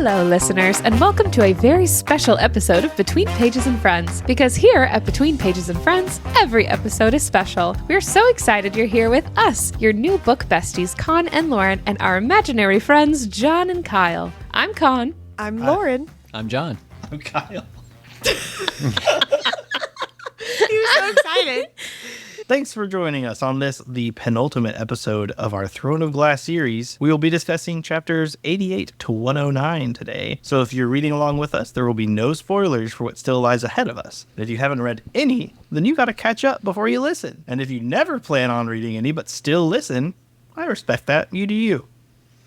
Hello, listeners, and welcome to a very special episode of Between Pages and Friends. Because here at Between Pages and Friends, every episode is special. We're so excited you're here with us, your new book besties, Con and Lauren, and our imaginary friends, John and Kyle. I'm Con. I'm Lauren. I'm John. I'm Kyle. He was so excited. Thanks for joining us on the penultimate episode of our Throne of Glass series. We will be discussing chapters 88 to 109 today. So if you're reading along with us, there will be no spoilers for what still lies ahead of us. And if you haven't read any, then you got to catch up before you listen. And if you never plan on reading any but still listen, I respect that. You do you.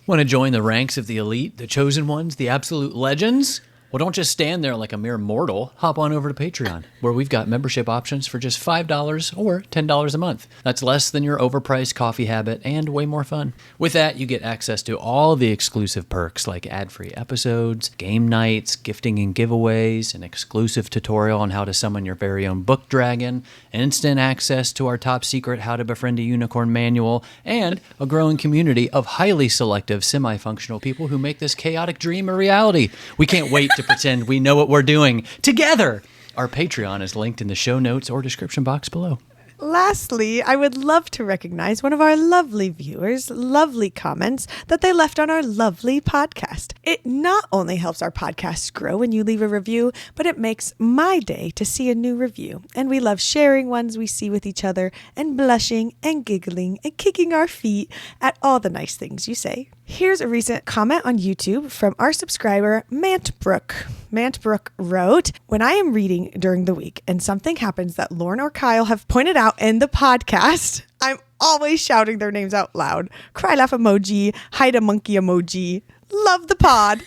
Want to join the ranks of the elite, the chosen ones, the absolute legends? Well, don't just stand there like a mere mortal. Hop on over to Patreon, where we've got membership options for just $5 or $10 a month. That's less than your overpriced coffee habit and way more fun. With that, you get access to all the exclusive perks like ad-free episodes, game nights, gifting and giveaways, an exclusive tutorial on how to summon your very own book dragon, instant access to our top secret How to Befriend a Unicorn manual, and a growing community of highly selective, semi-functional people who make this chaotic dream a reality. We can't wait to pretend we know what we're doing together. Our Patreon is linked in the show notes or description box below. Lastly, I would love to recognize one of our lovely viewers' lovely comments that they left on our lovely podcast. It not only helps our podcasts grow when you leave a review, but it makes my day to see a new review. And we love sharing ones we see with each other and blushing and giggling and kicking our feet at all the nice things you say. Here's a recent comment on YouTube from our subscriber, Mantbrook. Mantbrook wrote, "When I am reading during the week and something happens that Lauren or Kyle have pointed out in the podcast, I'm always shouting their names out loud. Cry laugh emoji, hide a monkey emoji. Love the pod."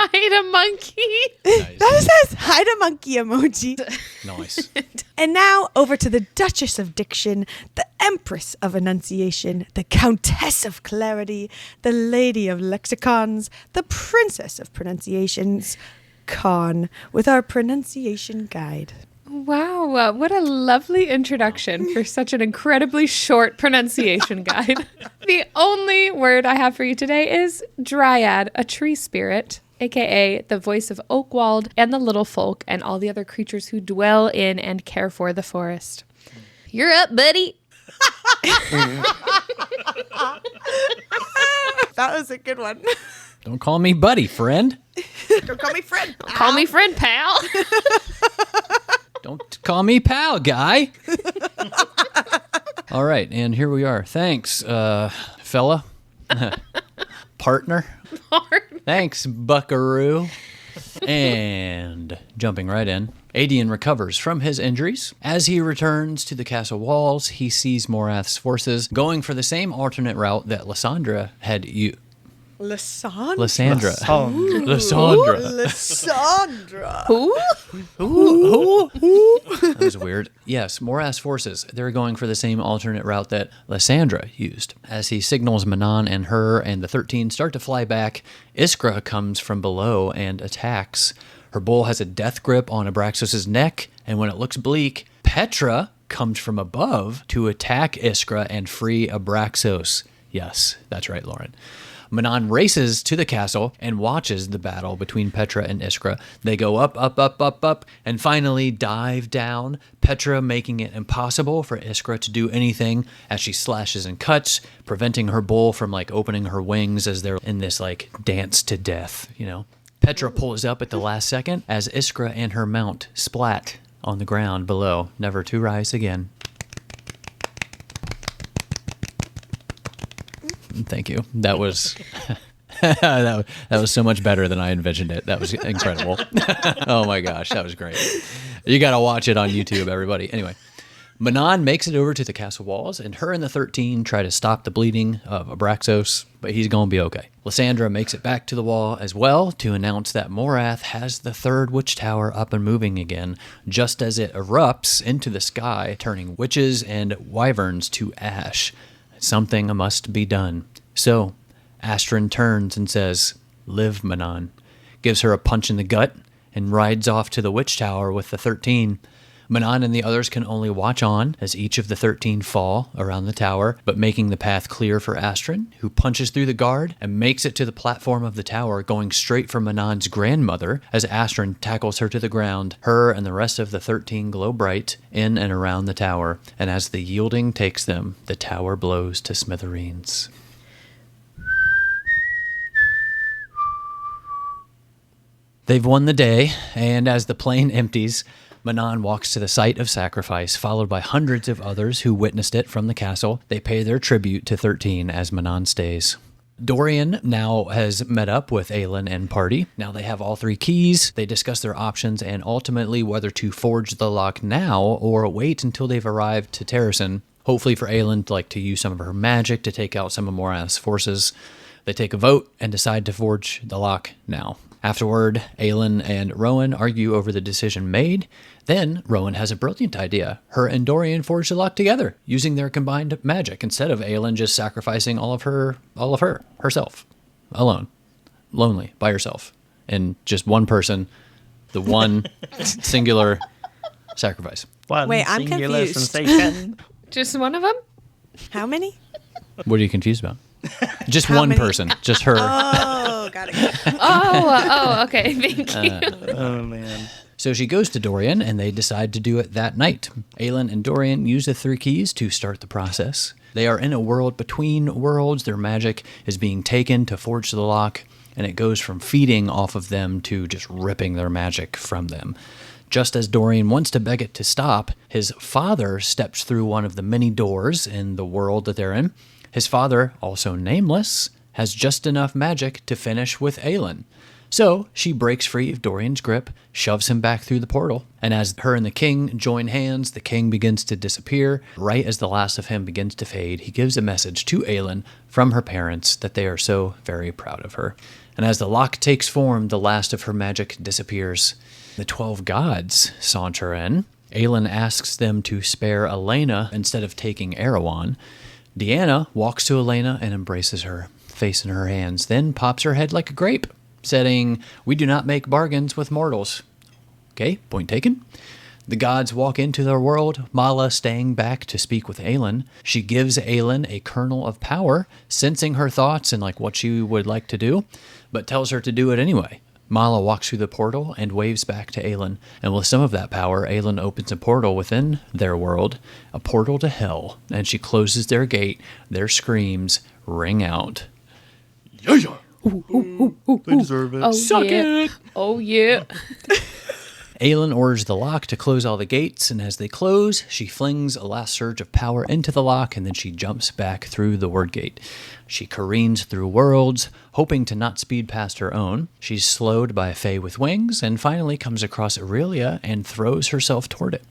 Hide a monkey. Nice. That says hide a monkey emoji. Nice. And now over to the Duchess of Diction, the Empress of Enunciation, the Countess of Clarity, the Lady of Lexicons, the Princess of Pronunciations, Con, with our pronunciation guide. Wow, what a lovely introduction for such an incredibly short pronunciation guide. The only word I have for you today is dryad, a tree spirit, aka the voice of Oakwald and the little folk and all the other creatures who dwell in and care for the forest. You're up, buddy. That was a good one. Don't call me buddy, friend. Don't call me friend. Call me friend, pal. Don't call me pal, guy. All right, and here we are. Thanks, fella. Partner. Thanks, buckaroo. And jumping right in, Aelin recovers from his injuries. As he returns to the castle walls, he sees Morath's forces going for the same alternate route that Lysandra had Lysandra. Lysandra. Who? That was weird. Yes, Morath's forces. They're going for the same alternate route that Lysandra used. As he signals Manon and her and the 13 start to fly back, Iskra comes from below and attacks. Her bull has a death grip on Abraxos' neck, and when it looks bleak, Petra comes from above to attack Iskra and free Abraxos. Yes, that's right, Lauren. Manon races to the castle and watches the battle between Petra and Iskra. They go up, and finally dive down, Petra making it impossible for Iskra to do anything as she slashes and cuts, preventing her bull from opening her wings as they're in this dance to death, Petra pulls up at the last second as Iskra and her mount splat on the ground below, never to rise again. Thank you. That was that was so much better than I envisioned it. That was incredible. Oh my gosh, that was great. You got to watch it on YouTube, everybody. Anyway, Manon makes it over to the castle walls, and her and the 13 try to stop the bleeding of Abraxos, but he's going to be okay. Lysandra makes it back to the wall as well to announce that Morath has the third witch tower up and moving again, just as it erupts into the sky, turning witches and wyverns to ash. Something must be done. So, Astrid turns and says, "Live, Manon," gives her a punch in the gut, and rides off to the witch tower with the 13. Manon and the others can only watch on as each of the 13 fall around the tower, but making the path clear for Astrid, who punches through the guard and makes it to the platform of the tower, going straight for Manon's grandmother as Astrid tackles her to the ground. Her and the rest of the 13 glow bright in and around the tower, and as the yielding takes them, the tower blows to smithereens. They've won the day, and as the plain empties, Manon walks to the site of sacrifice, followed by hundreds of others who witnessed it from the castle. They pay their tribute to 13 as Manon stays. Dorian now has met up with Aelin and party. Now they have all 3 keys. They discuss their options and ultimately whether to forge the lock now or wait until they've arrived to Terrasen. Hopefully for Aelin to use some of her magic to take out some of Morath's forces. They take a vote and decide to forge the lock now. Afterward, Aelin and Rowan argue over the decision made. Then, Rowan has a brilliant idea. Her and Dorian forge the lock together, using their combined magic, instead of Aelin just sacrificing all of her, herself, alone, lonely, by herself, and just one person, the one singular sacrifice. Wait, I'm singular confused. sensation. Just one of them? How many? What are you confused about? Just How one many? person, just her. Oh, got it. Oh, okay. Thank you. Oh, man. So she goes to Dorian, and they decide to do it that night. Aelin and Dorian use the 3 keys to start the process. They are in a world between worlds. Their magic is being taken to forge the lock, and it goes from feeding off of them to just ripping their magic from them. Just as Dorian wants to beg it to stop, his father steps through one of the many doors in the world that they're in. His father, also nameless, has just enough magic to finish with Aelin. So she breaks free of Dorian's grip, shoves him back through the portal, and as her and the king join hands, the king begins to disappear. Right as the last of him begins to fade, he gives a message to Aelin from her parents that they are so very proud of her. And as the lock takes form, the last of her magic disappears. The 12 gods saunter in. Aelin asks them to spare Elena instead of taking Erewhon. Deanna walks to Elena and embraces her, face in her hands, then pops her head like a grape, saying, "We do not make bargains with mortals." Okay, point taken. The gods walk into their world, Mala staying back to speak with Aelin. She gives Aelin a kernel of power, sensing her thoughts and what she would like to do, but tells her to do it anyway. Mala walks through the portal and waves back to Aelin, and with some of that power, Aelin opens a portal within their world, a portal to hell, and she closes their gate. Their screams ring out. Yeah! They deserve it. Oh, Suck yeah. it! Oh, yeah. Aelin orders the lock to close all the gates, and as they close, she flings a last surge of power into the lock, and then she jumps back through the word gate. She careens through worlds, hoping to not speed past her own. She's slowed by a fae with wings, and finally comes across Aurelia and throws herself toward it.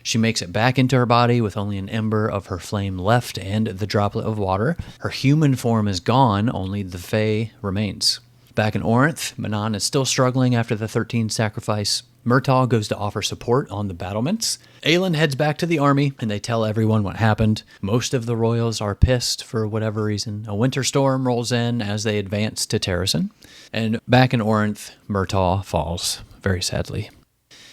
She makes it back into her body with only an ember of her flame left and the droplet of water. Her human form is gone, only the fae remains. Back in Orinth, Manon is still struggling after the 13 sacrifice. Murtaugh goes to offer support on the battlements. Aelin heads back to the army, and they tell everyone what happened. Most of the royals are pissed for whatever reason. A winter storm rolls in as they advance to Terrasen. And back in Orinth, Murtaugh falls, very sadly.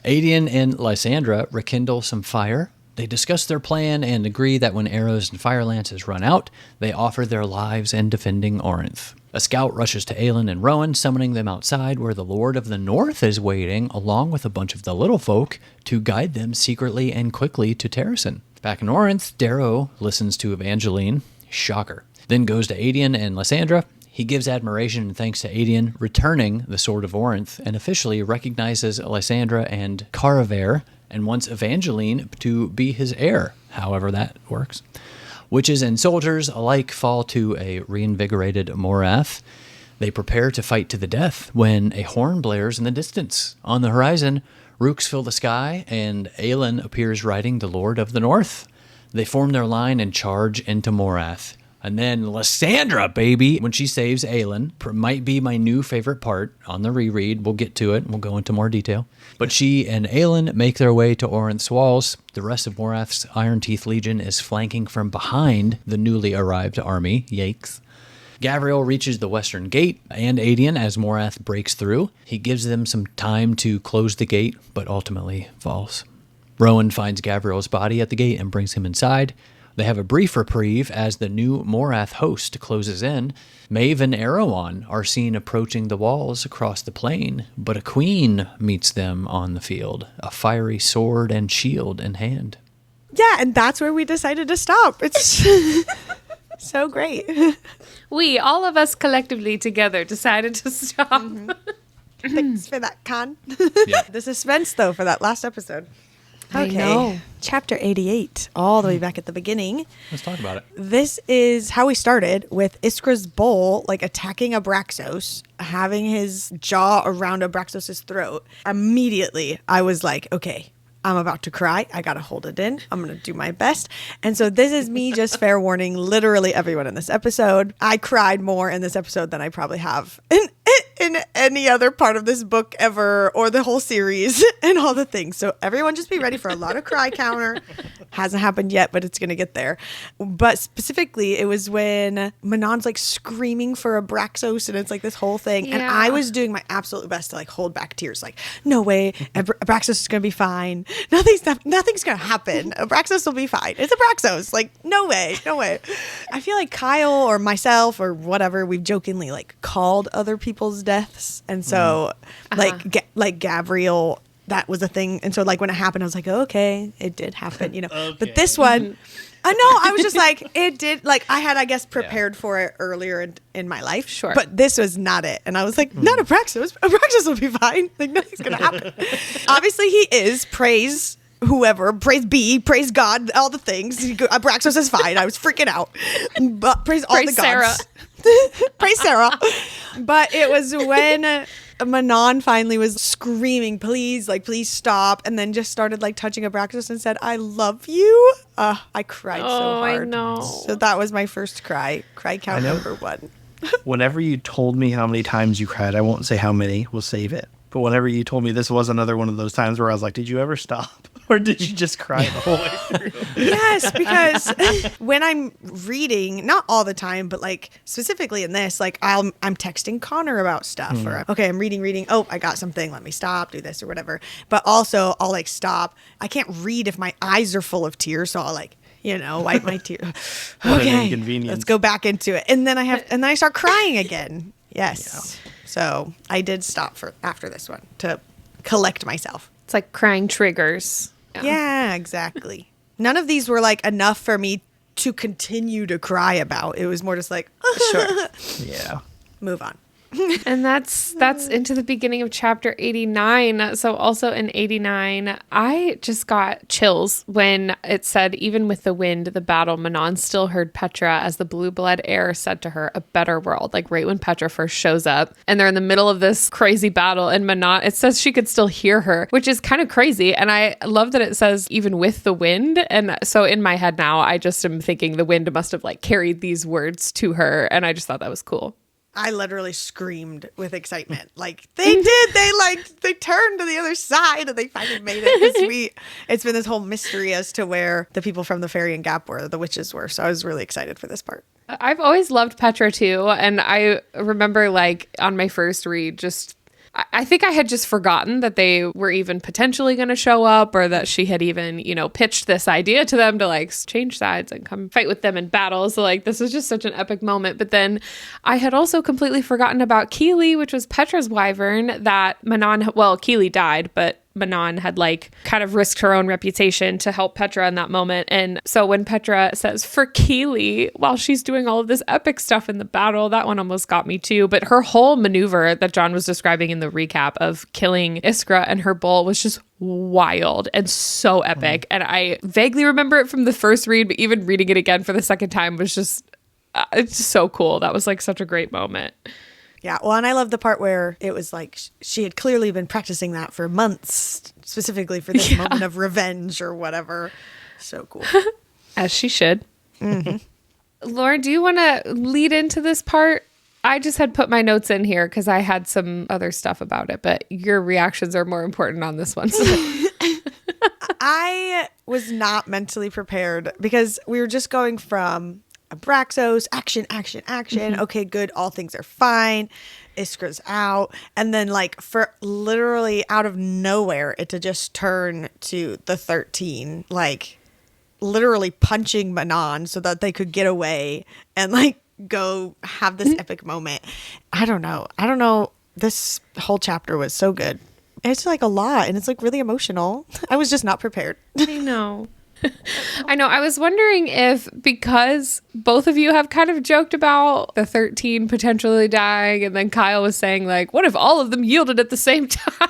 Adian and Lysandra rekindle some fire. They discuss their plan and agree that when arrows and fire lances run out, they offer their lives in defending Orinth. A scout rushes to Aelin and Rowan, summoning them outside where the Lord of the North is waiting, along with a bunch of the little folk, to guide them secretly and quickly to Terrasen. Back in Orinth, Darrow listens to Evangeline. Shocker. Then goes to Adian and Lysandra. He gives admiration and thanks to Adian, returning the Sword of Orinth, and officially recognizes Lysandra and Caraver, and wants Evangeline to be his heir, however that works. Witches and soldiers alike fall to a reinvigorated Morath. They prepare to fight to the death when a horn blares in the distance. On the horizon, rooks fill the sky, and Aelin appears riding the Lord of the North. They form their line and charge into Morath. And then Lysandra, baby, when she saves Aelin, might be my new favorite part on the reread. We'll get to it. We'll go into more detail. But she and Aelin make their way to Orinth's walls. The rest of Morath's Iron Teeth Legion is flanking from behind the newly arrived army. Yikes. Gavriel reaches the western gate and Adian as Morath breaks through. He gives them some time to close the gate, but ultimately falls. Rowan finds Gavriel's body at the gate and brings him inside. They have a brief reprieve as the new Morath host closes in. Maeve and Erewhon are seen approaching the walls across the plain, but a queen meets them on the field, a fiery sword and shield in hand. Yeah, and that's where we decided to stop. It's so great. We, all of us collectively together, decided to stop. Mm-hmm. Thanks for that, Con. Yeah. The suspense, though, for that last episode. I know. Chapter 88, all the way back at the beginning. Let's talk about it. This is how we started with Iskra's bull, like attacking Abraxos, having his jaw around Abraxos' throat. Immediately, I was like, okay, I'm about to cry. I got to hold it in. I'm going to do my best. And so this is me just fair warning literally everyone in this episode. I cried more in this episode than I probably have in any other part of this book ever, or the whole series and all the things. So everyone just be ready for a lot of cry counter. Hasn't happened yet, but it's going to get there. But specifically, it was when Manon's like screaming for Abraxos, and it's like this whole thing. Yeah. And I was doing my absolute best to like hold back tears. Like, no way, Abraxos is going to be fine. Nothing's going to happen. Abraxos will be fine. It's Abraxos. Like, no way. I feel like Kyle or myself or whatever, we've jokingly like called other people's deaths. And so like Gavriel, that was a thing. And so like when it happened, I was like, oh, okay, it did happen, Okay. But this one, I was just like, it did, like I had, I guess, prepared for it earlier in my life. Sure. But this was not it. And I was like, not Abraxos. Abraxos will be fine. Like nothing's going to happen. Obviously he is. Praise whoever, praise be, praise God, all the things. Abraxos is fine. I was freaking out. But praise all the gods. Sarah. Praise Sarah. But it was when Manon finally was screaming, please stop, and then just started like touching Abraxos and said, I love you. I cried so hard. I know. So that was my first cry count number 1. Whenever you told me how many times you cried, I won't say how many, we'll save it. But whenever you told me this was another one of those times where I was like, did you ever stop? Or did you just cry the whole way through? Yes, because when I'm reading, not all the time, but like specifically in this, like I'm texting Connor about stuff, or okay, I'm reading. Oh, I got something. Let me stop, do this or whatever. But also, I'll like stop. I can't read if my eyes are full of tears, so I'll like wipe my tears. What an Okay, inconvenience. let's go back into it, and then I start crying again. Yes, so I did stop after this one to collect myself. It's like crying triggers. Yeah, exactly. None of these were like enough for me to continue to cry about. It was more just like, sure, Yeah. move on. And that's into the beginning of chapter 89. So also in 89, I just got chills when it said, even with the wind, the battle, Manon still heard Petra as the blue blood air said to her, a better world. Like right when Petra first shows up and they're in the middle of this crazy battle, and Manon, it says she could still hear her, which is kind of crazy. And I love that it says even with the wind. And so in my head now, I just am thinking the wind must have like carried these words to her. And I just thought that was cool. I literally screamed with excitement. Like they did. They turned to the other side and they finally made it. It's been this whole mystery as to where the people from the Fairy and Gap were, the witches were. So I was really excited for this part. I've always loved Petra too. And I remember like on my first read, I think I had just forgotten that they were even potentially going to show up, or that she had even, pitched this idea to them to like change sides and come fight with them in battle. So like, this was just such an epic moment. But then I had also completely forgotten about Keely, which was Petra's wyvern that Keely died, but Manon had like kind of risked her own reputation to help Petra in that moment. And so when Petra says for Keely while she's doing all of this epic stuff in the battle, that one almost got me too. But her whole maneuver that John was describing in the recap of killing Iskra and her bull was just wild and so epic. And I vaguely remember it from the first read, but even reading it again for the second time was just, it's just so cool. That was like such a great moment. Yeah, well, and I love the part where it was like she had clearly been practicing that for months, specifically for this moment of revenge or whatever. So cool. As she should. Mm-hmm. Lauren, do you want to lead into this part? I just had put my notes in here because I had some other stuff about it, but your reactions are more important on this one. So. I was not mentally prepared because we were just going from Abraxos, action, action, action. Okay, good. All things are fine. Iskra's out. And then like for literally out of nowhere, it to just turn to the 13, like literally punching Manon so that they could get away and like go have this epic moment. I don't know. This whole chapter was so good. It's like a lot and it's like really emotional. I was just not prepared. I know. I was wondering if, because both of you have kind of joked about the 13 potentially dying, and then Kyle was saying like, what if all of them yielded at the same time?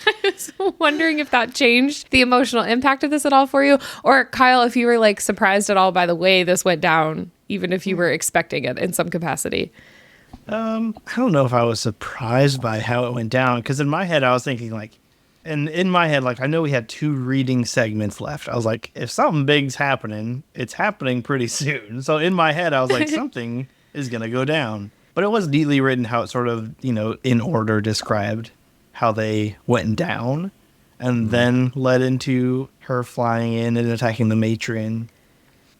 I was wondering if that changed the emotional impact of this at all for you, or Kyle, if you were like surprised at all by the way this went down, even if you were expecting it in some capacity. I don't know if I was surprised by how it went down, because in my head I was thinking like, and in my head, like I know we had 2 reading segments left. I was like, if something big's happening, it's happening pretty soon. So in my head, I was like, something is gonna go down. But it was neatly written how it sort of, in order described how they went down, and then led into her flying in and attacking the matron.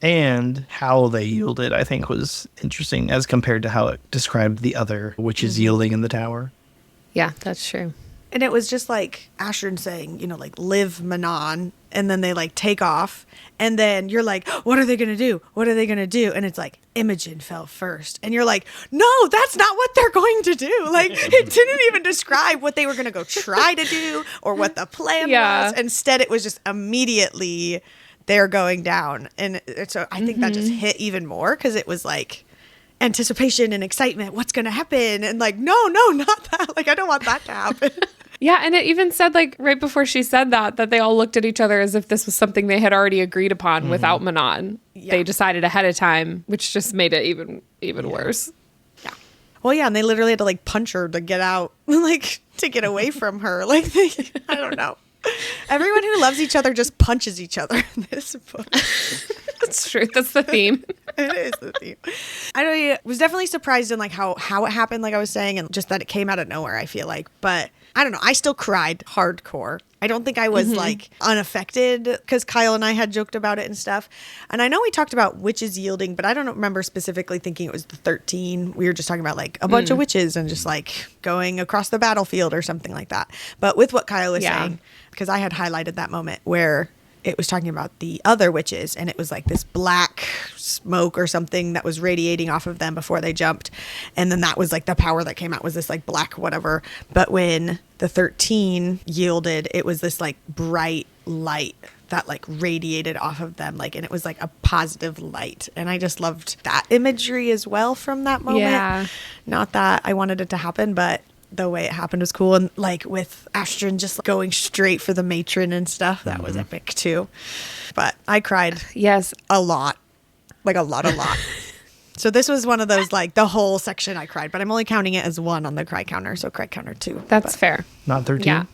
And how they yielded, I think, was interesting as compared to how it described the other witches yielding in the tower. Yeah, that's true. And it was just like Astrid saying, like, live Manon. And then they like take off. And then you're like, what are they going to do? What are they going to do? And it's like, Imogen fell first. And you're like, no, that's not what they're going to do. Like, it didn't even describe what they were going to go try to do or what the plan was. Instead, it was just immediately they're going down. And so I think that just hit even more because it was like anticipation and excitement. What's going to happen? And like, no, not that. Like, I don't want that to happen. Yeah, and it even said, like, right before she said that they all looked at each other as if this was something they had already agreed upon without Manon. Yeah. They decided ahead of time, which just made it even worse. Yeah. Well, yeah, and they literally had to, like, punch her to get out, like, to get away from her. Like, I don't know. Everyone who loves each other just punches each other in this book. That's true. That's the theme. It is the theme. I was definitely surprised in, like, how it happened, like I was saying, and just that it came out of nowhere, I feel like. But I don't know. I still cried hardcore. I don't think I was like unaffected because Kyle and I had joked about it and stuff. And I know we talked about witches yielding, but I don't remember specifically thinking it was the 13. We were just talking about like a bunch of witches and just like going across the battlefield or something like that. But with what Kyle was saying, because I had highlighted that moment where it was talking about the other witches and it was like this black smoke or something that was radiating off of them before they jumped. And then that was like the power that came out was this like black whatever. But when the 13 yielded, it was this like bright light that like radiated off of them. Like, and it was like a positive light. And I just loved that imagery as well from that moment. Yeah. Not that I wanted it to happen, but the way it happened was cool. And like with Astrid just going straight for the matron and stuff, that was epic too. But I cried. Yes. A lot. Like a lot. So this was one of those, like the whole section I cried, but I'm only counting it as 1 on the cry counter. So cry counter 2. That's fair. Not 13? Yeah,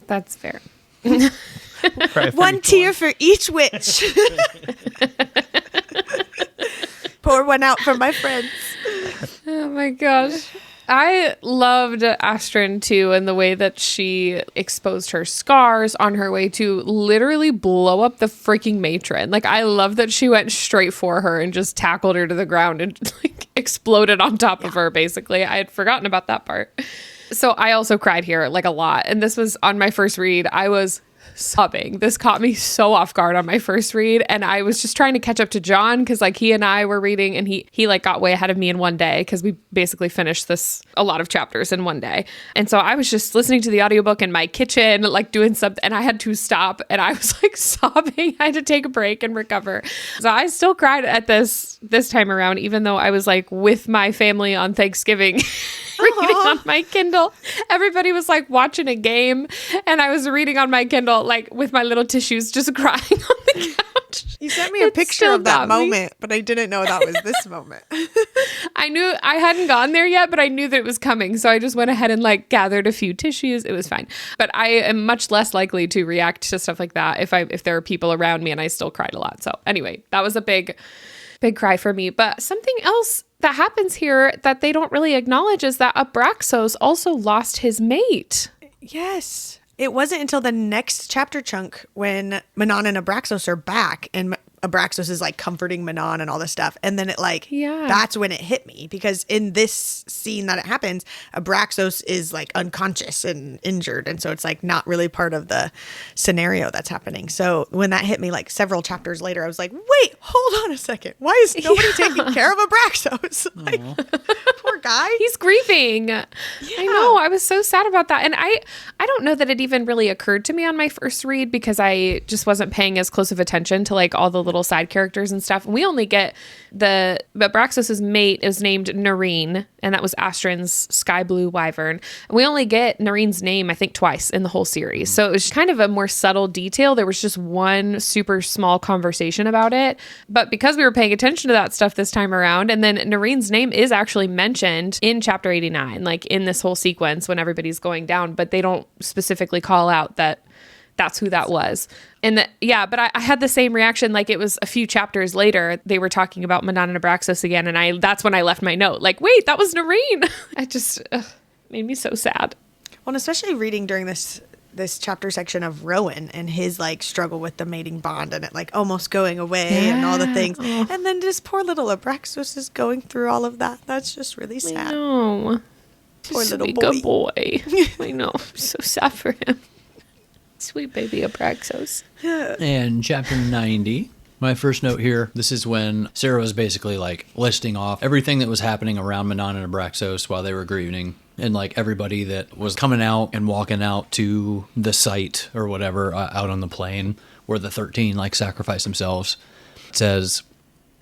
that's fair. 1 tear for each witch. Pour one out for my friends. Oh my gosh. I loved Astrid too, and the way that she exposed her scars on her way to literally blow up the freaking matron. Like, I love that she went straight for her and just tackled her to the ground and like exploded on top of her, basically. I had forgotten about that part. So I also cried here like a lot. And this was on my first read. I was sobbing. This caught me so off guard on my first read, and I was just trying to catch up to John because like he and I were reading, and he like got way ahead of me in one day because we basically finished a lot of chapters in one day. And so I was just listening to the audiobook in my kitchen, like doing something, and I had to stop, and I was like sobbing. I had to take a break and recover. So I still cried at this time around, even though I was like with my family on Thanksgiving reading on my Kindle. Everybody was like watching a game, and I was reading on my Kindle like with my little tissues just crying on the couch. You sent me a picture of that moment, but I didn't know that was this moment. I knew I hadn't gone there yet, but I knew that it was coming. So I just went ahead and like gathered a few tissues. It was fine. But I am much less likely to react to stuff like that if there are people around me, and I still cried a lot. So anyway, that was a big cry for me. But something else that happens here that they don't really acknowledge is that Abraxos also lost his mate. Yes. It wasn't until the next chapter chunk when Manon and Abraxos are back, and Abraxos is like comforting Manon and all this stuff. And then it like, Yeah. that's when it hit me, because in this scene that it happens, Abraxos is like unconscious and injured. And so it's like not really part of the scenario that's happening. So when that hit me like several chapters later, I was like, wait, hold on a second. Why is nobody taking care of Abraxos? Like, poor guy. He's grieving. I know. I was so sad about that. And I don't know that it even really occurred to me on my first read, because I just wasn't paying as close of attention to like all the little side characters and stuff. And we only get Abraxos's mate is named Nareen, and that was Astrin's sky blue wyvern. And we only get Nareen's name, I think, twice in the whole series. So it was kind of a more subtle detail. There was just one super small conversation about it. But because we were paying attention to that stuff this time around, and then Nareen's name is actually mentioned in chapter 89, like in this whole sequence when everybody's going down, but they don't specifically call out that that's who that was. And but I had the same reaction. Like it was a few chapters later, they were talking about Manon and Abraxos again. And that's when I left my note. Like, wait, that was Nareen. I just made me so sad. Well, and especially reading during this chapter section of Rowan and his like struggle with the mating bond and it like almost going away and all the things. Oh. And then just poor little Abraxos is going through all of that. That's just really sad. I know. Poor little boy. Good boy. I know. I'm so sad for him. Sweet baby Abraxos. And chapter 90, my first note here, this is when Sarah was basically like listing off everything that was happening around Manon and Abraxos while they were grieving, and like everybody that was coming out and walking out to the site or whatever out on the plain where the 13 like sacrificed themselves. It says,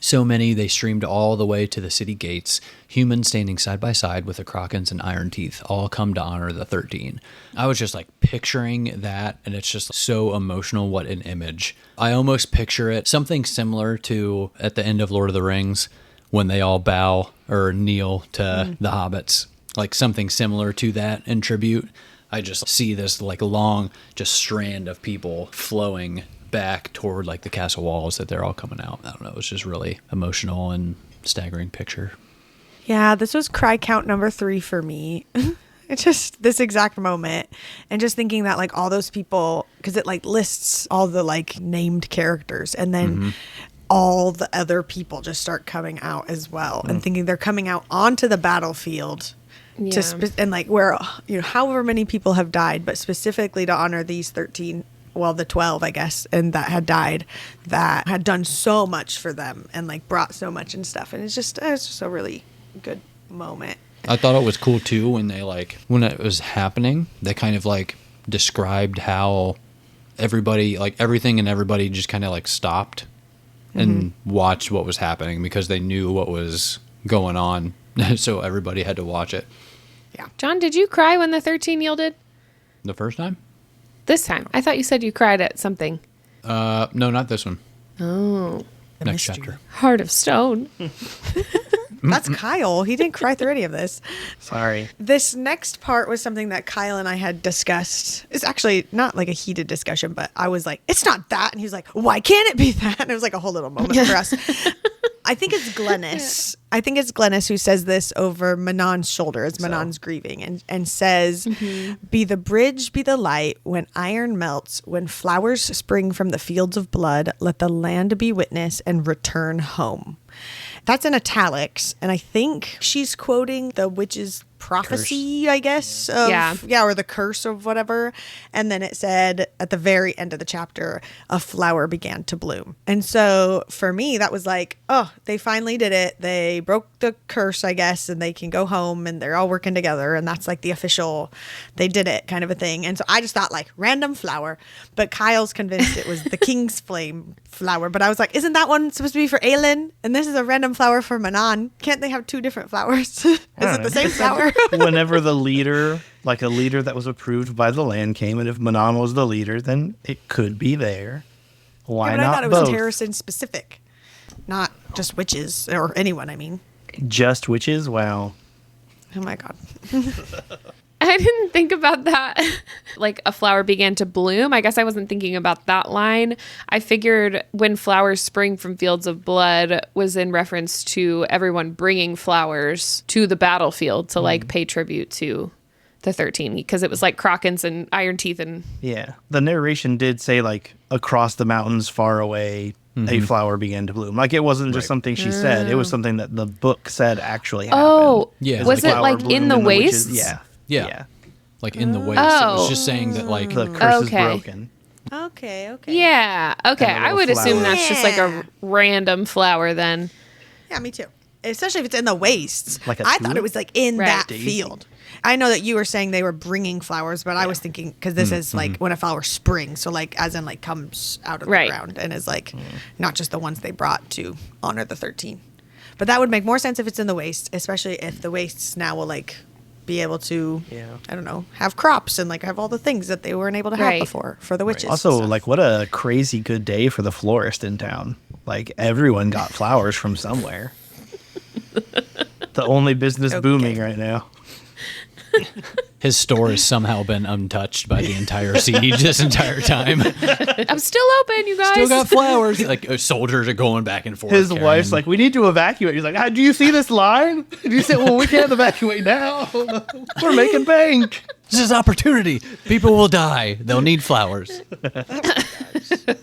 so many they streamed all the way to the city gates, humans standing side by side with the Krakens and Iron Teeth, all come to honor the 13. I was just like picturing that, and it's just so emotional. What an image. I almost picture it something similar to at the end of Lord of the Rings when they all bow or kneel to the hobbits, like something similar to that in tribute. I just see this like long just strand of people flowing back toward like the castle walls that they're all coming out. I don't know. It was just really emotional and staggering picture. Yeah, this was cry count number 3 for me. It's just this exact moment. And just thinking that like all those people, because it like lists all the like named characters, and then all the other people just start coming out as well. And thinking they're coming out onto the battlefield and like where, you know, however many people have died, but specifically to honor these 13, well, the 12, I guess, and that had died, that had done so much for them and like brought so much and stuff. And it's just a really good moment. I thought it was cool too when they like, when it was happening, they kind of like described how everybody, like everything and everybody just kind of like stopped and watched what was happening because they knew what was going on. So everybody had to watch it. Yeah. John, did you cry when the 13 yielded? The first time? This time. I thought you said you cried at something. No, not this one. Oh. Next chapter. Heart of Stone. That's Kyle. He didn't cry through any of this. Sorry. This next part was something that Kyle and I had discussed. It's actually not like a heated discussion, but I was like, it's not that. And he was like, why can't it be that? And it was like a whole little moment for us. I think it's Glennis. I think it's Glennis who says this over Manon's shoulder as Manon's grieving and says, be the bridge, be the light, when iron melts, when flowers spring from the fields of blood, let the land be witness and return home. That's in italics, and I think she's quoting the witch's prophecy, I guess. Or the curse of whatever. And then it said at the very end of the chapter, a flower began to bloom. And so for me, that was like, oh, they finally did it. They broke the curse, I guess, and they can go home and they're all working together. And that's like the official, they did it kind of a thing. And so I just thought like random flower, but Kyle's convinced it was the King's Flame flower. But I was like, isn't that one supposed to be for Aelin? And this is a random flower for Manon. Can't they have 2 different flowers? Is it the same flower? Whenever the leader, like a leader that was approved by the land came, and if Manon was the leader, then it could be there. Why not I thought it both? was Terracin specific, not just witches or anyone, I mean. Just witches? Wow. Oh my God. I didn't think about that. Like a flower began to bloom. I guess I wasn't thinking about that line. I figured when flowers spring from fields of blood was in reference to everyone bringing flowers to the battlefield to like pay tribute to the 13, because it was like Krakens and Iron Teeth and... Yeah. The narration did say like across the mountains far away a flower began to bloom. Like, it wasn't just something she said. It was something that the book said actually happened. Oh, Yeah. was it like Flower in the bloomed and witches- wastes? Yeah. Like in the waste. It was just saying that like The curse Okay. is broken. Okay. Yeah. Okay. And a I little would assume flower. that's just like a random flower then. Yeah, me too. Especially if it's in the wastes. Like a I thought tulip? it was like in Right. that Daisy. field. I know that you were saying they were bringing flowers, but I was thinking because this is like when a flower springs, so like as in like comes out of Right. the ground and is like not just the ones they brought to honor the 13. But that would make more sense if it's in the waste, especially if the wastes now will like be able to, I don't know, have crops and like have all the things that they weren't able to have Right. before for the witches. Also, So- like, what a crazy good day for the florist in town. Like, everyone got flowers from somewhere. The only business booming right now. his store has somehow been untouched by the entire siege this entire time. I'm still open, you guys. Still got flowers. Like soldiers are going back and forth. His carrying- wife's like, we need to evacuate. He's like, "Ah, do you see this line? And you say, well, we can't evacuate now. We're making bank. this is opportunity. People will die. They'll need flowers.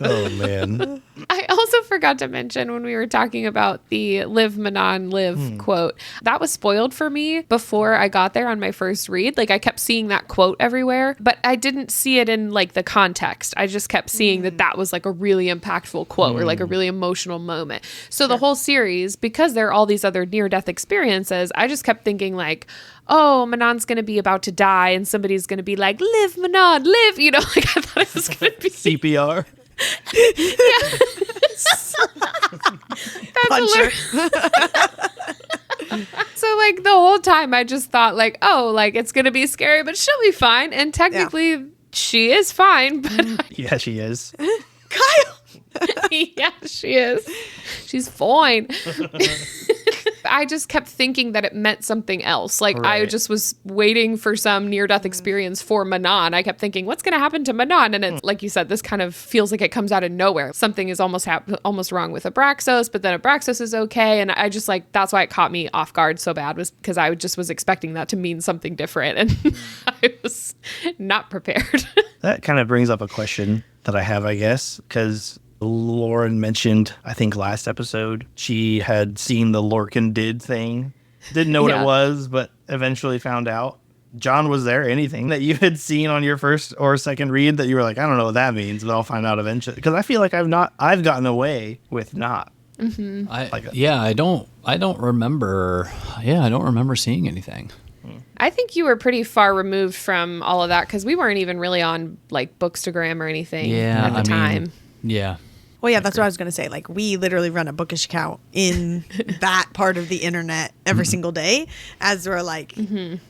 Oh, man. I also forgot to mention when we were talking about the live Manon live quote, that was spoiled for me before I got there on my first read. Like I kept seeing that quote everywhere, but I didn't see it in like the context. I just kept seeing that was like a really impactful quote or like a really emotional moment. So the whole series, because there are all these other near-death experiences, I just kept thinking like, oh, Manon's going to be about to die and somebody's going to be like, live Manon, live, you know, like I thought it was going to be CPR. Puncher. So like the whole time I just thought like, oh, like it's gonna be scary, but she'll be fine. And technically she is fine, but Yeah, she is. Kyle. yeah, she is. She's fine. I just kept thinking that it meant something else. Like I Right. just was waiting for some near-death experience for Manon. I kept thinking, what's going to happen to Manon? And it's like you said, this kind of feels like it comes out of nowhere. Something is almost wrong with Abraxos, but then Abraxos is okay. And I just like, that's why it caught me off guard so bad, was because I just was expecting that to mean something different. And I was not prepared. That kind of brings up a question that I have, I guess, because Lauren mentioned, I think last episode, she had seen the Lorcan did thing. Didn't know what Yeah. it was, but eventually found out. John, was there anything that you had seen on your first or second read that you were like, I don't know what that means, but I'll find out eventually? Because I feel like I've gotten away with not. I don't remember. Yeah, I don't remember seeing anything. I think you were pretty far removed from all of that because we weren't even really on like Bookstagram or anything Yeah, at the time. Yeah. Well, yeah, that's what I was going to say. Like, we literally run a bookish account in that part of the internet every single day, as we're like,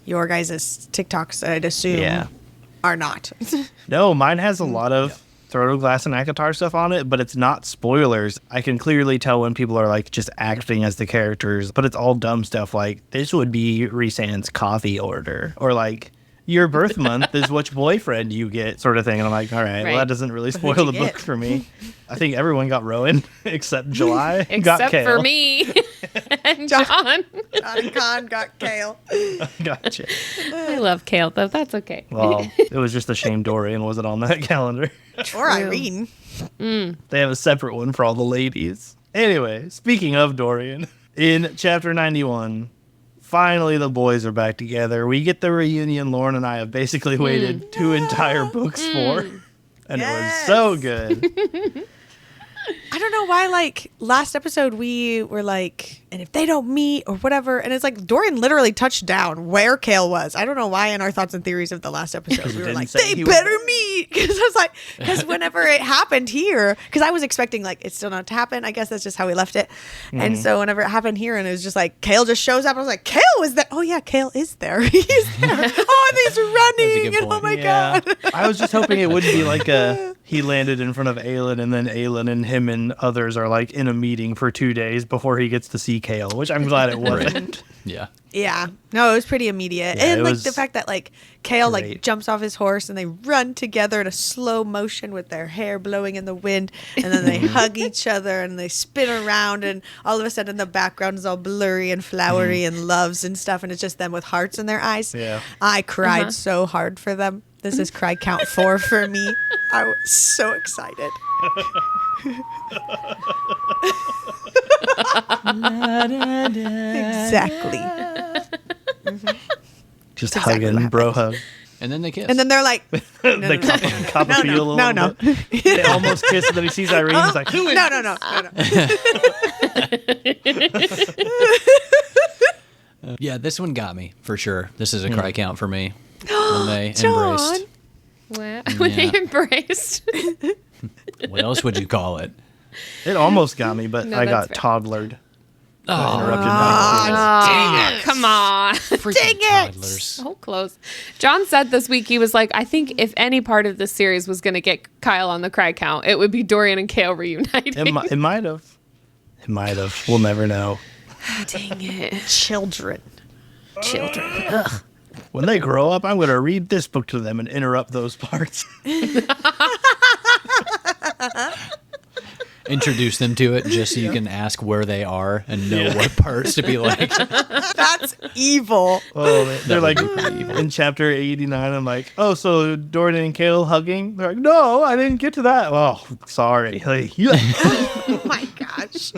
your guys' TikToks, I'd assume, are not. No, mine has a lot of Throne of Glass and Akatar stuff on it, but it's not spoilers. I can clearly tell when people are like just acting as the characters, but it's all dumb stuff like, this would be Rhysand's coffee order, or like, your birth month is which boyfriend you get, sort of thing. And I'm like, all right, well, Right. that doesn't really spoil who'd the you book get? for me. I think everyone got Rowan except July. got Except for Chaol. me and John. John Con got Kale. Gotcha. I love Kale, though. That's okay. Well, it was just a shame Dorian wasn't on that calendar. Or Irene. They have a separate one for all the ladies. Anyway, speaking of Dorian, in chapter 91, finally the boys are back together. We get the reunion Lauren and I have basically waited 2 entire books for. And it was so good. I don't know why, like, last episode we were like, and if they don't meet or whatever, and it's like Dorian literally touched down where Kale was. I don't know why in our thoughts and theories of the last episode we were didn't like, say they he was better there. meet. Because I was like, because whenever it happened here, because I was expecting like it's still not to happen. I guess that's just how we left it. And so whenever it happened here, and it was just like Kale just shows up, I was like, Kale is there. Oh yeah, Kale is there. He's there. Oh, and he's running, good and oh point. my Yeah. god. I was just hoping it wouldn't be like he landed in front of Aelin, and then Aelin and him and others are like in a meeting for 2 days before he gets to see Chaol, which I'm glad it wasn't. Yeah. Yeah, no, it was pretty immediate, Yeah, and it like was the fact that like Kale like great. jumps off his horse and they run together in a slow motion with their hair blowing in the wind, and then they hug each other and they spin around, and all of a sudden the background is all blurry and flowery and loves and stuff, and it's just them with hearts in their eyes. Yeah. I cried so hard for them. This is cry count 4 for me. I was so excited. Exactly. Just exactly hugging, what bro hug. And then they kiss. And then they're like, They cop a feel a little bit. They almost kiss, and then he sees Irene. He's like, no. Yeah, this one got me for sure. This is a cry count for me. When they John. embraced. Wow. When they embraced. What else would you call it? It almost got me, but No, I got that's toddlered. Oh, Interrupted by Dang it. Come on. freaking toddlers. So close. John said this week, he was like, I think if any part of this series was going to get Kyle on the cry count, it would be Dorian and Chaol reuniting. It might have. It might have. We'll never know. Dang it. Children. Children. When they grow up, I'm going to read this book to them and interrupt those parts. Introduce them to it just so you can ask where they are and know what parts to be like. That's evil. Oh, they're like would be pretty evil. in chapter 89. I'm like, oh, so Dorian and Chaol hugging? They're like, no, I didn't get to that. Oh, sorry. Like, Oh my gosh.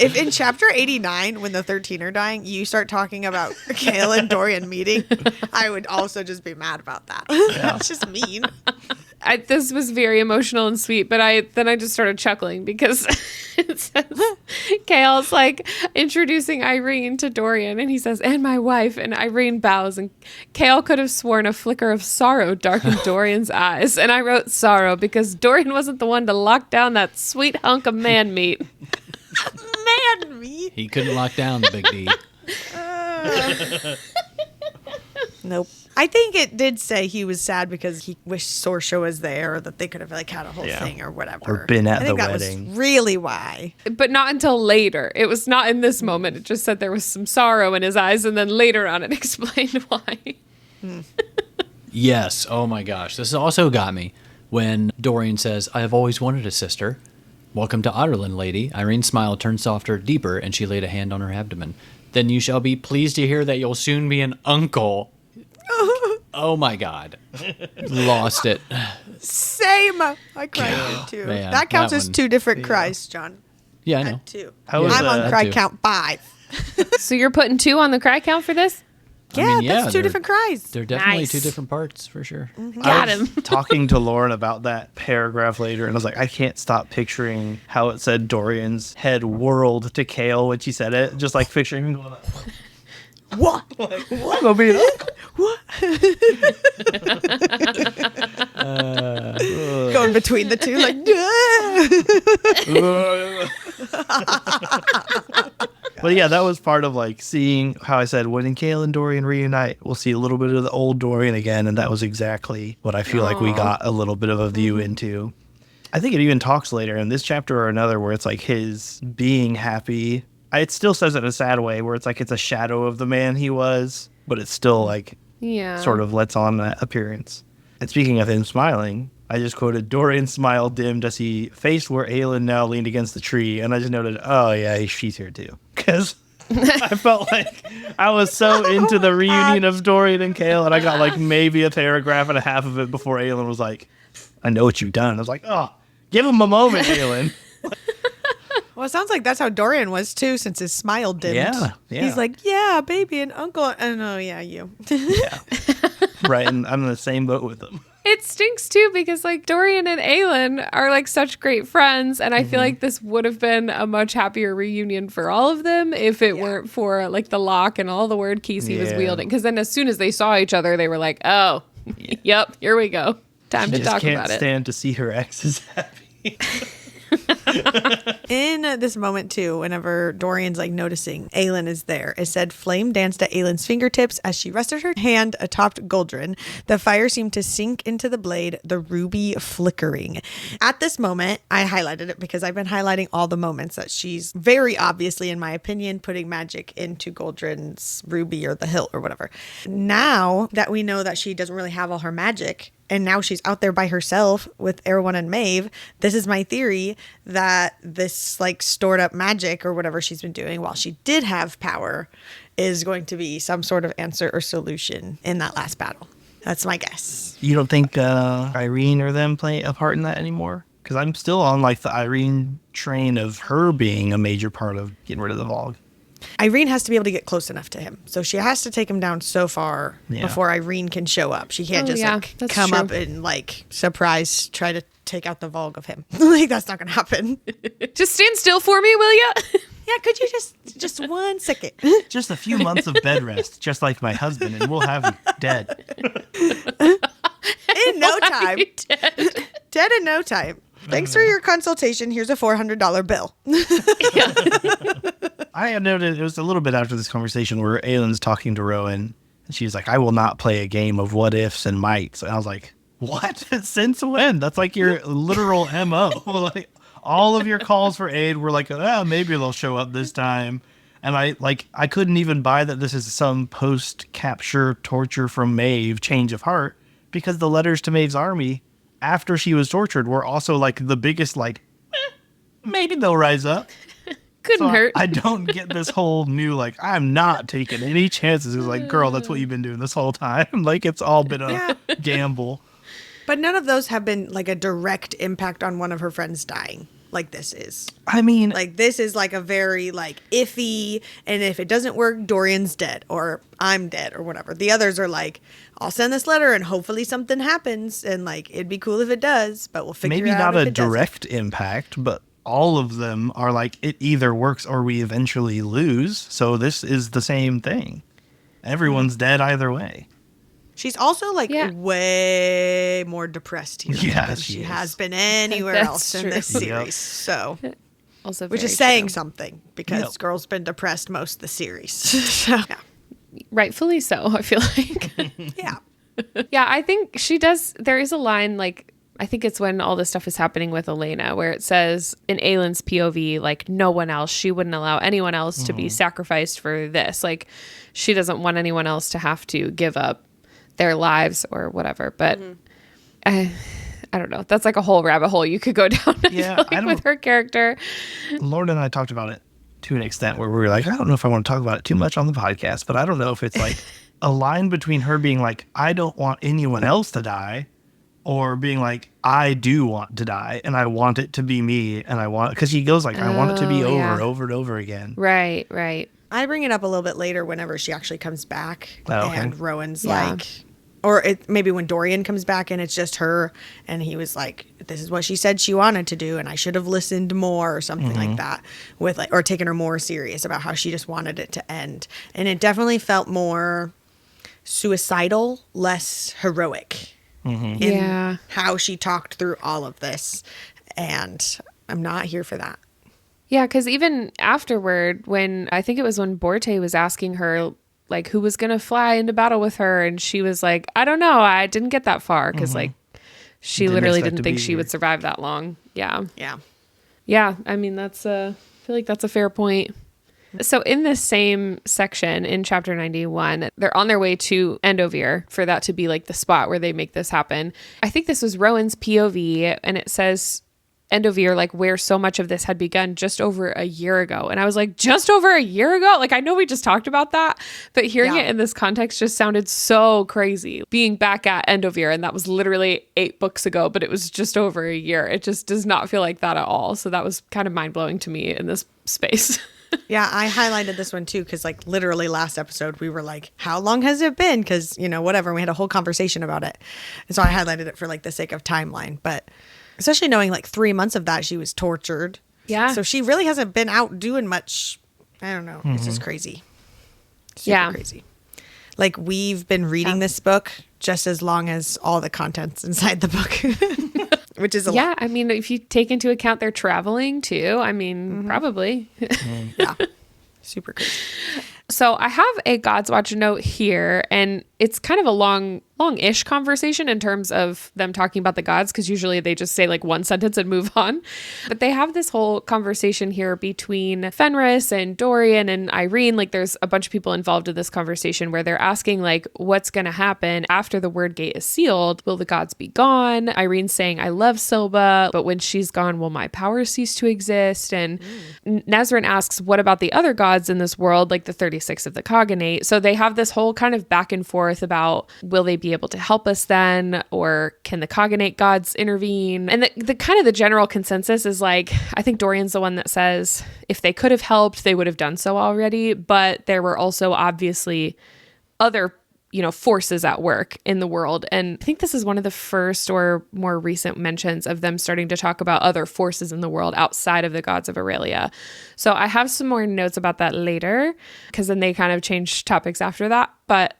If in chapter 89, when the 13 are dying, you start talking about Chaol and Dorian meeting, I would also just be mad about that. That's just mean. This was very emotional and sweet, but I just started chuckling because it says Chaol's like introducing Irene to Dorian, and he says, "And my wife," and Irene bows, and Chaol could have sworn a flicker of sorrow darkened Dorian's eyes, and I wrote sorrow because Dorian wasn't the one to lock down that sweet hunk of man meat. Man, me. He couldn't lock down the big D. Nope. I think it did say he was sad because he wished Sorsha was there, or that they could have like had a whole thing or whatever. Or been at I think the that wedding. was really why. But not until later. It was not in this moment. It just said there was some sorrow in his eyes, and then later on it explained why. Yes. Oh my gosh. This also got me when Dorian says, I have always wanted a sister. Welcome to Aelin, lady. Irene's smile turned softer, deeper, and she laid a hand on her abdomen. Then you shall be pleased to hear that you'll soon be an uncle. Oh my God. Lost it. Same. I cried too. Man, that counts that as one. 2 different cries, John. Yeah, I I know. had 2. How was I'm on that? cry Too. count 5. So you're putting 2 on the cry count for this? Yeah, I mean, that's 2 they're- different cries. They're definitely Nice. 2 different parts for sure. Got I was him. talking to Lauren about that paragraph later, and I was like, I can't stop picturing how it said Dorian's head whirled to Chaol when she said it. Just like picturing him going like, What? I'm gonna be an uncle. Going between the 2, like, But yeah, that was part of like seeing how I said when Chaol and Dorian reunite, we'll see a little bit of the old Dorian again, and that was exactly what I feel like we got a little bit of a view into. I think it even talks later in this chapter or another where it's like his being happy. It still says it in a sad way where it's like it's a shadow of the man he was, but it's still like Yeah. sort of lets on that appearance. And speaking of him smiling, I just quoted, Dorian's smile dimmed as he faced where Aelin now leaned against the tree. And I just noted, oh yeah, she's here too. Because I felt like I was so into the reunion of Dorian and Chaol, and I got like maybe a paragraph and a half of it before Aelin was like, I know what you've done. I was like, oh, give him a moment, Aelin. well, it sounds like that's how Dorian was too, since his smile dimmed. Yeah. He's like, yeah, baby and uncle. And oh, yeah, you. Right, and I'm in the same boat with him. It stinks too because like Dorian and Aelin are like such great friends, and I feel like this would have been a much happier reunion for all of them if it weren't for like the lock and all the word keys he was Yeah. wielding. Because then as soon as they saw each other, they were like, "Oh, yep, here we go, time to Just talk can't about it." stand to see her exes happy. In this moment too, whenever Dorian's like noticing Aelin is there, it said flame danced at Aelin's fingertips as she rested her hand atop Guldrin. The fire seemed to sink into the blade, the ruby flickering. At this moment, I highlighted it because I've been highlighting all the moments that she's very obviously, in my opinion, putting magic into Guldrin's ruby or the hilt or whatever. Now that we know that she doesn't really have all her magic, and now she's out there by herself with Erewhon and Maeve, this is my theory that this like stored up magic or whatever she's been doing while she did have power is going to be some sort of answer or solution in that last battle. That's my guess. You don't think Irene or them play a part in that anymore? Because I'm still on like the Irene train of her being a major part of getting rid of the Vogue. Irene has to be able to get close enough to him. So she has to take him down so far before Irene can show up. She can't come true. up and like surprise try to take out the Vogue of him. Like that's not going to happen. Just stand still for me, will ya? Yeah, could you just 1 second? Just a few months of bed rest, just like my husband, and we'll have him dead. In no time. Dead in no time. Thanks for your consultation. Here's a $400 bill. I had noted it was a little bit after this conversation where Aelin's talking to Rowan, and she's like, I will not play a game of what ifs and mights. And I was like, what? Since when? That's like your literal MO. Like, all of your calls for aid were like, maybe they'll show up this time. And I couldn't even buy that this is some post-capture torture from Maeve change of heart, because the letters to Maeve's army after she was tortured were also like the biggest, like, maybe they'll rise up. Couldn't hurt. I don't get this whole new, like, I'm not taking any chances. It's like, girl, that's what you've been doing this whole time. Like, it's all been a gamble. But none of those have been like a direct impact on one of her friends dying. Like this is. I mean, like this is like a very like iffy, and if it doesn't work, Dorian's dead or I'm dead or whatever. The others are like, I'll send this letter and hopefully something happens, and like it'd be cool if it does, but we'll figure maybe it out. Maybe not if a it direct impact, but all of them are like, it either works or we eventually lose. So this is the same thing. Everyone's dead either way. She's also like way more depressed here than she has been anywhere else in this series. So, also, which is saying something, because girl's been depressed most of the series. So, rightfully so, I feel like. Yeah, I think she does. There is a line, like, I think it's when all this stuff is happening with Elena, where it says in Aelin's POV, like, no one else, she wouldn't allow anyone else to be sacrificed for this. Like, she doesn't want anyone else to have to give up their lives or whatever. But I don't know. That's like a whole rabbit hole you could go down with her character. Lauren and I talked about it to an extent where we were like, I don't know if I want to talk about it too much on the podcast, but I don't know if it's like a line between her being like, I don't want anyone else to die, or being like, I do want to die and I want it to be me, and I want, because he goes like, I want it to be over and over again. Right. I bring it up a little bit later whenever she actually comes back. And Rowan's Yeah. like, or maybe when Dorian comes back and it's just her, and he was like, this is what she said she wanted to do, and I should have listened more, or something like that, with like, or taken her more serious about how she just wanted it to end. And it definitely felt more suicidal, less heroic in how she talked through all of this. And I'm not here for that. Yeah, because even afterward, when I think it was when Borte was asking her, like, who was going to fly into battle with her, and she was like, I don't know, I didn't get that far, because like she literally didn't think she would survive that long. Yeah. I mean, I feel like that's a fair point. So in this same section in chapter 91, they're on their way to Endovir for that to be like the spot where they make this happen. I think this was Rowan's POV, and it says Endovir, like, where so much of this had begun just over a year ago. And I was like, just over a year ago? Like, I know we just talked about that, but hearing it in this context just sounded so crazy. Being back at Endovir, and that was literally 8 books ago, but it was just over a year. It just does not feel like that at all. So that was kind of mind-blowing to me in this space. Yeah, I highlighted this one too, because like literally last episode we were like, how long has it been? Because, you know, whatever, we had a whole conversation about it. And so I highlighted it for like the sake of timeline. But especially knowing like 3 months of that she was tortured. Yeah. So she really hasn't been out doing much. I don't know. It's just crazy. Super crazy. Like, we've been reading this book just as long as all the contents inside the book. Which is a lot. Yeah, I mean, if you take into account they're traveling too, I mean, probably. Yeah. Super crazy. So I have a God's Watch note here, and it's kind of a long-ish conversation in terms of them talking about the gods, because usually they just say like one sentence and move on. But they have this whole conversation here between Fenris and Dorian and Irene. Like, there's a bunch of people involved in this conversation where they're asking, like, what's going to happen after the word gate is sealed? Will the gods be gone? Irene's saying, I love Silba, but when she's gone, will my power cease to exist? And Nazrin asks, what about the other gods in this world, like the 36 of the Cognate? So they have this whole kind of back and forth about, will they be be able to help us then? Or can the cognate gods intervene? And the kind of the general consensus is like, I think Dorian's the one that says if they could have helped, they would have done so already. But there were also obviously other forces at work in the world. And I think this is one of the first or more recent mentions of them starting to talk about other forces in the world outside of the gods of Aurelia. So I have some more notes about that later, because then they kind of change topics after that. But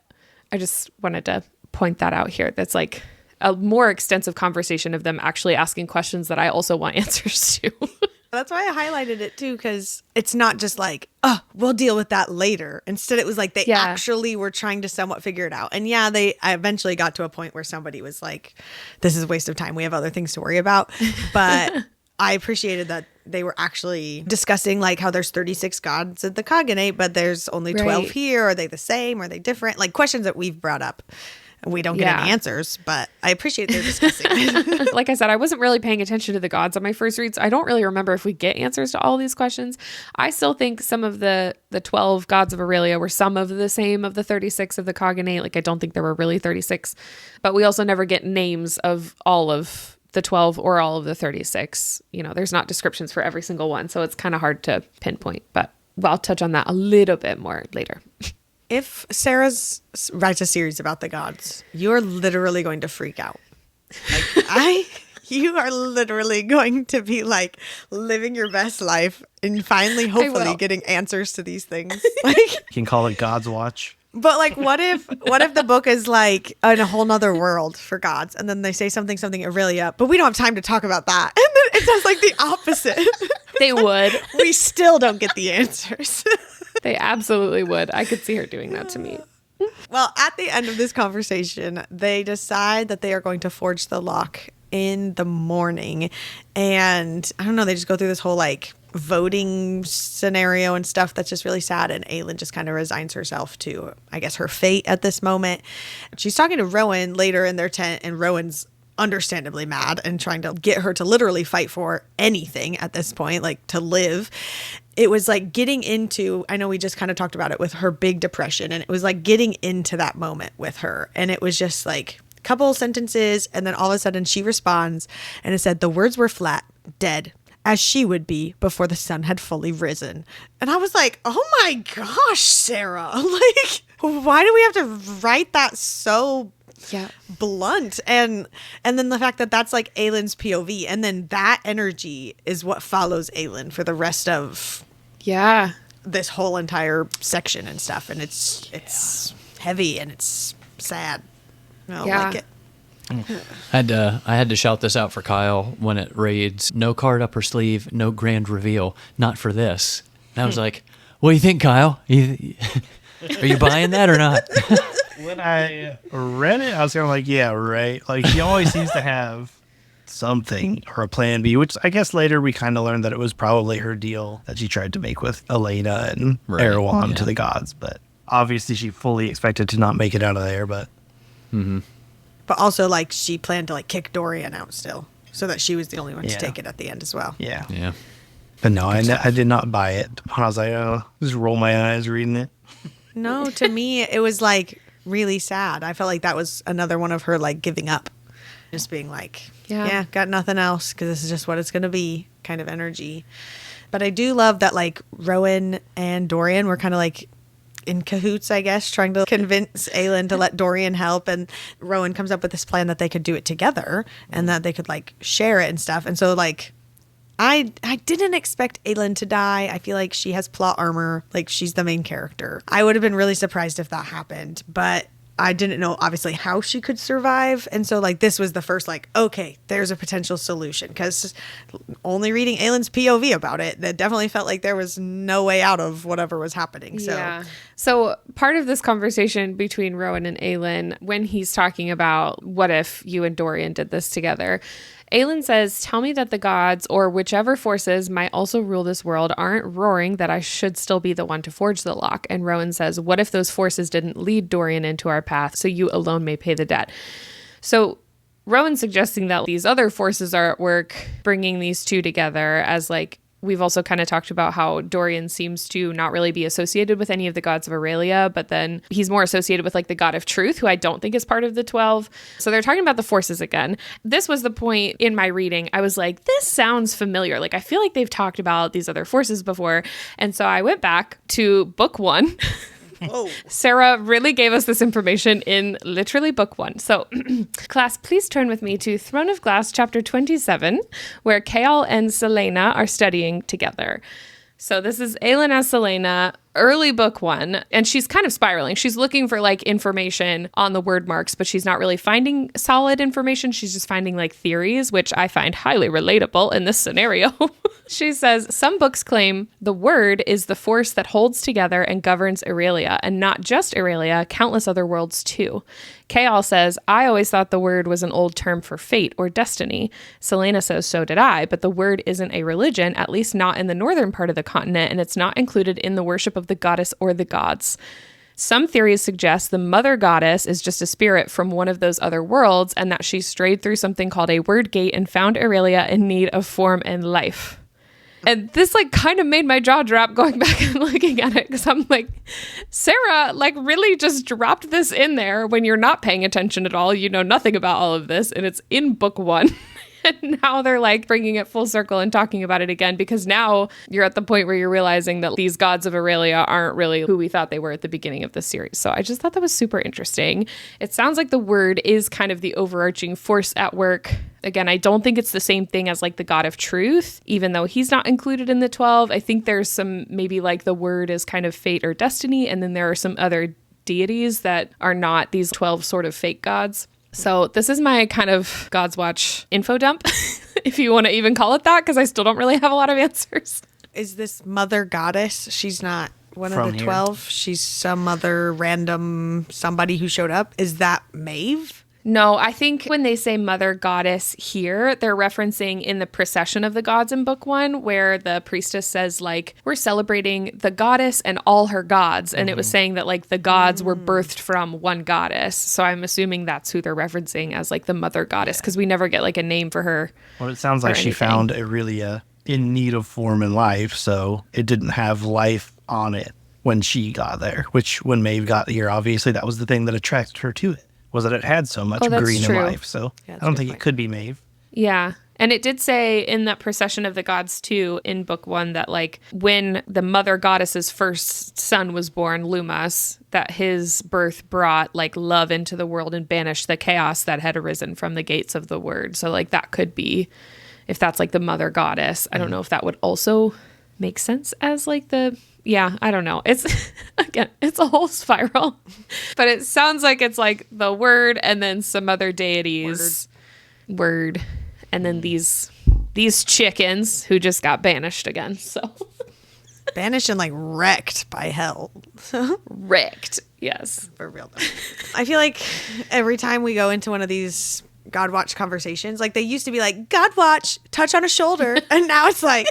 I just wanted to point that out here. That's like a more extensive conversation of them actually asking questions that I also want answers to. That's why I highlighted it too, because it's not just like, oh, we'll deal with that later. Instead, it was like they actually were trying to somewhat figure it out. And I eventually got to a point where somebody was like, this is a waste of time. We have other things to worry about. But I appreciated that they were actually discussing like how there's 36 gods at the cognate, but there's only 12 here. Are they the same? Are they different? Like questions that we've brought up. We don't get any answers, but I appreciate their discussing it. Like I said, I wasn't really paying attention to the gods on my first read, so I don't really remember if we get answers to all these questions. I still think some of the 12 gods of Aurelia were some of the same of the 36 of the cognate. Like I don't think there were really 36, but we also never get names of all of the 12 or all of the 36. There's not descriptions for every single one, so it's kind of hard to pinpoint, but I'll touch on that a little bit more later. If Sarah writes a series about the gods, you're literally going to freak out. You are literally going to be like living your best life and finally, hopefully, getting answers to these things. Like, You can call it God's Watch. but like, what if the book is like in a whole nother world for gods, and then they say something Aurelia, but we don't have time to talk about that, and then it does like the opposite. They would. We still don't get the answers. They absolutely would. I could see her doing that to me. Well, at the end of this conversation, they decide that they are going to forge the lock in the morning. And I don't know, they just go through this whole like voting scenario and stuff that's just really sad. And Aelin just kind of resigns herself to, I guess, her fate at this moment. She's talking to Rowan later in their tent, and Rowan's understandably mad and trying to get her to literally fight for anything at this point, like to live. It was like getting into, I know we just kind of talked about it with her big depression, and it was like getting into that moment with her. And it was just like a couple sentences, and then all of a sudden she responds, and it said, the words were flat, dead, as she would be before the sun had fully risen. And I was like, oh my gosh, Sarah, like, why do we have to write that so blunt? And then the fact that that's like Aelin's POV, and then that energy is what follows Aelin for the rest of this whole entire section and stuff. And it's heavy and it's sad. I don't like it. I had to shout this out for Kyle when it reads, no card up her sleeve, no grand reveal, not for this. And I was like, what do you think, Kyle? Are you buying that or not? When I read it, I was kind of like, yeah, right. Like, she always seems to have something or a plan B, which I guess later we kind of learned that it was probably her deal that she tried to make with Elena and Erewhon to the gods. But obviously she fully expected to not make it out of there. But But also, like, she planned to like kick Dorian out still, so that she was the only one to take it at the end as well. Yeah. But no, I did not buy it. I was like, oh, just roll my eyes reading it. No, to me, it was like really sad. I felt like that was another one of her like giving up, just being like, yeah, got nothing else because this is just what it's going to be kind of energy. But I do love that like Rowan and Dorian were kind of like in cahoots, I guess, trying to convince Aelin to let Dorian help. And Rowan comes up with this plan that they could do it together and that they could like share it and stuff. And so like, I didn't expect Aelin to die. I feel like she has plot armor. Like, she's the main character. I would have been really surprised if that happened, but I didn't know, obviously, how she could survive. And so, like, this was the first, like, okay, there's a potential solution. Because only reading Aelin's POV about it, that definitely felt like there was no way out of whatever was happening. So part of this conversation between Rowan and Aelin, when he's talking about what if you and Dorian did this together, Aelin says, tell me that the gods or whichever forces might also rule this world aren't roaring that I should still be the one to forge the lock. And Rowan says, what if those forces didn't lead Dorian into our path so you alone may pay the debt? So Rowan's suggesting that these other forces are at work bringing these two together as like we've also kind of talked about how Dorian seems to not really be associated with any of the gods of Aurelia, but then he's more associated with like the god of truth, who I don't think is part of the 12. So they're talking about the forces again. This was the point in my reading. I was like, this sounds familiar. Like, I feel like they've talked about these other forces before. And so I went back to book 1. Oh. Sarah really gave us this information in literally book 1. So, class, please turn with me to Throne of Glass, chapter 27, where Chaol and Selena are studying together. So this is Aelin as Selena, early book 1, and she's kind of spiraling. She's looking for like information on the word marks, but she's not really finding solid information. She's just finding like theories, which I find highly relatable in this scenario. She says, some books claim the word is the force that holds together and governs Aurelia, and not just Aurelia, countless other worlds too. Chaol says, I always thought the word was an old term for fate or destiny. Selena says, so did I, but the word isn't a religion, at least not in the northern part of the continent, and it's not included in the worship of the goddess or the gods. Some theories suggest the mother goddess is just a spirit from one of those other worlds, and that she strayed through something called a word gate and found Aurelia in need of form and life. And this like kind of made my jaw drop going back and looking at it, because I'm like, Sarah like really just dropped this in there when you're not paying attention at all. You know nothing about all of this, and it's in book 1. And now they're like bringing it full circle and talking about it again, because now you're at the point where you're realizing that these gods of Aurelia aren't really who we thought they were at the beginning of the series. So I just thought that was super interesting. It sounds like the word is kind of the overarching force at work. Again, I don't think it's the same thing as like the god of truth, even though he's not included in the 12. I think there's some, maybe like the word is kind of fate or destiny. And then there are some other deities that are not these 12 sort of fake gods. So this is my kind of God's Watch info dump, if you want to even call it that, because I still don't really have a lot of answers. Is this mother goddess? She's not one From of the here. 12. She's some other random somebody who showed up. Is that Maeve? No, I think when they say mother goddess here, they're referencing in the procession of the gods in book 1, where the priestess says like, we're celebrating the goddess and all her gods. And it was saying that like the gods were birthed from one goddess. So I'm assuming that's who they're referencing as like the mother goddess, because we never get like a name for her. Well, it sounds like she anything. found Aurelia in need of form and life, so it didn't have life on it when she got there, which when Maeve got here, obviously that was the thing that attracted her to it, was that it had so much that's green true. in life. So Yeah, that's I don't a good think point. it could be Maeve. Yeah. And it did say in that procession of the gods too, in book 1, that like when the mother goddess's first son was born, Lumas, that his birth brought like love into the world and banished the chaos that had arisen from the gates of the word. So like that could be, if that's like the mother goddess. I don't know if that would also make sense as like the, yeah, I don't know. It's, again, it's a whole spiral. But it sounds like it's like the word and then some other deities. Word. And then these chickens who just got banished again. So Banished and like wrecked by hell. wrecked. Yes. For real though. I feel like every time we go into one of these God Watch conversations, like they used to be like, God Watch, touch on a shoulder. And now it's like,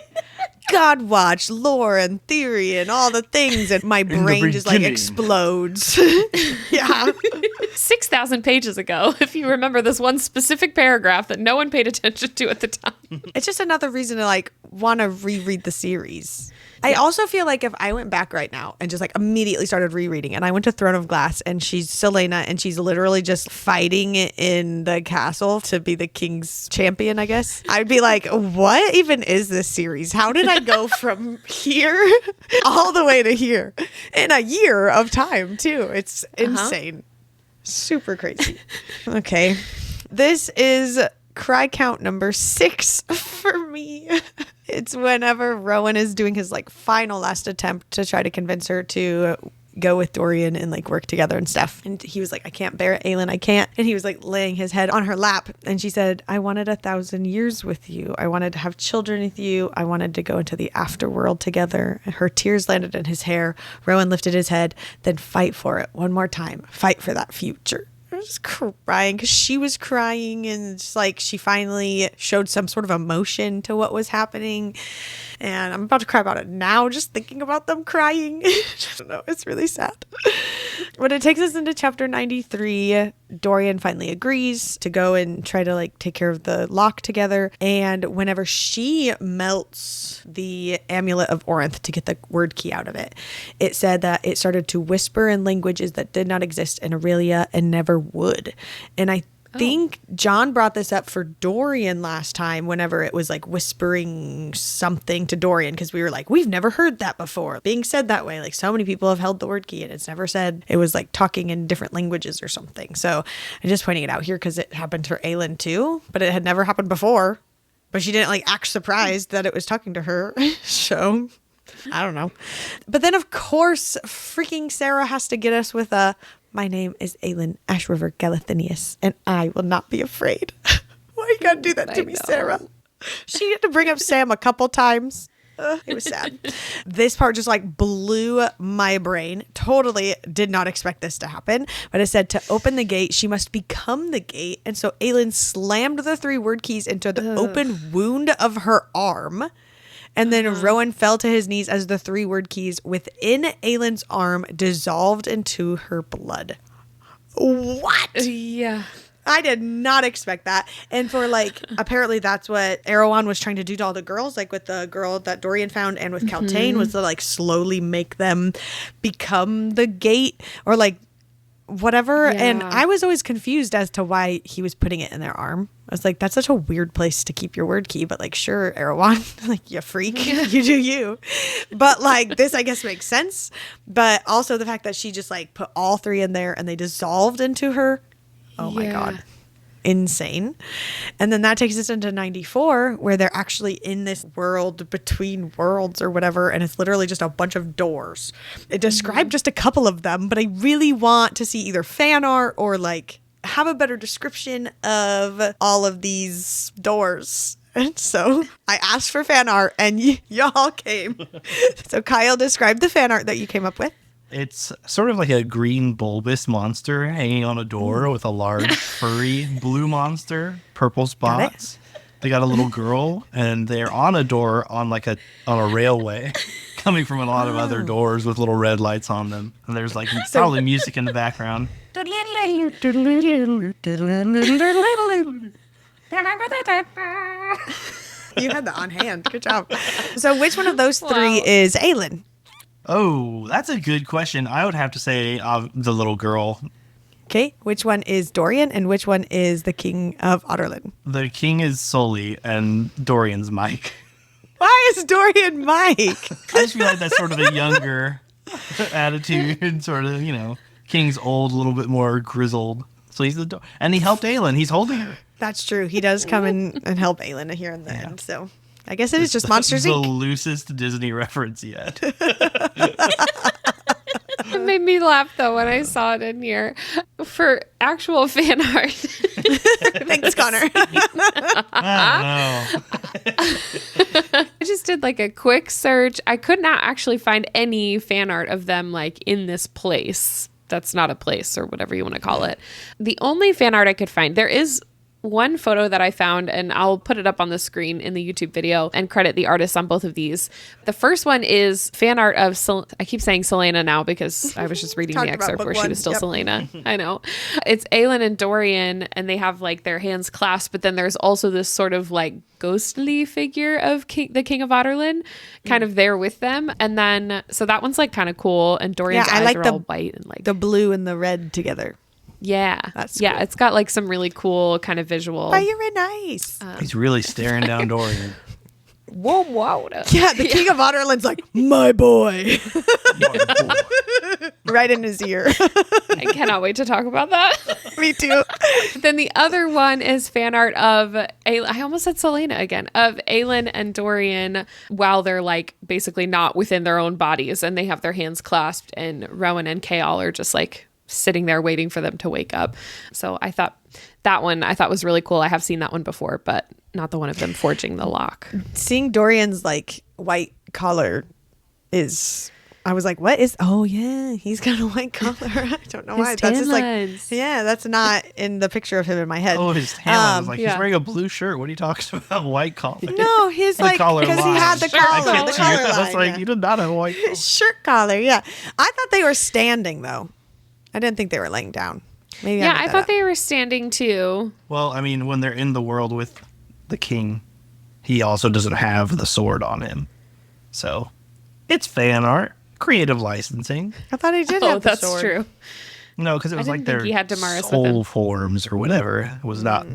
God Watch, lore and theory and all the things. And my brain just like beginning. explodes. Yeah. 6,000 pages ago, if you remember this one specific paragraph that no one paid attention to at the time. It's just another reason to like want to reread the series. I also feel like if I went back right now and just like immediately started rereading, and I went to Throne of Glass and she's Selena and she's literally just fighting in the castle to be the king's champion, I guess, I'd be like, what even is this series? How did I go from here all the way to here in a year of time too? It's insane. Super crazy. Okay. This is cry count number 6 for me. It's whenever Rowan is doing his like final last attempt to try to convince her to go with Dorian and like work together and stuff. And he was like, I can't bear it, Aelin, I can't. And he was like laying his head on her lap. And she said, I wanted 1,000 years with you. I wanted to have children with you. I wanted to go into the afterworld together. Her tears landed in his hair. Rowan lifted his head, then fight for it one more time. Fight for that future. I was just crying because she was crying, and it's like she finally showed some sort of emotion to what was happening. And I'm about to cry about it now, just thinking about them crying. I don't know. It's really sad. But it takes us into chapter 93. Dorian finally agrees to go and try to like take care of the lock together. And whenever she melts the amulet of Orinth to get the word key out of it, it said that it started to whisper in languages that did not exist in Aurelia and never would. And I think John brought this up for Dorian last time whenever it was like whispering something to Dorian, because we were like, we've never heard that before being said that way. Like, so many people have held the word key and it's never said. It was like talking in different languages or something. So I'm just pointing it out here because it happened for Aelin too, but it had never happened before. But she didn't like act surprised that it was talking to her. So I don't know. But then of course freaking Sarah has to get us with my name is Aelin Ashriver Galathinius, and I will not be afraid. Why you gotta do that to me, Sarah? She had to bring up Sam a couple times. It was sad. This part just like blew my brain. Totally did not expect this to happen. But it said to open the gate, she must become the gate. And so Aelin slammed the 3 word keys into the open wound of her arm. And then Rowan fell to his knees as the 3 word keys within Aelin's arm dissolved into her blood. What? Yeah. I did not expect that. And for like, apparently that's what Erewhon was trying to do to all the girls, like with the girl that Dorian found and with Kaltain, was to like slowly make them become the gate or like whatever. Yeah. And I was always confused as to why he was putting it in their arm. I was like, that's such a weird place to keep your word key, but like, sure, Erewhon, like, you freak, you do you. But like, this I guess makes sense. But also the fact that she just like put all 3 in there and they dissolved into her. Oh my God. Insane. And then that takes us into 94, where they're actually in this world between worlds or whatever, and it's literally just a bunch of doors. It described just a couple of them, but I really want to see either fan art or like have a better description of all of these doors. And so I asked for fan art and y'all came. So Kyle, describe the fan art that you came up with. It's sort of like a green bulbous monster hanging on a door with a large furry blue monster, purple spots. They got a little girl and they're on a door on like on a railway coming from a lot of other doors with little red lights on them. And there's like probably music in the background. You had that on hand. Good job. So which one of those 3 is Aelin? Oh, that's a good question. I would have to say the little girl. Okay, which one is Dorian and which one is the King of Otterlin? The king is Sully and Dorian's Mike. Why is Dorian Mike? I just feel like that's sort of a younger attitude, sort of, King's old, a little bit more grizzled. So he's and he helped Aelin. He's holding her. That's true. He does come in and help Aelin here in the end, so I guess it is just Monsters the Inc. loosest Disney reference yet. It made me laugh though when I saw it in here for actual fan art. Thanks, Connor. I don't know. I just did like a quick search. I could not actually find any fan art of them like in this place. That's not a place or whatever you want to call it. The only fan art I could find, there is one photo that I found, and I'll put it up on the screen in the YouTube video and credit the artists on both of these. The first one is fan art of, I keep saying Selena now because I was just reading the excerpt where she was still Selena. I know. It's Aelin and Dorian, and they have like their hands clasped, but then there's also this sort of like ghostly figure of the King of Otterlin kind of there with them. And then, so that one's like kind of cool, and Dorian's eyes are all white and like the blue and the red together. Yeah. That's cool. It's got like some really cool kind of visual. Very nice. He's really staring down Dorian. Whoa, whoa. Yeah, the King of Otterlin's like, my boy. Right in his ear. I cannot wait to talk about that. Me too. Then the other one is fan art of, I almost said Selena again, of Aelin and Dorian while they're like basically not within their own bodies and they have their hands clasped, and Rowan and Chaol are just like sitting there waiting for them to wake up. So I thought that one was really cool. I have seen that one before, but not the one of them forging the lock. Seeing Dorian's like white collar I was like, what is, oh yeah, he's got a white collar. I don't know why. That's just like, yeah, that's not in the picture of him in my head. Oh, his tan lines. Like, he's wearing a blue shirt. What are you talking about? White collar. No, his like, because he had the collar. The collar line. That's like, you did not have a white collar. Shirt collar, yeah. I thought they were standing though. I didn't think they were laying down. Maybe Yeah, made I that thought up. they were standing too. Well, I mean, when they're in the world with the king, he also doesn't have the sword on him. So it's fan art, creative licensing. I thought he did Oh, have the that's sword. true. No, because it was didn't like think their he had Damaris with him. soul forms or whatever. It was not,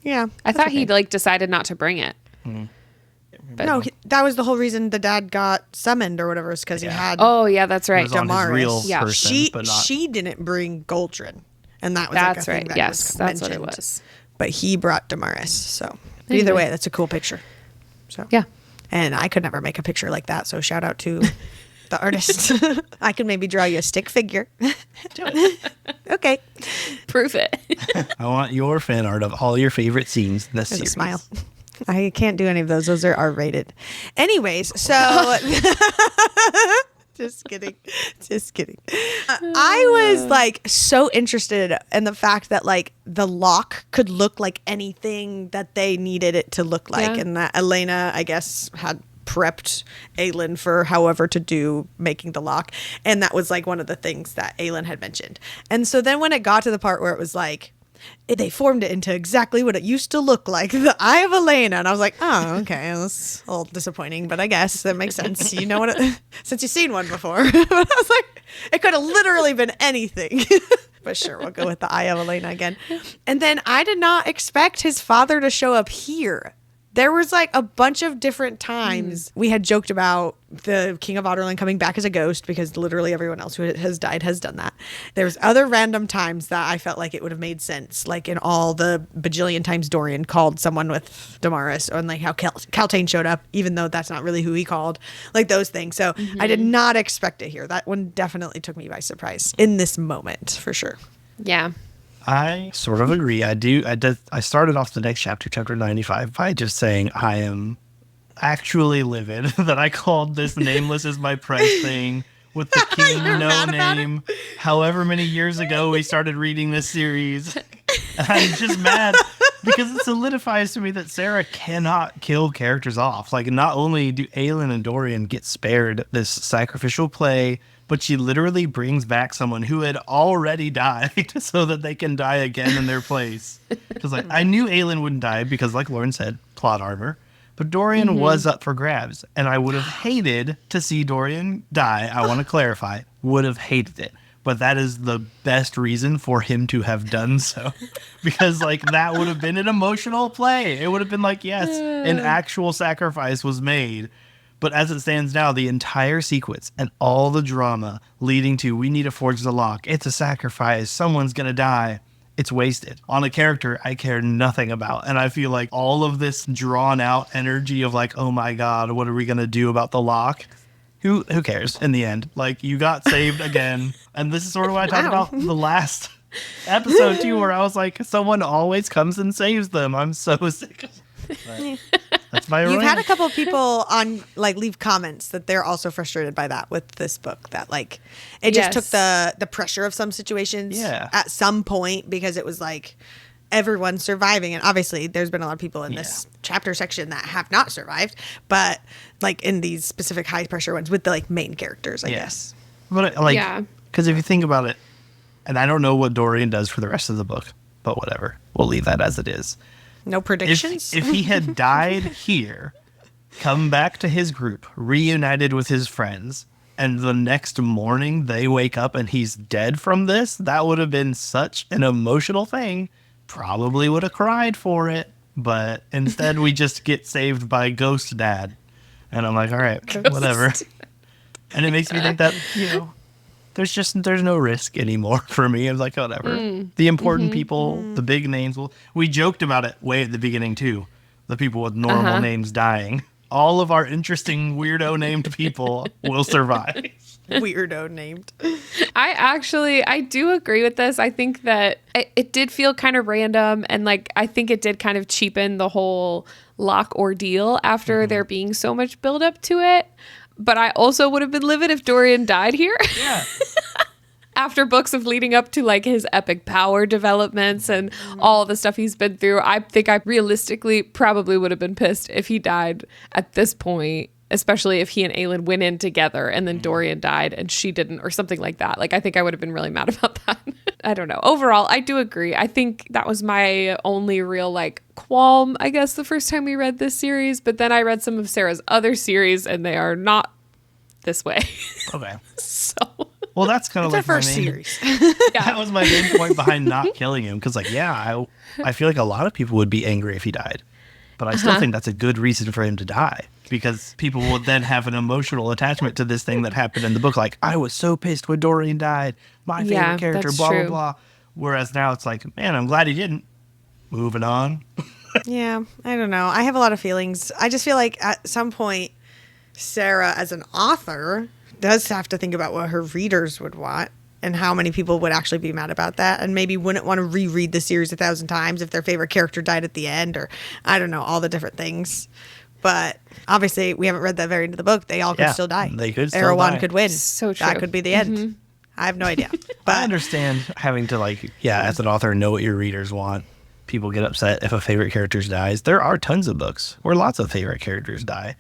Yeah. I that's thought okay. he'd like decided not to bring it. But, No, that was the whole reason the dad got summoned or whatever, is because he had oh yeah, that's it right. was on his Damaris. real Yeah. person, she but not. she didn't bring Goldrin, and that was That's like a right. thing that Yes, was that's what it mentioned. was. But he brought Damaris. So Anyway. either way, that's a cool picture. So Yeah. and I could never make a picture like that. So shout out to the artist. I can maybe draw you a stick figure. Okay, Proof it. I want your fan art of all your favorite scenes in this there's a series. smile. I can't do any of those. Those are R-rated. Anyways, so just kidding. Just kidding. I was like so interested in the fact that like the lock could look like anything that they needed it to look like. Yeah. And that Elena, I guess, had prepped Aelin for however to do making the lock. And that was like one of the things that Aelin had mentioned. And so then when it got to the part where it was like, they formed it into exactly what it used to look like, the Eye of Elena. And I was like, oh, okay, that's a little disappointing, but I guess that makes sense. You know what? Since you've seen one before. But I was like, it could have literally been anything. But sure, we'll go with the Eye of Elena again. And then I did not expect his father to show up here. There was like a bunch of different times we had joked about the King of Otterland coming back as a ghost, because literally everyone else who has died has done that. There's other random times that I felt like it would have made sense, like in all the bajillion times Dorian called someone with Damaris, or like how Caltaine showed up, even though that's not really who he called, like those things. So I did not expect it here. That one definitely took me by surprise in this moment, for sure. Yeah. I sort of agree. I started off the next chapter, chapter 95, by just saying I am actually livid that I called this nameless is my price thing with the king You're no mad about name. However many years ago we started reading this series. And I'm just mad because it solidifies to me that Sarah cannot kill characters off. Like, not only do Aelin and Dorian get spared this sacrificial play, but she literally brings back someone who had already died so that they can die again in their place. Because like, I knew Aelin wouldn't die because, like Lauren said, plot armor. But Dorian was up for grabs, and I would have hated to see Dorian die. I want to clarify, would have hated it. But that is the best reason for him to have done so. Because like, that would have been an emotional play. It would have been like, yes, an actual sacrifice was made. But as it stands now, the entire sequence and all the drama leading to we need to forge the lock, it's a sacrifice, someone's going to die, it's wasted on a character I care nothing about. And I feel like all of this drawn out energy of like, oh my God, what are we going to do about the lock? Who cares in the end? Like, you got saved again. And this is sort of what I talked about the last episode too, where I was like, someone always comes and saves them. I'm so sick of it. That's my You've had a rant. couple of people on like leave comments that they're also frustrated by that with this book, that like it just took the pressure of some situations at some point, because it was like everyone's surviving, and obviously there's been a lot of people in this chapter section that have not survived, but like in these specific high pressure ones with the like main characters, I guess. But like, because if you think about it, and I don't know what Dorian does for the rest of the book, but whatever, we'll leave that as it is. No predictions. If he had died here, come back to his group, reunited with his friends, and the next morning they wake up and he's dead from this, that would have been such an emotional thing. Probably would have cried for it, but instead we just get saved by Ghost Dad. And I'm like, all right, whatever. And it makes me think that, you know, there's no risk anymore for me. I was like, whatever. The important people, the big names. We joked about it way at the beginning too. The people with normal names dying. All of our interesting weirdo named people will survive. Weirdo named. I do agree with this. I think that it did feel kind of random, and like I think it did kind of cheapen the whole lock ordeal after there being so much build up to it. But I also would have been livid if Dorian died here. Yeah. After books of leading up to like his epic power developments and all the stuff he's been through, I think I realistically probably would have been pissed if he died at this point, especially if he and Aelin went in together and then Dorian died and she didn't, or something like that. Like, I think I would have been really mad about that. I don't know. Overall, I do agree. I think that was my only real like qualm, I guess, the first time we read this series. But then I read some of Sarah's other series and they are not this way. Okay. So, Well, that's kind of It's our like my first main, series. that was my main point behind not killing him. Because, like, yeah, I feel like a lot of people would be angry if he died. But I still think that's a good reason for him to die. Because people would then have an emotional attachment to this thing that happened in the book. Like, I was so pissed when Dorian died. My favorite character, that's blah, true. blah, blah. Whereas now it's like, man, I'm glad he didn't. Moving on. Yeah, I don't know. I have a lot of feelings. I just feel like at some point, Sarah, as an author, does have to think about what her readers would want and how many people would actually be mad about that and maybe wouldn't want to reread the series 1,000 times if their favorite character died at the end, or I don't know, all the different things. But obviously, we haven't read that very into the book. They all could still die. They could still Erewhon die. could win. So true. That could be the end. I have no idea. But I understand having to, like, as an author, know what your readers want. People get upset if a favorite character dies. There are tons of books where lots of favorite characters die.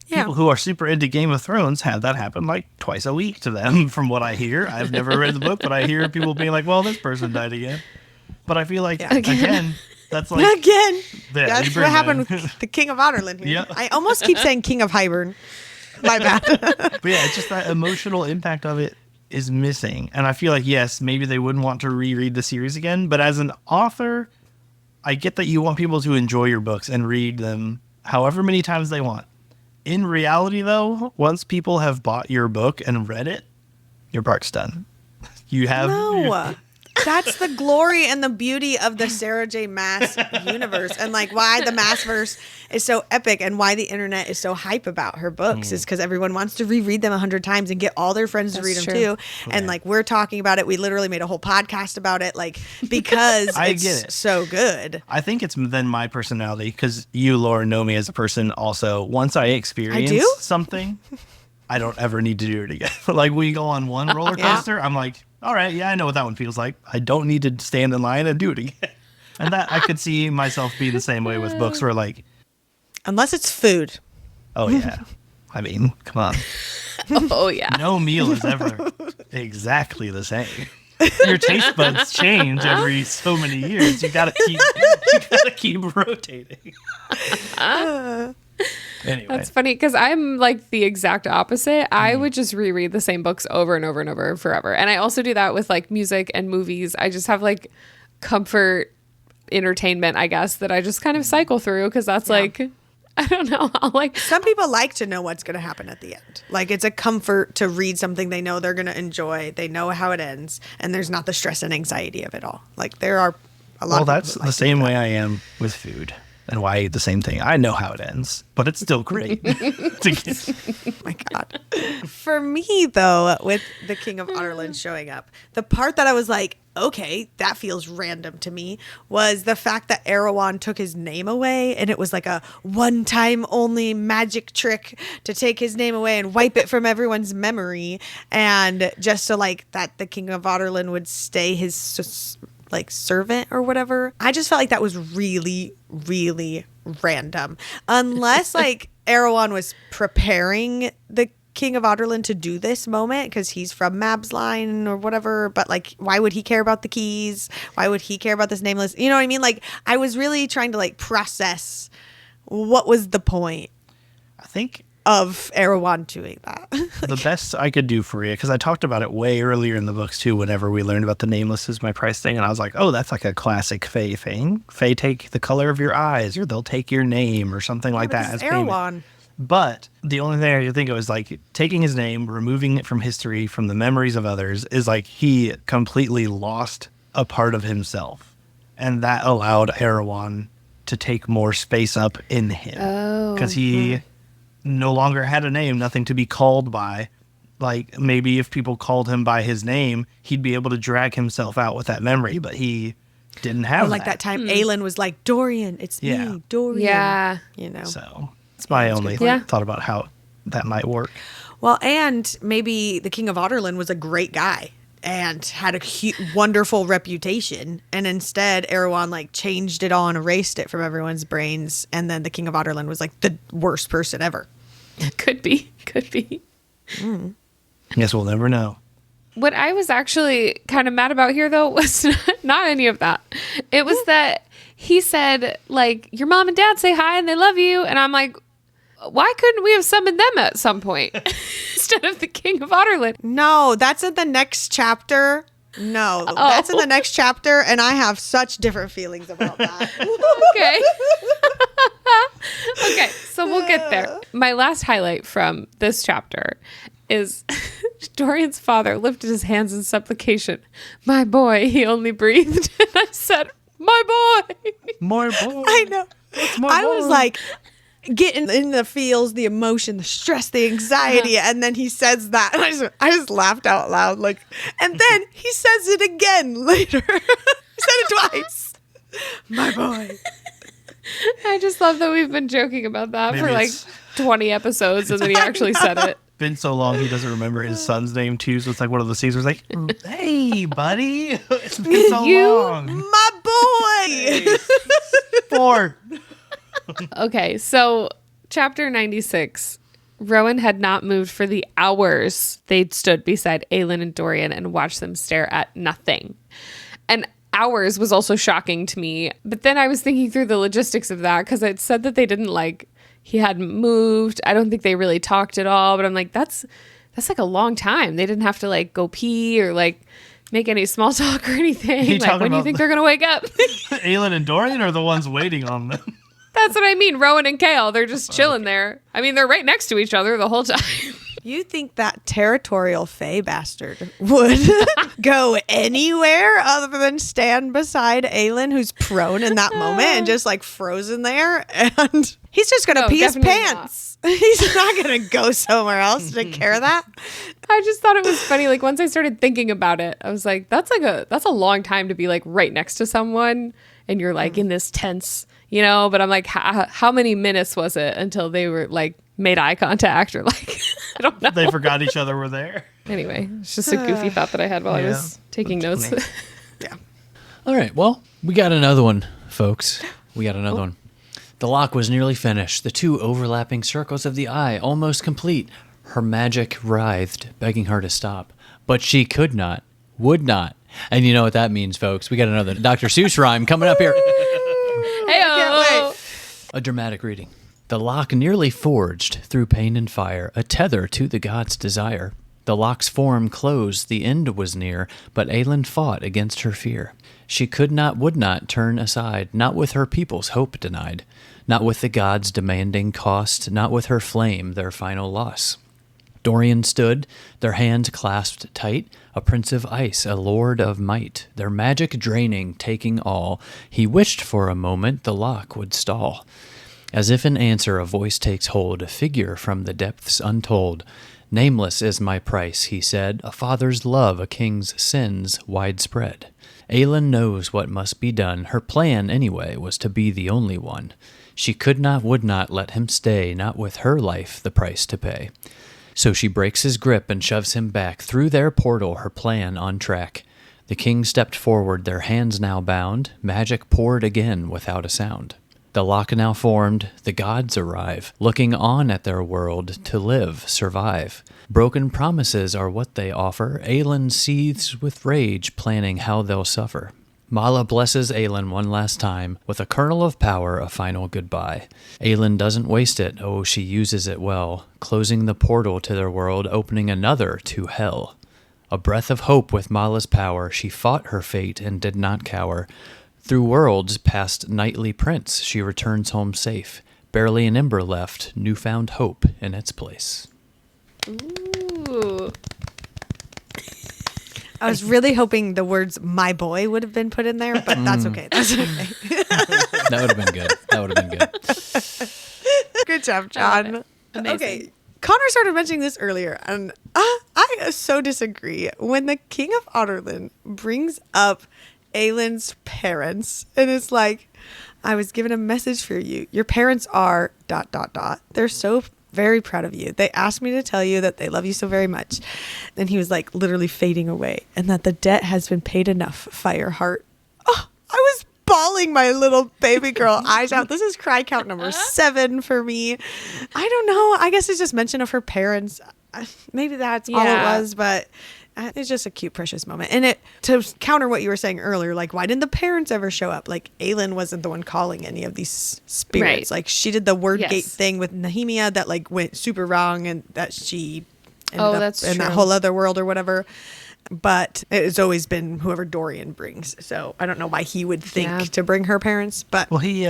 Yeah. People who are super into Game of Thrones have that happen like twice a week to them, from what I hear. I've never read the book, but I hear people being like, well, this person died again. But I feel like, again, that's like... again, Yeah, that's you bring what happened that in. with the King of Otterland here. Yeah. I almost keep saying King of Hybern. My bad. But yeah, it's just that emotional impact of it is missing. And I feel like, yes, maybe they wouldn't want to reread the series again. But as an author, I get that you want people to enjoy your books and read them however many times they want. In reality, though, once people have bought your book and read it, your part's done. You have... No. That's the glory and the beauty of the Sarah J. Maas universe, and like why the Maasverse is so epic and why the internet is so hype about her books is because everyone wants to reread them 100 times and get all their friends to read them too. And like we're talking about it. We literally made a whole podcast about it, like because it's so good. I think it's then my personality, because you, Laura, know me as a person also. Once I experience something, I don't ever need to do it again. Like we go on one roller coaster, I'm like, all right, I know what that one feels like. I don't need to stand in line and do it again. And that I could see myself being the same way with books where like... Unless it's food. Oh, yeah. I mean, come on. Oh, yeah. No meal is ever exactly the same. Your taste buds change every so many years. You gotta keep rotating. Anyway. That's funny because I'm like the exact opposite. I would just reread the same books over and over and over forever. And I also do that with like music and movies. I just have like comfort entertainment, I guess, that I just kind of cycle through because that's like, I don't know. I'll like... Some people like to know what's going to happen at the end. Like it's a comfort to read something they know they're going to enjoy. They know how it ends and there's not the stress and anxiety of it all. Like there are a lot of people that's that like the same way I am with food. And why I eat the same thing. I know how it ends, but it's still great. Oh my God. For me, though, with the King of Otterland showing up, the part that I was like, okay, that feels random to me, was the fact that Erewhon took his name away, and it was like a one-time only magic trick to take his name away and wipe it from everyone's memory, and just so like that the King of Otterland would stay his like servant or whatever. I just felt like that was really, really random. Unless like Erewhon was preparing the King of Otterland to do this moment because he's from Mab's line or whatever. But like, why would he care about the keys? Why would he care about this nameless? You know what I mean? Like, I was really trying to like process what was the point. I think of Erewhon doing that. the best I could do for you, because I talked about it way earlier in the books too, whenever we learned about the nameless is my price thing, and I was like, oh, that's like a classic Fae thing. Fae take the color of your eyes, or they'll take your name, or something like that as payment. Erewhon. But the only thing I could think of is like taking his name, removing it from history, from the memories of others, is like he completely lost a part of himself. And that allowed Erewhon to take more space up in him. Because he no longer had a name, nothing to be called by. Like maybe if people called him by his name, he'd be able to drag himself out with that memory, but he didn't have that time Aelin was like, Dorian, it's me, Dorian. Yeah. You know. So it's my only thought about how that might work. Well, and maybe the King of Otterland was a great guy and had a wonderful reputation, and instead Erewhon like changed it all and erased it from everyone's brains, and then the King of Otterland was like the worst person ever. Could be. Guess we'll never know. What I was actually kind of mad about here, though, was not any of that. It was that he said, like, your mom and dad say hi and they love you. And I'm like, why couldn't we have summoned them at some point instead of the King of Otterland? No, that's in the next chapter. No, that's in the next chapter, and I have such different feelings about that. Okay. Okay, so we'll get there. My last highlight from this chapter is Dorian's father lifted his hands in supplication. My boy, he only breathed. And I said, my boy. More boy. I know. more I was boy? like getting in the feels, the emotion, the stress, the anxiety, and then he says that, and I just laughed out loud, like, and then he says it again later. He said it twice. My boy. I just love that we've been joking about that Maybe for like it's- 20 episodes, and then he actually said it. Been so long he doesn't remember his son's name too, so it's like one of the scenes where it's like, hey buddy, it's been so long. My boy. Four. Okay, so chapter 96. Rowan had not moved for the hours they'd stood beside Aelin and Dorian and watched them stare at nothing. And hours was also shocking to me. But then I was thinking through the logistics of that, because it said that they didn't he hadn't moved. I don't think they really talked at all. But I'm like, that's like a long time. They didn't have to like go pee or like make any small talk or anything. You Like, talking when do you about think they're going to wake up? Aelin and Dorian are the ones waiting on them. That's what I mean. Rowan and Chaol, they're just chilling there. I mean, they're right next to each other the whole time. You think that territorial Fae bastard would go anywhere other than stand beside Aelin, who's prone in that moment and just like frozen there? And he's just going to No, pee his definitely pants. He's not going to go somewhere else to take care of that. I just thought it was funny. Like once I started thinking about it, I was like, that's a long time to be like right next to someone and you're like in this tense, but I'm like, how many minutes was it until they were like made eye contact or like, I don't know. They forgot each other were there. Anyway, it's just a goofy thought that I had while I was taking notes. funny. Yeah. All right, well, we got another one, folks. We got another one. The lock was nearly finished, the two overlapping circles of the eye almost complete. Her magic writhed, begging her to stop. But she could not, would not. And you know what that means, folks. We got another Dr. Seuss rhyme coming up here. Hey-o. A dramatic reading. The lock nearly forged, through pain and fire, a tether to the god's desire. The lock's form closed, the end was near, but Aelin fought against her fear. She could not, would not turn aside, not with her people's hope denied, not with the gods demanding cost, not with her flame their final loss. Dorian stood, their hands clasped tight, a prince of ice, a lord of might, their magic draining, taking all. He wished for a moment the lock would stall. As if in answer a voice takes hold, a figure from the depths untold. Nameless is my price, he said, a father's love, a king's sins widespread. Aelin knows what must be done, her plan anyway was to be the only one. She could not, would not let him stay, not with her life the price to pay. So she breaks his grip and shoves him back, through their portal her plan on track. The king stepped forward, their hands now bound, magic poured again without a sound. The lock now formed, the gods arrive, looking on at their world, to live, survive. Broken promises are what they offer, Aelin seethes with rage, planning how they'll suffer. Mala blesses Aelin one last time, with a kernel of power, a final goodbye. Aelin doesn't waste it, oh, she uses it well, closing the portal to their world, opening another to hell. A breath of hope with Mala's power, she fought her fate and did not cower. Through worlds past knightly prince, she returns home safe. Barely an ember left, newfound hope in its place. Ooh. I was really hoping the words "my boy" would have been put in there, but that's okay. That's okay. That would have been good. That would have been good. Good job, I love John. it. Amazing. Okay. Connor started mentioning this earlier, and I so disagree. When the King of Otterland brings up Aelin's parents, and it's like, I was given a message for you. Your parents are ... They're so very proud of you. They asked me to tell you that they love you so very much. And he was like literally fading away, and that the debt has been paid enough, Fireheart. Oh, I was bawling my little baby girl eyes out. This is cry count number 7 for me. I don't know. I guess it's just mention of her parents. Maybe that's all it Yeah. was, but It's just a cute, precious moment. And it to counter what you were saying earlier, like, why didn't the parents ever show up? Like, Aelin wasn't the one calling any of these spirits. Right. Like, she did the word Yes. gate thing with Nehemia that, like, went super wrong and that she ended up that's in that true. whole other world or whatever. But it's always been whoever Dorian brings. So I don't know why he would think Yeah. to bring her parents. But Well, he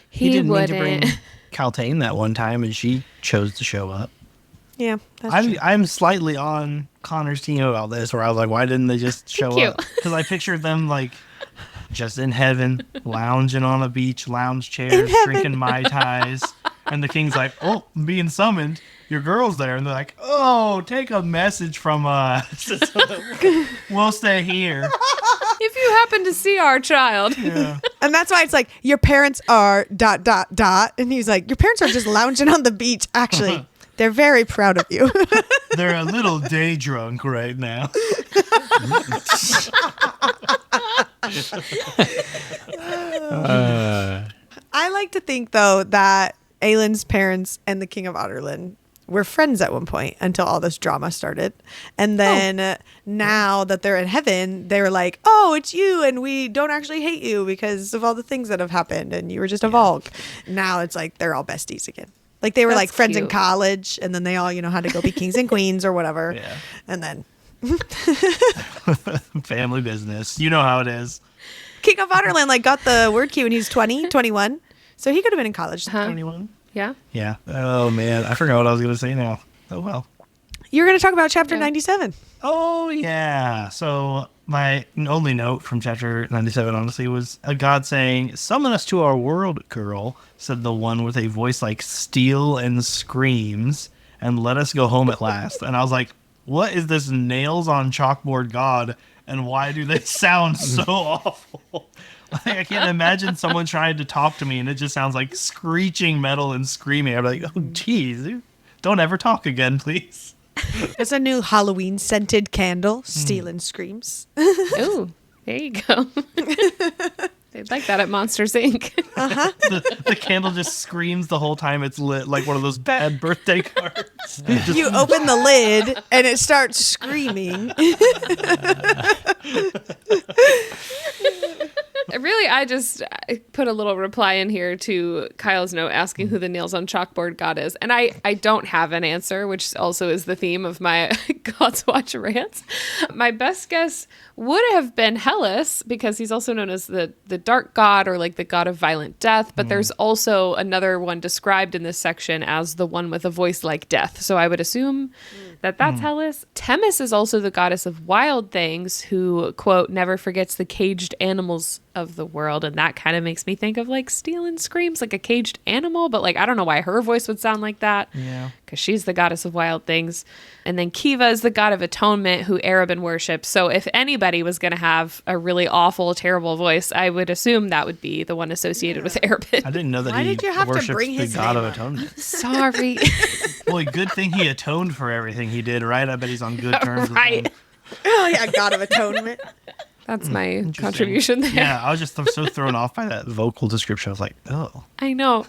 He didn't need to bring wouldn't. Caltaine that one time, and she chose to show up. yeah, that's true. I'm slightly on Connor's team about this, where I was like, why didn't they just show you. up? Because I pictured them like just in heaven, lounging on a beach, lounge chairs, drinking Mai Tais. And the king's like, oh, I'm being summoned. Your girl's there. And they're like, oh, take a message from us. We'll stay here. If you happen to see our child. Yeah. And that's why it's like, your parents are ... And he's like, your parents are just lounging on the beach. Actually, they're very proud of you. They're a little day drunk right now. I like to think, though, that Aelin's parents and the King of Otterlin were friends at one point until all this drama started. And then now that they're in heaven, they're like, oh, it's you. And we don't actually hate you because of all the things that have happened. And you were just a Volk. Now it's like they're all besties again. Like they were like That's friends in cute. college. And then they all, had to go be kings and queens or whatever. Yeah. And then Family business. You know how it is. King of Otterland like got the word key when he was 20, 21. So he could have been in college. Huh? 21? Yeah. Yeah. Oh, man. I forgot what I was going to say now. Oh, well. You're going to talk about chapter Yeah. 97. Oh, yeah. So my only note from chapter 97, honestly, was a god saying, summon us to our world, girl, said the one with a voice like steel and screams, and let us go home at last. And I was like, what is this nails on chalkboard god, and why do they sound so awful? Like, I can't imagine someone trying to talk to me, and it just sounds like screeching metal and screaming. I'm like, oh, geez, dude, don't ever talk again, please. It's a new Halloween scented candle, Steel and Screams. Ooh, there you go. They'd like that at Monsters Inc. The candle just screams the whole time it's lit, like one of those bad birthday cards. Just- You open the lid and it starts screaming. Really, I just put a little reply in here to Kyle's note asking who the nails on chalkboard god is. And I don't have an answer, which also is the theme of my God's Watch rants. My best guess would have been Hellas, because he's also known as the dark god, or like the god of violent death. But there's also another one described in this section as the one with a voice like death. So I would assume that that's Hellas. Themis is also the goddess of wild things who, quote, never forgets the caged animals of the world. And that kind of makes me think of like Steel and Screams, like a caged animal. But like, I don't know why her voice would sound like that. Yeah. Because she's the goddess of wild things. And then Kiva is the god of atonement who Erebin worships. So if anybody was going to have a really awful, terrible voice, I would assume that would be the one associated with Erebin. I didn't know that Why he did you have to worshipped bring the his god name of up? atonement. Sorry. Well, good thing he atoned for everything he did, right? I bet he's on good terms Right. with him. Oh, yeah, God of Atonement. That's my Interesting. contribution there. Yeah, I was just so thrown off by that vocal description. I was like, oh. I know.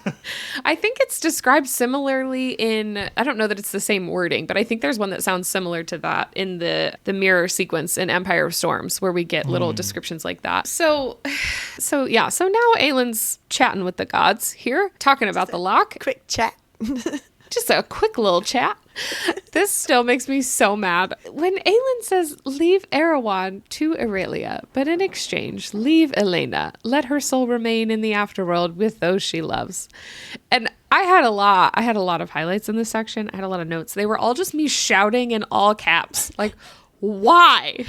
I think it's described similarly in, I don't know that it's the same wording, but I think there's one that sounds similar to that in the mirror sequence in Empire of Storms, where we get little descriptions like that. So now Aelin's chatting with the gods here, talking about the lock. Quick chat. Just a quick little chat. This still makes me so mad. When Aelin says, leave Erewhon to Aurelia, but in exchange, leave Elena. Let her soul remain in the afterworld with those she loves. And I had a lot of highlights in this section. I had a lot of notes. They were all just me shouting in all caps. Like, why?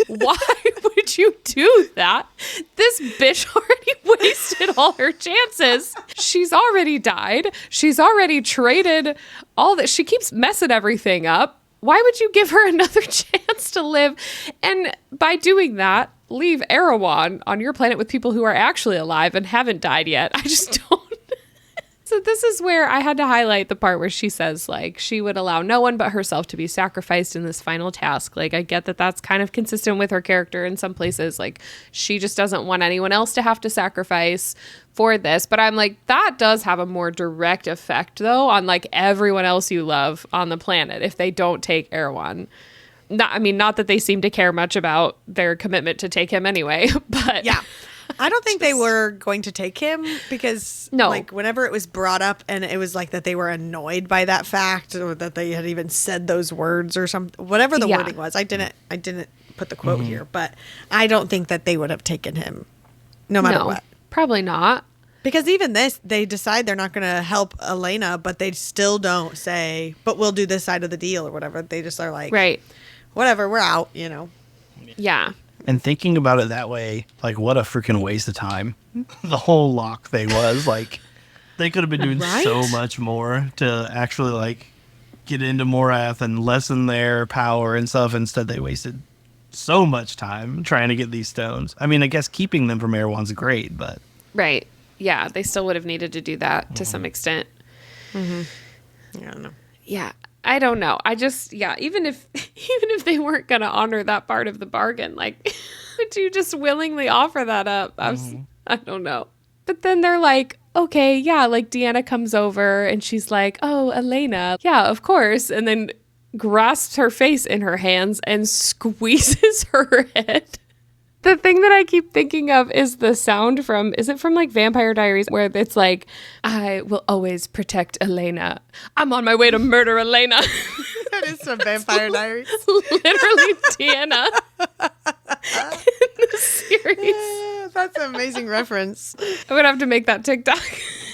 Why would you do that? This bitch already wasted all her chances. She's already died. She's already traded all that. She keeps messing everything up. Why would you give her another chance to live? And by doing that, leave Erewhon on your planet with people who are actually alive and haven't died yet. I just don't. So this is where I had to highlight the part where she says, like, she would allow no one but herself to be sacrificed in this final task. Like, I get that that's kind of consistent with her character in some places. Like, she just doesn't want anyone else to have to sacrifice for this. But I'm like, that does have a more direct effect, though, on, like, everyone else you love on the planet if they don't take Erewhon Not that they seem to care much about their commitment to take him anyway, but Yeah. I don't think they were going to take him because No. like whenever it was brought up and it was like that they were annoyed by that fact or that they had even said those words or something, whatever the Yeah. wording was. I didn't put the quote here, but I don't think that they would have taken him no matter what. Probably not. Because even this, they decide they're not going to help Elena, but they still don't say, but we'll do this side of the deal or whatever. They just are like, Right. whatever, we're out, Yeah. And thinking about it that way, like, what a freaking waste of time. The whole lock thing was, like, they could have been doing Right? so much more to actually, like, get into Morath and lessen their power and stuff. Instead, they wasted so much time trying to get these stones. I mean, I guess keeping them from Erewhon's great, but... Right. Yeah, they still would have needed to do that to some extent. I don't know. Yeah. I don't know. I just, even if they weren't going to honor that part of the bargain, like, would you just willingly offer that up? I don't know. But then they're like, okay, yeah, like Deanna comes over and she's like, oh, Elena, yeah, of course. And then grasps her face in her hands and squeezes her head. The thing that I keep thinking of is the sound from, is it from like Vampire Diaries where it's like, I will always protect Elena. I'm on my way to murder Elena. That is some Vampire Diaries. Literally Deanna in the series. That's an amazing reference. I would have to make that TikTok.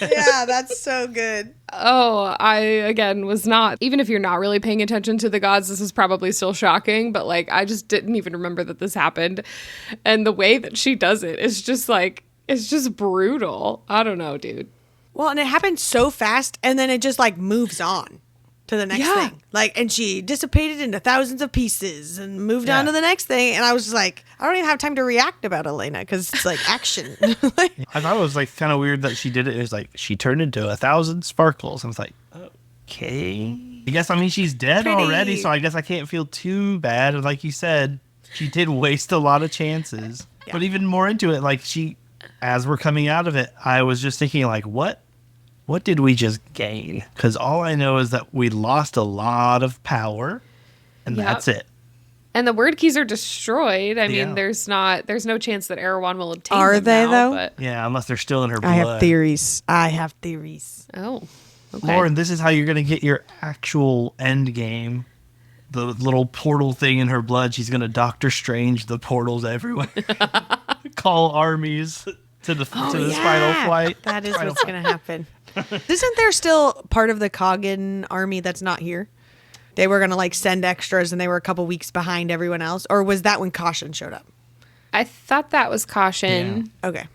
Yeah, that's so good. Oh, I, again, was not, even if you're not really paying attention to the gods, this is probably still shocking, but like, I just didn't even remember that this happened. And the way that she does it is just like, it's just brutal. I don't know, dude. Well, and it happened so fast, and then it just like moves on to the next Yeah. thing. Like, and she dissipated into thousands of pieces and moved on to the next thing. And I was just like, I don't even have time to react about Elena because it's like action. Like, I thought it was, like, kind of weird that she did it. It was like, she turned into 1,000 sparkles. I was like, okay. I guess, she's dead Pretty. already, so I guess I can't feel too bad. And like you said, she did waste a lot of chances. Yeah. But even more into it, like, as we're coming out of it, I was just thinking, like, what did we just gain? Because all I know is that we lost a lot of power, and Yep. that's it. And the word keys are destroyed. I mean, Yeah. there's no chance that Erewhon will obtain Are them they, now, though? But, Yeah, unless they're still in her blood. I have theories. oh, okay. Lauren, this is how you're going to get your actual end game. The little portal thing in her blood. She's going to Doctor Strange the portals everywhere. Call armies to the final flight. That is what's going to happen. Isn't there still part of the Coggin army that's not here? They were going to like send extras and they were a couple weeks behind everyone else. Or was that when Caution showed up? I thought that was Caution. Okay.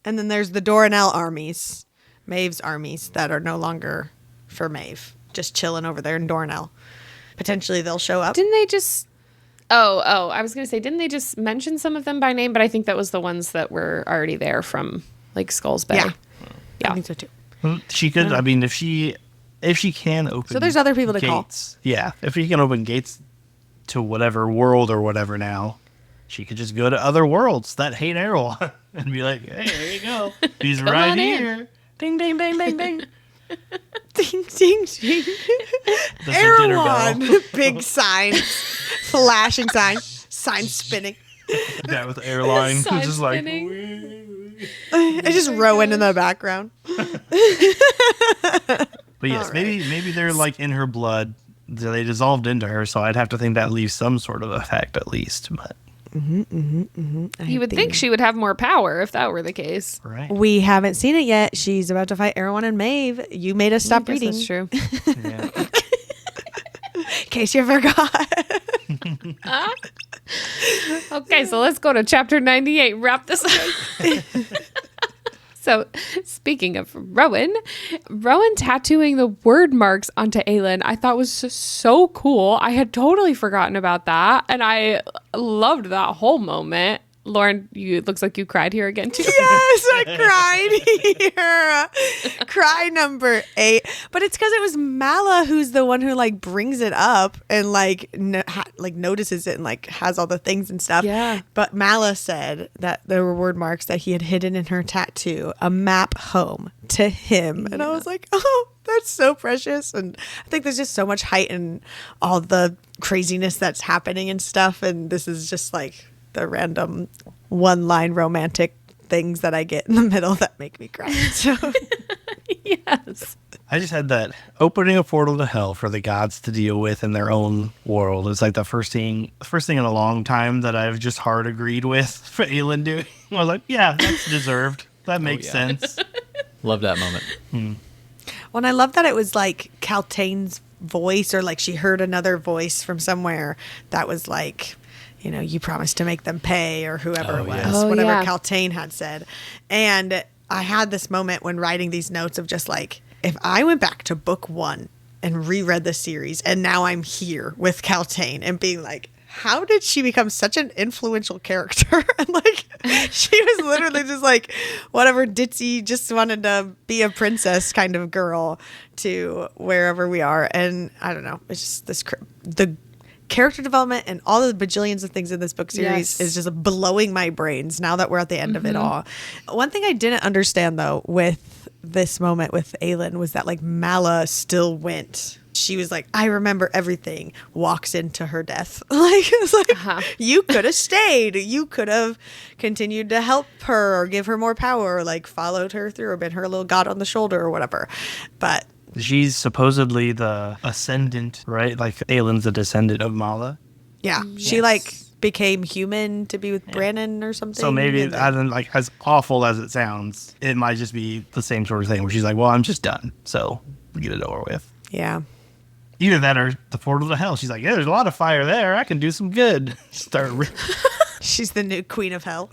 And then there's the Doranel armies, Maeve's armies that are no longer for Maeve, just chilling over there in Doranel. Potentially they'll show up. Didn't they just... Oh, I was going to say, didn't they just mention some of them by name? But I think that was the ones that were already there from, like, Skulls Bay. Yeah. Yeah. I think so too. She could, if she can open So there's other people to call. gates. Yeah, if she can open gates to whatever world or whatever now, she could just go to other worlds that hate Errol and be like, hey, there you go. He's right on in. here. Ding, ding, ding, ding, ding. Ding, ding, ding. That's a dinner bell. Erewhon. Big signs. Flashing signs. Signs spinning. That with airline. It's Sign just like, spinning. I just Rowan in the background. but yes, All right. maybe they're like in her blood. They dissolved into her, so I'd have to think that leaves some sort of effect at least. But You would think she would have more power if that were the case. right, We haven't seen it yet. She's about to fight Erewhon and Maeve. You made us stop I guess reading. That's true. yeah. In case you forgot. Okay, so let's go to chapter 98. Wrap this up. So, speaking of Rowan tattooing the word marks onto Aelin, I thought was just so cool. I had totally forgotten about that, and I loved that whole moment. Lauren, it looks like you cried here again too. Yes, I cried here. Cry number 8. But it's because it was Mala who's the one who like brings it up and like notices it and like has all the things and stuff. Yeah. But Mala said that there were word marks that he had hidden in her tattoo, a map home to him. And I was like, oh, that's so precious. And I think there's just so much height in all the craziness that's happening and stuff. And this is just like the random one-line romantic things that I get in the middle that make me cry. So Yes. I just had that opening a portal to hell for the gods to deal with in their own world. It's like the first thing in a long time that I've just hard agreed with for Aelin doing. I was like, yeah, that's deserved. That makes sense. Love that moment. Well, and I love that it was like Kaltain's voice, or like she heard another voice from somewhere that was like, you know, you promised to make them pay, or whoever it was, yes. whatever yeah. Kaltain had said. And I had this moment when writing these notes of just like, if I went back to book 1 and reread the series, and now I'm here with Kaltain and being like, how did she become such an influential character? And like, she was literally just like, whatever ditzy, just wanted to be a princess kind of girl to wherever we are. And I don't know, it's just this, the character development and all the bajillions of things in this book series Yes. is just blowing my brains now that we're at the end of it all. One thing I didn't understand though with this moment with Aelin was that like Mala still went. She was like, I remember everything, walks into her death. Like, it's like, you could have stayed. You could have continued to help her or give her more power, or like followed her through or been her little god on the shoulder or whatever. But She's supposedly the ascendant, right? Like Aelin's the descendant of Mala. yeah, she like became human to be with Brannon or something. So maybe and then- like as awful as it sounds, it might just be the same sort of thing where she's like, well, I'm just done. So get it over with. yeah. Either that or the portal to hell. She's like, yeah, there's a lot of fire there. I can do some good. She's the new queen of hell.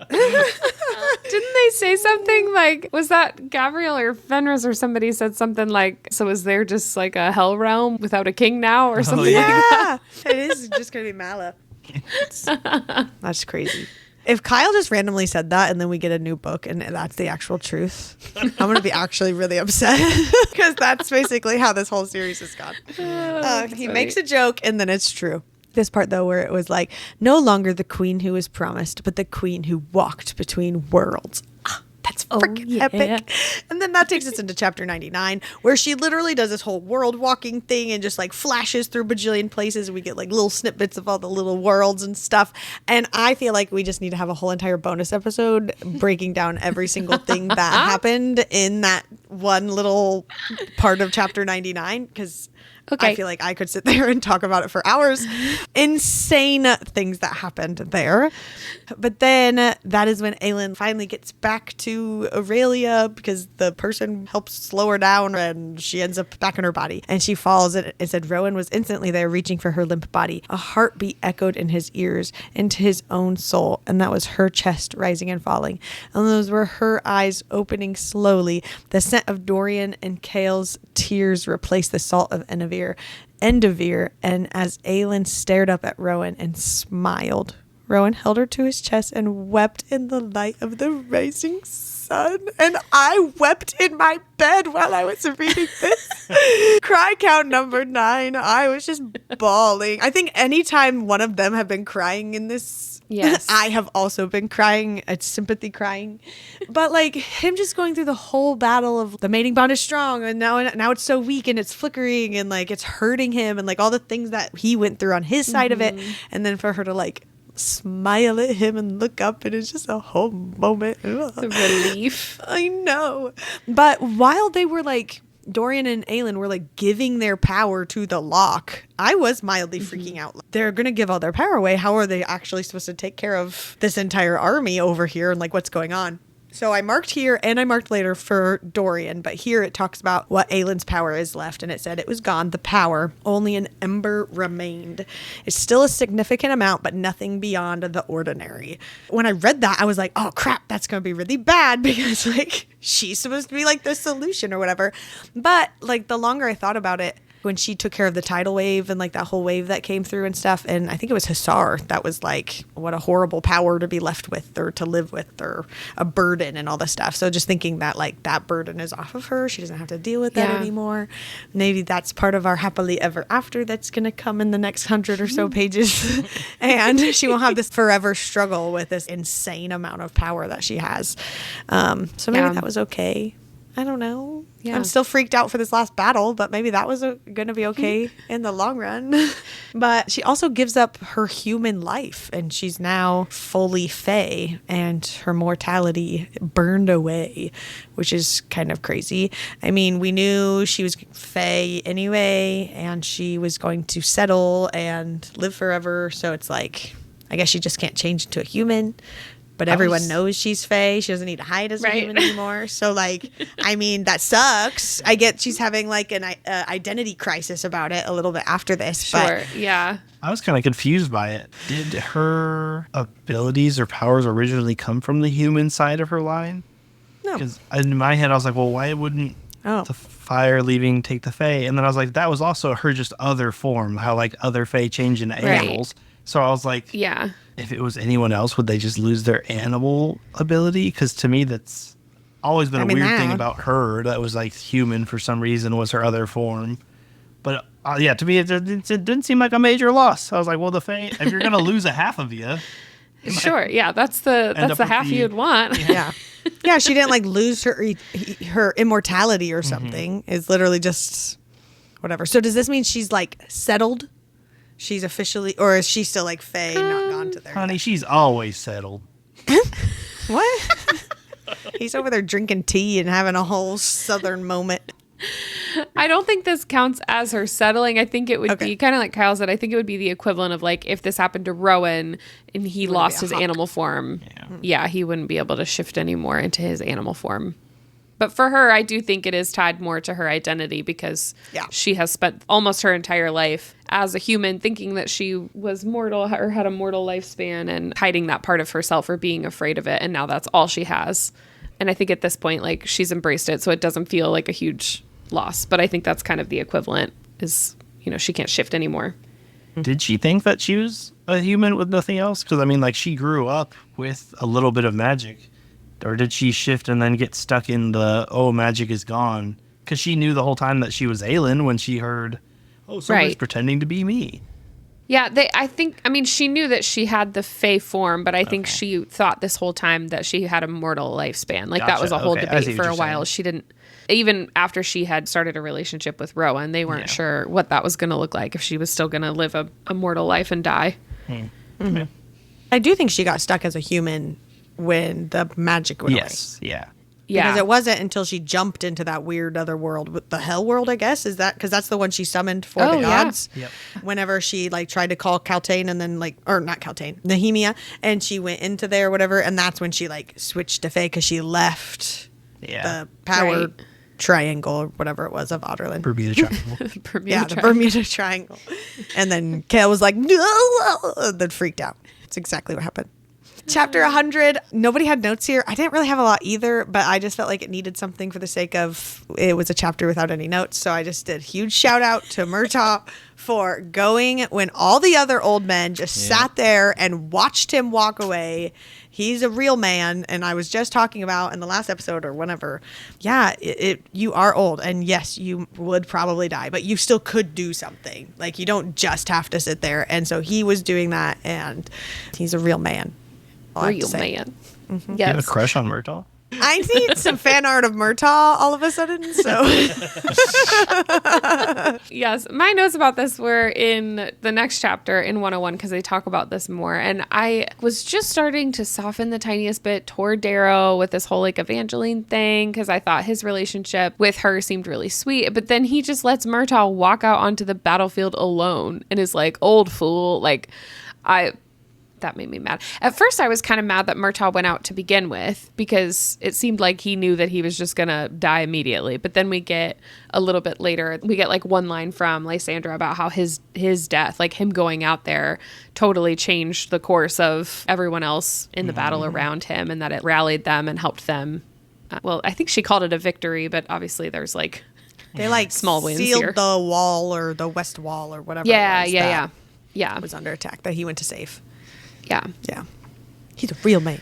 Didn't they say something like, was that Gabriel or Fenris or somebody said something like, so is there just like a hell realm without a king now or something like that? Yeah, it is just going to be Mala. That's crazy. If Kyle just randomly said that and then we get a new book and that's the actual truth, I'm going to be actually really upset because that's basically how this whole series has gone. He makes a joke and then it's true. This part, though, where it was like, no longer the queen who was promised, but the queen who walked between worlds. That's freaking epic. And then that takes us into chapter 99, where she literally does this whole world walking thing and just like flashes through bajillion places. We get like little snippets of all the little worlds and stuff. And I feel like we just need to have a whole entire bonus episode breaking down every single thing that happened in that one little part of chapter 99, because I feel like I could sit there and talk about it for hours. Insane things that happened there. But then that is when Aelin finally gets back to Aurelia because the person helps slow her down and she ends up back in her body. And she falls and it said Rowan was instantly there reaching for her limp body. A heartbeat echoed in his ears into his own soul. And that was her chest rising and falling. And those were her eyes opening slowly. The scent of Dorian and Chaol's tears replaced the salt of Endivere, and as Aelin stared up at Rowan and smiled, Rowan held her to his chest and wept in the light of the rising sun. And I wept in my bed while I was reading this. Cry count number 9. I was just bawling. I think anytime one of them have been crying in this, yes, I have also been crying. It's sympathy crying. But like him just going through the whole battle of the mating bond is strong and now it's so weak and it's flickering and like it's hurting him and like all the things that he went through on his side of it. And then for her to like smile at him and look up, and it's just a whole moment. The relief. I know. But while they were like, Dorian and Aelin were like giving their power to the lock, I was mildly freaking out. They're going to give all their power away. How are they actually supposed to take care of this entire army over here and like what's going on? So I marked here and I marked later for Dorian, but here it talks about what Aelin's power is left, and it said it was gone, the power, only an ember remained. It's still a significant amount, but nothing beyond the ordinary. When I read that, I was like, oh crap, that's going to be really bad because like she's supposed to be like the solution or whatever. But like the longer I thought about it, when she took care of the tidal wave and like that whole wave that came through and stuff. And I think it was Hussar that was like, what a horrible power to be left with or to live with, or a burden and all this stuff. So just thinking that like that burden is off of her. She doesn't have to deal with that anymore. Maybe that's part of our happily ever after that's going to come in the next 100 or so pages. And she won't have this forever struggle with this insane amount of power that she has. So maybe that was okay. I don't know. Yeah. I'm still freaked out for this last battle, but maybe that was going to be okay in the long run. But she also gives up her human life, and she's now fully Fae, and her mortality burned away, which is kind of crazy. I mean, we knew she was Fae anyway, and she was going to settle and live forever. So it's like, I guess she just can't change into a human. But everyone knows she's Fae. She doesn't need to hide as a human anymore. So, like, I mean, that sucks. I get she's having, like, an identity crisis about it a little bit after this. Sure, but yeah. I was kind of confused by it. Did her abilities or powers originally come from the human side of her line? No. Because in my head, I was like, well, why wouldn't the fire leaving take the Fae? And then I was like, that was also her just other form, how, like, other Fae change into animals. So I was like, yeah. If it was anyone else, would they just lose their animal ability? Because to me, that's always been a weird thing about her that was like human for some reason was her other form. But yeah, to me, it didn't seem like a major loss. I was like, well, the Fae, if you're going to lose a half of you. Sure. Yeah. That's the half you'd want. Yeah. Yeah. She didn't like lose her immortality or something. It's literally just whatever. So does this mean she's like settled? She's officially, or is she still like Fae, not gone to there? Honey, she's always settled. What? He's over there drinking tea and having a whole southern moment. I don't think this counts as her settling. I think it would be kind of like Kyle said. I think it would be the equivalent of like if this happened to Rowan and he lost his animal form. Yeah, he wouldn't be able to shift anymore into his animal form. But for her, I do think it is tied more to her identity because she has spent almost her entire life as a human thinking that she was mortal or had a mortal lifespan and hiding that part of herself or being afraid of it. And now that's all she has. And I think at this point, like, she's embraced it, so it doesn't feel like a huge loss. But I think that's kind of the equivalent is, you know, she can't shift anymore. Did she think that she was a human with nothing else? Because, I mean, like, she grew up with a little bit of magic. Or did she shift and then get stuck in the, magic is gone? Because she knew the whole time that she was Aelin when she heard, somebody's pretending to be me. Yeah, she knew that she had the Fae form, but I think she thought this whole time that she had a mortal lifespan. Like, that was a whole debate for a while. She didn't, even after she had started a relationship with Rowan, they weren't sure what that was going to look like, if she was still going to live a mortal life and die. Mm-hmm. I do think she got stuck as a human when the magic went away. Yeah. Because it wasn't until she jumped into that weird other world, the hell world, I guess. Is that because that's the one she summoned for the gods? Yep. Whenever she like tried to call Kaltain and then or not Kaltain, Nehemia, and she went into there or whatever, and that's when she like switched to Fae because she left the power triangle or whatever it was of Otterlin. Bermuda Triangle. The Bermuda Triangle. And then Chaol was like, no, and then freaked out. That's exactly what happened. Chapter 100, nobody had notes here. I didn't really have a lot either, but I just felt like it needed something for the sake of it was a chapter without any notes. So I just did huge shout out to Murtaugh for going when all the other old men just sat there and watched him walk away. He's a real man, and I was just talking about in the last episode or whenever, you are old, and yes, you would probably die, but you still could do something. Like, you don't just have to sit there, and so he was doing that, and he's a real man. Real man. Mm-hmm. Yes. You have a crush on Murtaugh? I need some fan art of Murtaugh all of a sudden, so. Yes, my notes about this were in the next chapter in 101 because they talk about this more. And I was just starting to soften the tiniest bit toward Darrow with this whole like Evangeline thing because I thought his relationship with her seemed really sweet. But then he just lets Murtaugh walk out onto the battlefield alone and is like, old fool. Like, that made me mad. At first, I was kind of mad that Murtaugh went out to begin with because it seemed like he knew that he was just going to die immediately. But then we get a little bit later, we get like one line from Lysandra about how his death, like him going out there, totally changed the course of everyone else in the battle around him and that it rallied them and helped them. Well, I think she called it a victory, but obviously there's like They like Small wins sealed here. the wall or the west wall or whatever. Yeah, it was yeah, that yeah. was under attack that he went to save. Yeah. Yeah, he's a real man.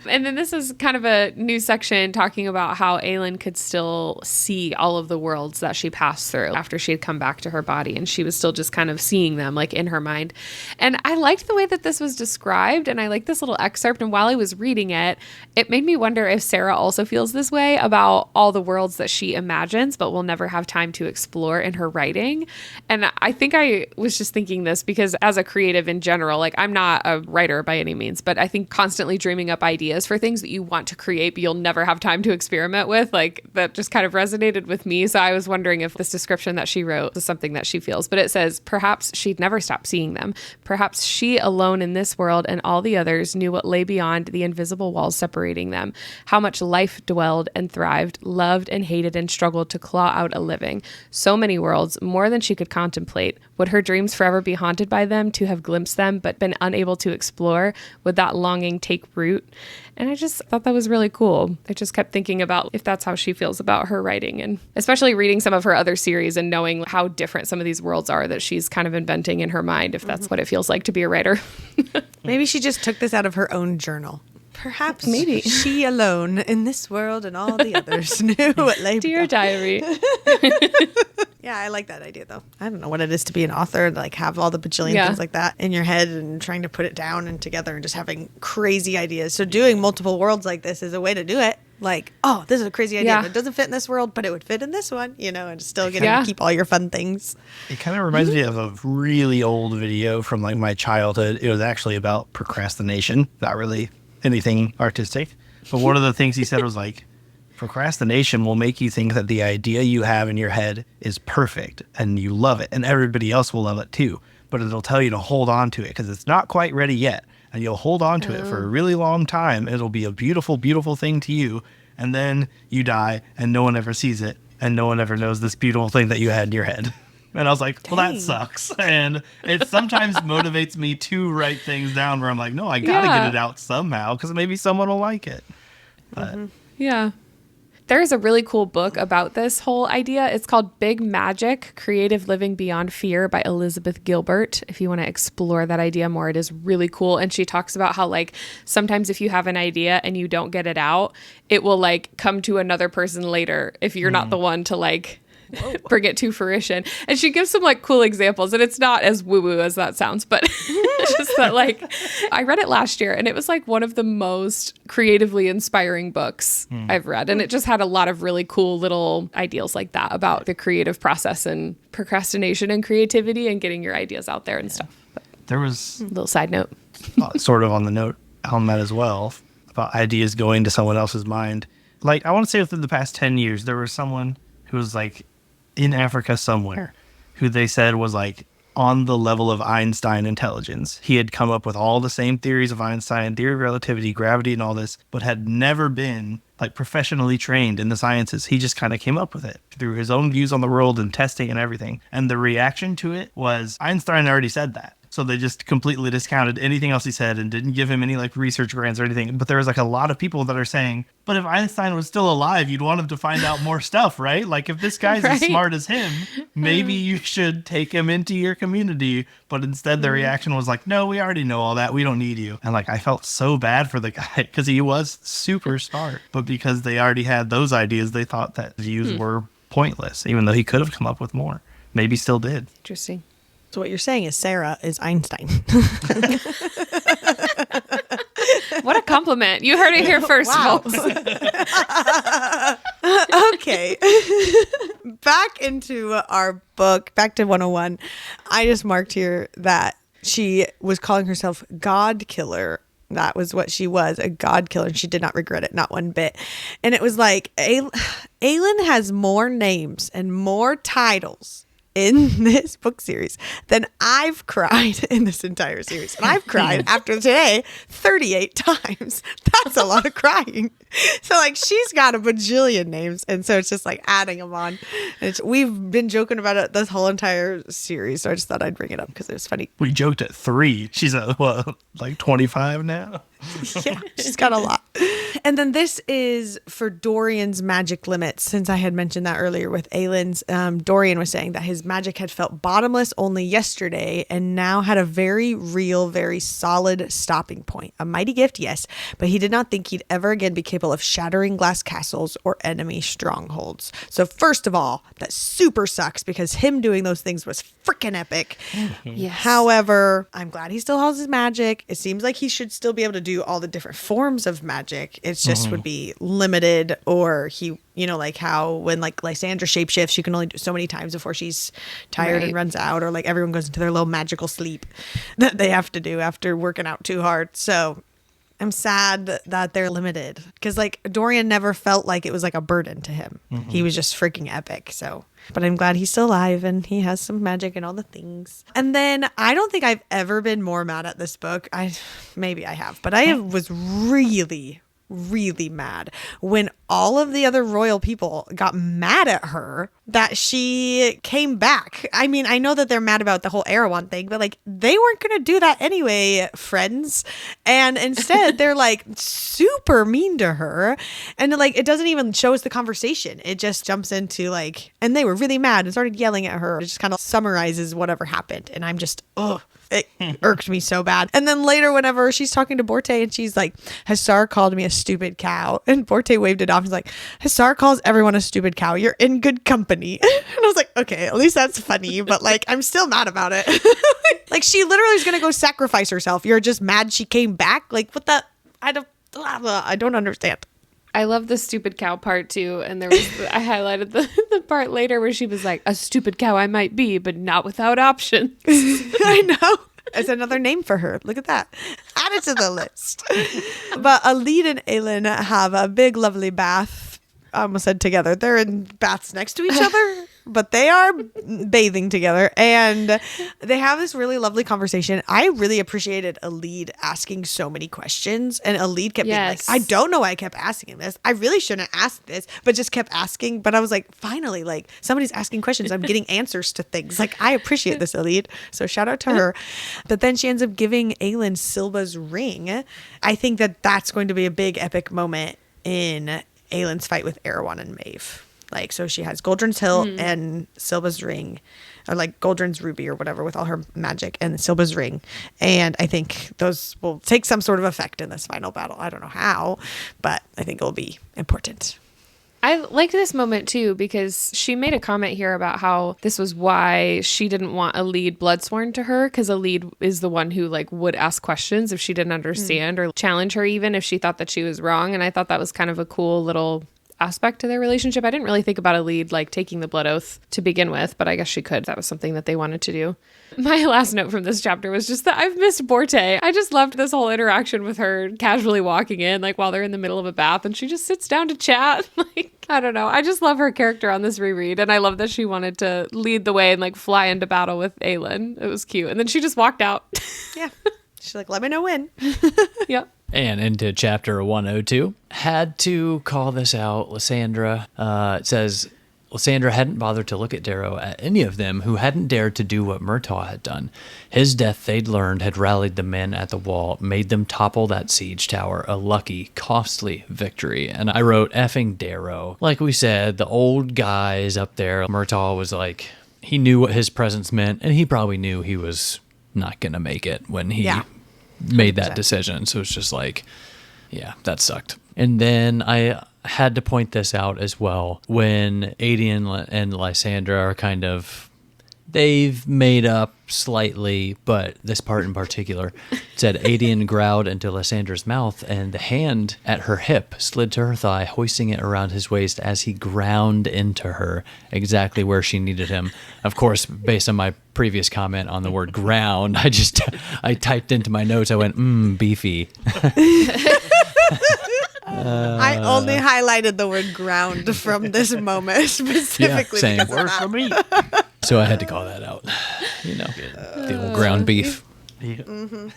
And then this is kind of a new section talking about how Aelin could still see all of the worlds that she passed through after she had come back to her body, and she was still just kind of seeing them like in her mind. And I liked the way that this was described, and I liked this little excerpt. And while I was reading it, it made me wonder if Sarah also feels this way about all the worlds that she imagines but will never have time to explore in her writing. And I think I was just thinking this because as a creative in general, like I'm not a writer by any means, but I think constantly dreaming up ideas for things that you want to create but you'll never have time to experiment with, like that just kind of resonated with me. So I was wondering if this description that she wrote is something that she feels. But it says, perhaps she'd never stop seeing them. Perhaps she alone in this world and all the others knew what lay beyond the invisible walls separating them, how much life dwelled and thrived, loved and hated and struggled to claw out a living. So many worlds, more than she could contemplate. Would her dreams forever be haunted by them, to have glimpsed them but been unable to explore? Would that longing take root? And I just thought that was really cool. I just kept thinking about if that's how she feels about her writing, and especially reading some of her other series and knowing how different some of these worlds are that she's kind of inventing in her mind, if that's what it feels like to be a writer. Maybe she just took this out of her own journal. Perhaps Maybe. she alone in this world and all the others knew what lay Dear diary. Yeah, I like that idea though. I don't know what it is to be an author, like have all the bajillion Yeah. things like that in your head and trying to put it down and together and just having crazy ideas. So doing multiple worlds like this is a way to do it. Like, oh, this is a crazy idea. Yeah. It doesn't fit in this world, but it would fit in this one, and still get Yeah. to keep all your fun things. It kind of reminds me of a really old video from like my childhood. It was actually about procrastination, not really anything artistic. But one of the things he said was like, procrastination will make you think that the idea you have in your head is perfect and you love it and everybody else will love it too. But it'll tell you to hold on to it because it's not quite ready yet. And you'll hold on to it for a really long time. It'll be a beautiful, beautiful thing to you. And then you die and no one ever sees it. And no one ever knows this beautiful thing that you had in your head. And I was like, well, that sucks. And it sometimes motivates me to write things down where I'm like, no, I got to Yeah. get it out somehow because maybe someone will like it. But Yeah. There's a really cool book about this whole idea. It's called Big Magic, Creative Living Beyond Fear by Elizabeth Gilbert. If you want to explore that idea more, it is really cool. And she talks about how like sometimes if you have an idea and you don't get it out, it will like come to another person later if you're not the one to like bring it to fruition. And she gives some like cool examples, and it's not as woo-woo as that sounds, but just that like I read it last year and it was like one of the most creatively inspiring books I've read, and it just had a lot of really cool little ideals like that about the creative process and procrastination and creativity and getting your ideas out there and stuff. But there was little side note. sort of on the note on that as well about ideas going to someone else's mind. Like I want to say within the past 10 years, there was someone who was like in Africa somewhere who they said was like on the level of Einstein intelligence. He had come up with all the same theories of Einstein, theory of relativity, gravity, and all this, but had never been like professionally trained in the sciences. He just kind of came up with it through his own views on the world and testing and everything. And the reaction to it was Einstein already said that. So they just completely discounted anything else he said and didn't give him any like research grants or anything. But there was like a lot of people that are saying, but if Einstein was still alive, you'd want him to find out more stuff, right? Like if this guy's as Right. smart as him, maybe you should take him into your community. But instead the reaction was like, no, we already know all that. We don't need you. And like, I felt so bad for the guy because he was super smart. But because they already had those ideas, they thought that views were pointless, even though he could have come up with more. Maybe still did. Interesting. So what you're saying is Sarah is Einstein. What a compliment. You heard it here first, Wow. folks. Okay. Back into our book, back to 101. I just marked here that she was calling herself God Killer. That was what she was, a God killer, and she did not regret it, not one bit. And it was like, Aelin has more names and more titles in this book series than I've cried in this entire series. And I've cried after today 38 times. That's a lot of crying. So like she's got a bajillion names. And so it's just like adding them on. And we've been joking about it this whole entire series. So I just thought I'd bring it up because it was funny. We joked at 3. She's at what, like 25 now? Yeah, she's got a lot. And then this is for Dorian's magic limits. Since I had mentioned that earlier with Aelin's, Dorian was saying that his magic had felt bottomless only yesterday and now had a very real, very solid stopping point. A mighty gift, yes, but he did not think he'd ever again be capable of shattering glass castles or enemy strongholds. So first of all, that super sucks because him doing those things was freaking epic. Yes. However, I'm glad he still has his magic. It seems like he should still be able to do all the different forms of magic. It just would be limited, or he, like how when like Lysandra shapeshifts, she can only do so many times before she's tired and runs out, or like everyone goes into their little magical sleep that they have to do after working out too hard. So I'm sad that they're limited because like Dorian never felt like it was like a burden to him. He was just freaking epic. So, but I'm glad he's still alive and he has some magic and all the things. And then I don't think I've ever been more mad at this book. Maybe I have, but I was really mad when all of the other royal people got mad at her that she came back. I mean, I know that they're mad about the whole Erewhon thing, but like they weren't going to do that anyway, friends. And instead they're like super mean to her. And like, it doesn't even show us the conversation. It just jumps into like, and they were really mad and started yelling at her. It just kind of summarizes whatever happened. And I'm just, it irked me so bad. And then later, whenever she's talking to Borte and she's like, Hussar called me a stupid cow. And Borte waved it off. He's like, Hussar calls everyone a stupid cow. You're in good company. And I was like, okay, at least that's funny. But like, I'm still mad about it. Like she literally is going to go sacrifice herself. You're just mad she came back. Like what the, I don't understand. I love the stupid cow part too. And there was, I highlighted the part later where she was like, a stupid cow I might be, but not without options. I know. It's another name for her. Look at that. Add it to the list. But Aelin and Aelin have a big, lovely bath. I almost said together. They're in baths next to each other, but they are bathing together. And they have this really lovely conversation. I really appreciated Aelin asking so many questions. And Aelin kept being like, I don't know why I kept asking this. I really shouldn't ask this, but just kept asking. But I was like, finally, like somebody's asking questions. I'm getting answers to things. Like, I appreciate this, Aelin. So shout out to her. But then she ends up giving Aelin Silba's ring. I think that that's going to be a big epic moment in Aelin's fight with Erewhon and Maeve. Like, so she has Goldrun's hilt and Silba's ring, or like Goldrun's ruby or whatever with all her magic, and Silba's ring. And I think those will take some sort of effect in this final battle. I don't know how, but I think it'll be important. I like this moment too because she made a comment here about how this was why she didn't want a lead bloodsworn to her, because a lead is the one who like would ask questions if she didn't understand or challenge her even if she thought that she was wrong. And I thought that was kind of a cool little aspect to their relationship. I didn't really think about a lead like taking the blood oath to begin with, but I guess she could. That was something that they wanted to do. My last note from this chapter was just that I've missed Borte. I just loved this whole interaction with her casually walking in like while they're in the middle of a bath and she just sits down to chat. Like, I don't know. I just love her character on this reread, and I love that she wanted to lead the way and like fly into battle with Aelin. It was cute. And then she just walked out. Yeah. She's like, let me know when. Yep. And into chapter 102. Had to call this out, Lysandra. It says, Lysandra hadn't bothered to look at Darrow at any of them who hadn't dared to do what Murtaugh had done. His death, they'd learned, had rallied the men at the wall, made them topple that siege tower, a lucky, costly victory. And I wrote, effing Darrow. Like we said, the old guys up there, Murtaugh was like, he knew what his presence meant, and he probably knew he was not going to make it when he made that decision. So it's just like, yeah, that sucked. And then I had to point this out as well. When Aelin and Lysandra are kind of, they've made up slightly, but this part in particular said Aelin growled into Lysandra's mouth, and the hand at her hip slid to her thigh, hoisting it around his waist as he ground into her exactly where she needed him. Of course, based on my previous comment on the word ground, I typed into my notes, I went, beefy. I only highlighted the word ground from this moment specifically. Yeah, same. Works for me. So I had to call that out. You know, the old ground beef. Yeah.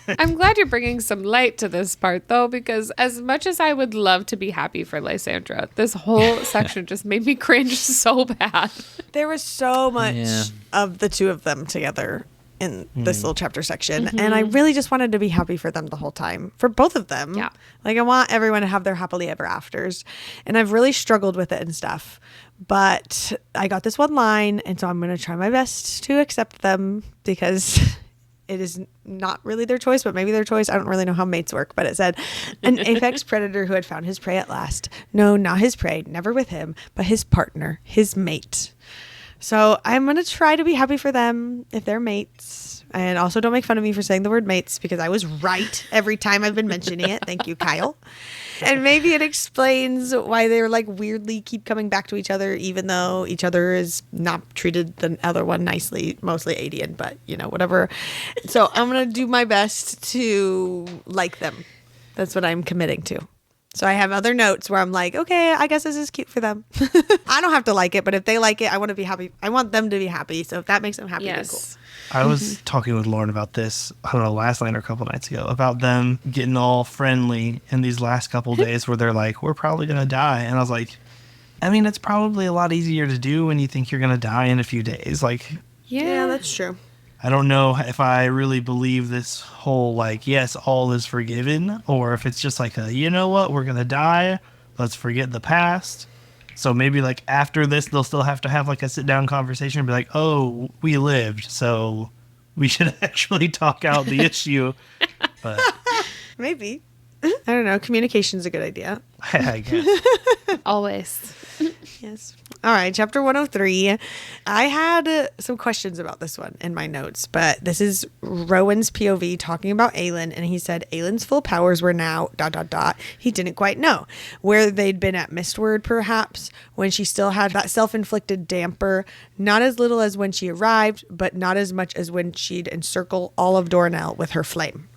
I'm glad you're bringing some light to this part, though, because as much as I would love to be happy for Lysandra, this whole section just made me cringe so bad. There was so much of the two of them together in this little chapter section. And I really just wanted to be happy for them the whole time, for both of them. Yeah. Like I want everyone to have their happily ever afters. And I've really struggled with it and stuff. But I got this one line, and so I'm going to try my best to accept them because it is not really their choice, but maybe their choice. I don't really know how mates work, but it said, an apex predator who had found his prey at last. No, not his prey, never with him, but his partner, his mate. So I'm going to try to be happy for them if they're mates. And also don't make fun of me for saying the word mates because I was right every time I've been mentioning it. Thank you, Kyle. And maybe it explains why they're like weirdly keep coming back to each other, even though each other is not treated the other one nicely, mostly Adian, but you know, whatever. So I'm going to do my best to like them. That's what I'm committing to. So I have other notes where I'm like, okay, I guess this is cute for them. I don't have to like it, but if they like it, I want to be happy. I want them to be happy. So if that makes them happy, then cool. I was talking with Lauren about this, I don't know, last night or a couple nights ago, about them getting all friendly in these last couple days where they're like, we're probably going to die. And I was like, I mean, it's probably a lot easier to do when you think you're going to die in a few days. Like, Yeah, that's true. I don't know if I really believe this whole, like, yes, all is forgiven, or if it's just like a, you know what, we're going to die, let's forget the past. So maybe, like, after this, they'll still have to have, like, a sit-down conversation and be like, oh, we lived, so we should actually talk out the issue. But Maybe. I don't know. Communication's a good idea. I guess. Always. Yes. All right. Chapter 103. I had some questions about this one in my notes, but this is Rowan's POV talking about Aelin. And he said Aelin's full powers were now ... He didn't quite know where they'd been at Mistward, perhaps when she still had that self-inflicted damper, not as little as when she arrived, but not as much as when she'd encircle all of Dornell with her flame.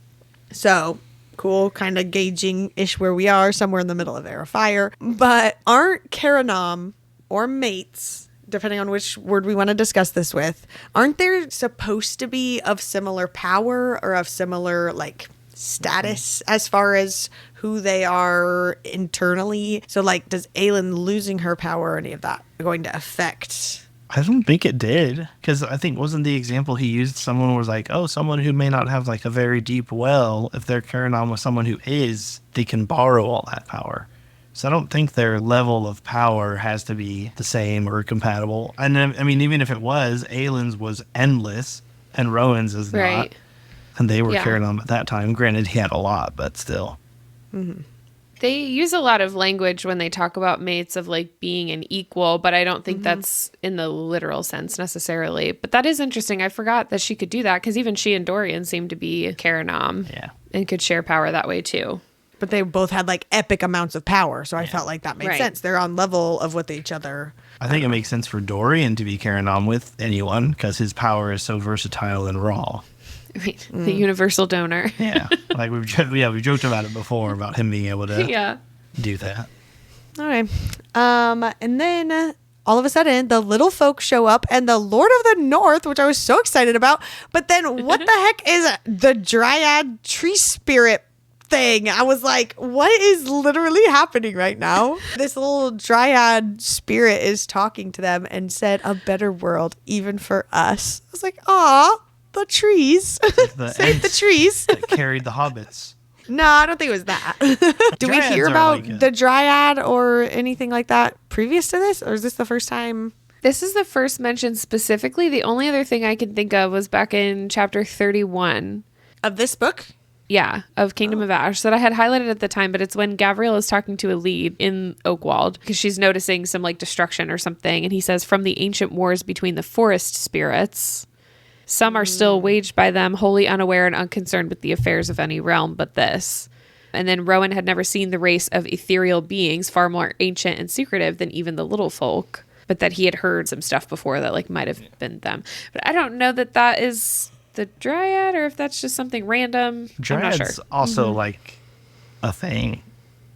So cool, kind of gauging-ish where we are, somewhere in the middle of Air of Fire. But aren't Karanom or mates, depending on which word we want to discuss this with, aren't they supposed to be of similar power or of similar, like, status as far as who they are internally? So, like, does Aelin losing her power or any of that going to affect... I don't think it did, because I think wasn't the example he used, someone was like, oh, someone who may not have like a very deep well, if they're carrying on with someone who is, they can borrow all that power. So I don't think their level of power has to be the same or compatible. And I mean, even if it was, Aelin's was endless and Rowan's is not. And they were carrying on at that time. Granted, he had a lot, but still. Mm-hmm. They use a lot of language when they talk about mates of like being an equal, but I don't think that's in the literal sense necessarily. But that is interesting. I forgot that she could do that because even she and Dorian seem to be Karanom and could share power that way too. But they both had like epic amounts of power, so I felt like that made sense. They're on level of with each other. I think it makes sense for Dorian to be carrying on with anyone because his power is so versatile and raw. I mean, the universal donor. Yeah, like we've joked about it before about him being able to do that. All right, and then all of a sudden the little folk show up and the Lord of the North, which I was so excited about. But then what the heck is the Dryad tree spirit thing? I was like, what is literally happening right now? This little Dryad spirit is talking to them and said, "A better world, even for us." I was like, aw. The trees. Save the trees. That carried the hobbits. No, I don't think it was that. Do we hear about the Dryad or anything like that previous to this? Or is this the first time? This is the first mention specifically. The only other thing I can think of was back in chapter 31. Of this book? Yeah, of Kingdom of Ash that I had highlighted at the time, but it's when Gavriel is talking to Elide in Oakwald because she's noticing some like destruction or something. And he says, from the ancient wars between the forest spirits... Some are still waged by them, wholly unaware and unconcerned with the affairs of any realm but this. And then Rowan had never seen the race of ethereal beings far more ancient and secretive than even the little folk, but that he had heard some stuff before that like might have been them. But I don't know that that is the Dryad or if that's just something random. Dryad's I'm not sure. Also like a thing.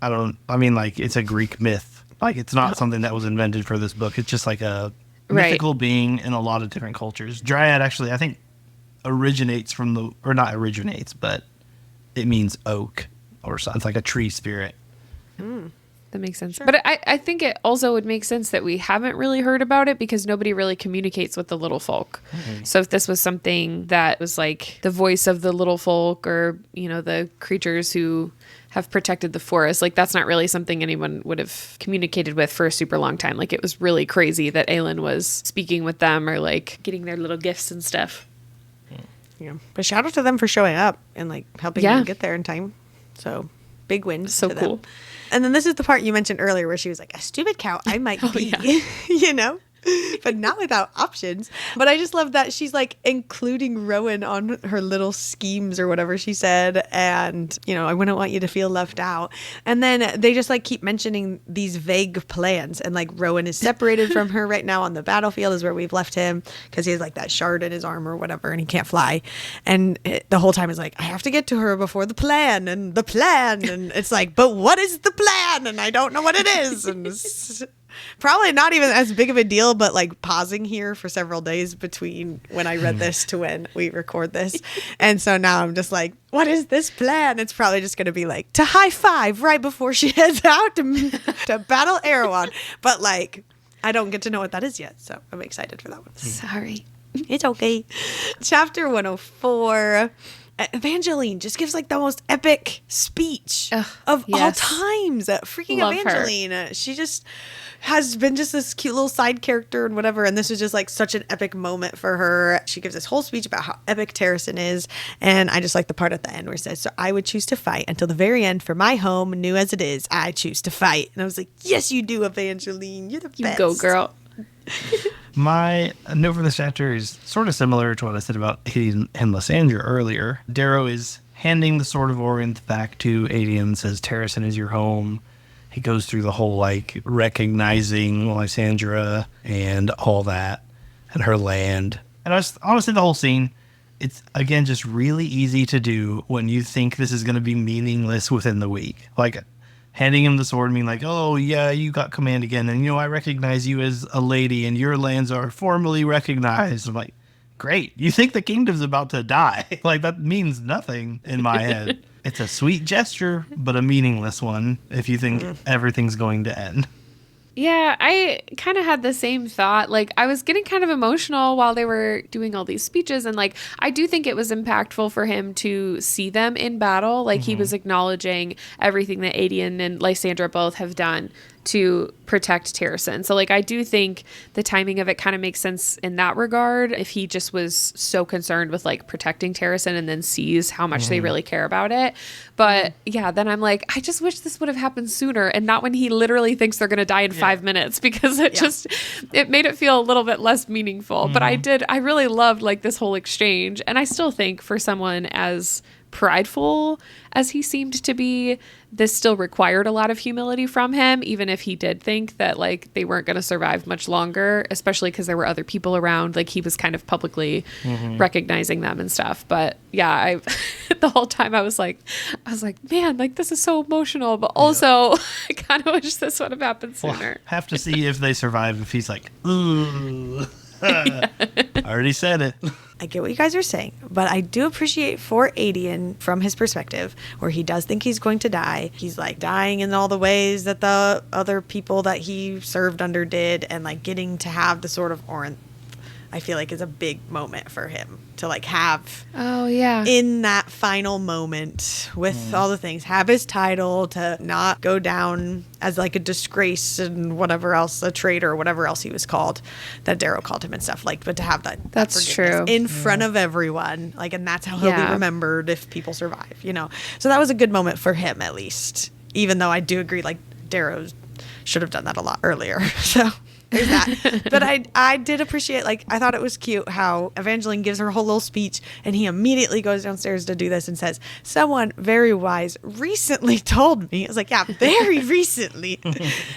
I mean, like it's a Greek myth. Like it's not something that was invented for this book. It's just like a mythical being in a lot of different cultures. Dryad actually, I think, originates from or not originates, but it means oak or something. It's like a tree spirit. That makes sense. Sure. But I think it also would make sense that we haven't really heard about it because nobody really communicates with the little folk. Mm-hmm. So if this was something that was like the voice of the little folk or, the creatures who have protected the forest, like that's not really something anyone would have communicated with for a super long time. Like it was really crazy that Aelin was speaking with them or like getting their little gifts and stuff. Yeah. But shout out to them for showing up and like helping them get there in time. So big win. So to cool. Them. And then this is the part you mentioned earlier where she was like, a stupid cow I might be, but not without options. But I just love that she's like including Rowan on her little schemes or whatever she said. And, I wouldn't want you to feel left out. And then they just like keep mentioning these vague plans. And like Rowan is separated from her right now on the battlefield is where we've left him because he has like that shard in his arm or whatever and he can't fly. And the whole time is like, I have to get to her before the plan. And it's like, but what is the plan? And I don't know what it is. And it's probably not even as big of a deal, but like pausing here for several days between when I read this to when we record this. And so now I'm just like, what is this plan? It's probably just going to be like to high five right before she heads out to battle Erewhon. But like, I don't get to know what that is yet. So I'm excited for that one. Sorry. It's okay. Chapter 104. Evangeline just gives like the most epic speech of all times. Freaking Love Evangeline. Her. She just has been just this cute little side character and whatever. And this was just like such an epic moment for her. She gives this whole speech about how epic Terrasen is. And I just like the part at the end where it says, so I would choose to fight until the very end for my home, new as it is. I choose to fight. And I was like, yes, you do, Evangeline. You're the best. You go, girl. My note for this chapter is sort of similar to what I said about Aelin and Lysandra earlier. Darrow is handing the Sword of Orinth back to Aelin, says Terrasen is your home. He goes through the whole like recognizing Lysandra and all that and her land. And honestly, the whole scene, it's again just really easy to do when you think this is going to be meaningless within the week. Like handing him the sword and being like, oh, yeah, you got command again. And, I recognize you as a lady and your lands are formally recognized. I'm like, great. You think the kingdom's about to die. Like, that means nothing in my head. It's a sweet gesture, but a meaningless one if you think everything's going to end. Yeah, I kind of had the same thought. Like, I was getting kind of emotional while they were doing all these speeches. And, like, I do think it was impactful for him to see them in battle. Like, he was acknowledging everything that Aelin and Lysandra both have done to protect Terrasen. So, like, I do think the timing of it kind of makes sense in that regard. If he just was so concerned with, like, protecting Terrasen and then sees how much they really care about it. But, yeah, then I'm like, I just wish this would have happened sooner and not when he literally thinks they're going to die in 5 minutes because it made it feel a little bit less meaningful. But I really loved, like, this whole exchange. And I still think for someone as prideful as he seemed to be, this still required a lot of humility from him, even if he did think that like they weren't going to survive much longer, especially because there were other people around. Like he was kind of publicly recognizing them and stuff. But yeah, I the whole time I was like, man, like this is so emotional, but also I kind of wish this would have happened sooner. Well, have to see if they survive. If he's like, ooh, I already said it. I get what you guys are saying, but I do appreciate for Aedion from his perspective, where he does think he's going to die. He's like dying in all the ways that the other people that he served under did, and like getting to have the Sword of Orinth, I feel like is a big moment for him to like have. Oh yeah. In that final moment with all the things, have his title, to not go down as like a disgrace and whatever else, a traitor or whatever else he was called, that Darrow called him and stuff, like, but to have that's true in front of everyone, like, and that's how he'll be remembered if people survive, you know. So that was a good moment for him, at least, even though I do agree, like, Darrow should have done that a lot earlier. So there's that. But I did appreciate, like, I thought it was cute how Evangeline gives her whole little speech and he immediately goes downstairs to do this and says, someone very wise recently told me, I was like, yeah, very recently,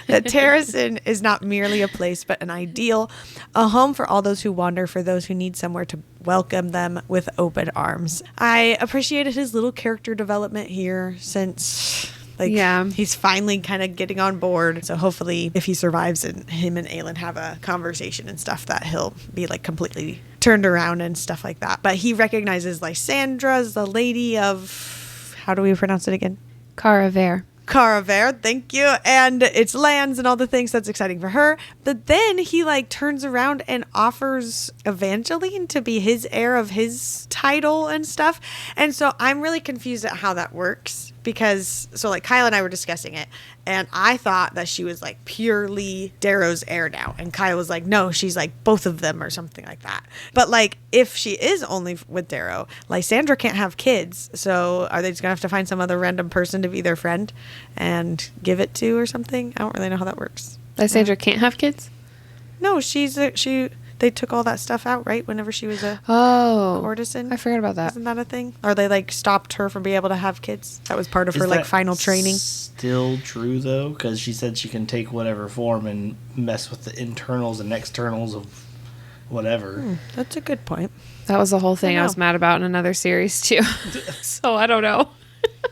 that Terrasen is not merely a place but an ideal, a home for all those who wander, for those who need somewhere to welcome them with open arms. I appreciated his little character development here, since he's finally kind of getting on board. So hopefully if he survives and him and Aelin have a conversation and stuff, that he'll be like completely turned around and stuff like that. But he recognizes Lysandra as the lady of, how do we pronounce it again? Caraver. Caraver, thank you. And it's lands and all the things that's exciting for her. But then he like turns around and offers Evangeline to be his heir of his title and stuff. And so I'm really confused at how that works because so like Kyle and I were discussing it and I thought that she was like purely Darrow's heir now. And Kyle was like, no, she's like both of them or something like that. But like if she is only with Darrow, Lysandra can't have kids. So are they just going to have to find some other random person to be their friend and give it to or something? I don't really know how that works. Lysandra can't have kids? No, they took all that stuff out, right? Whenever she was a courtesan. I forgot about that. Isn't that a thing? Or they like stopped her from being able to have kids? That was part of her like final training. Still true though, because she said she can take whatever form and mess with the internals and externals of whatever. That's a good point. That was the whole thing I was mad about in another series too. So I don't know.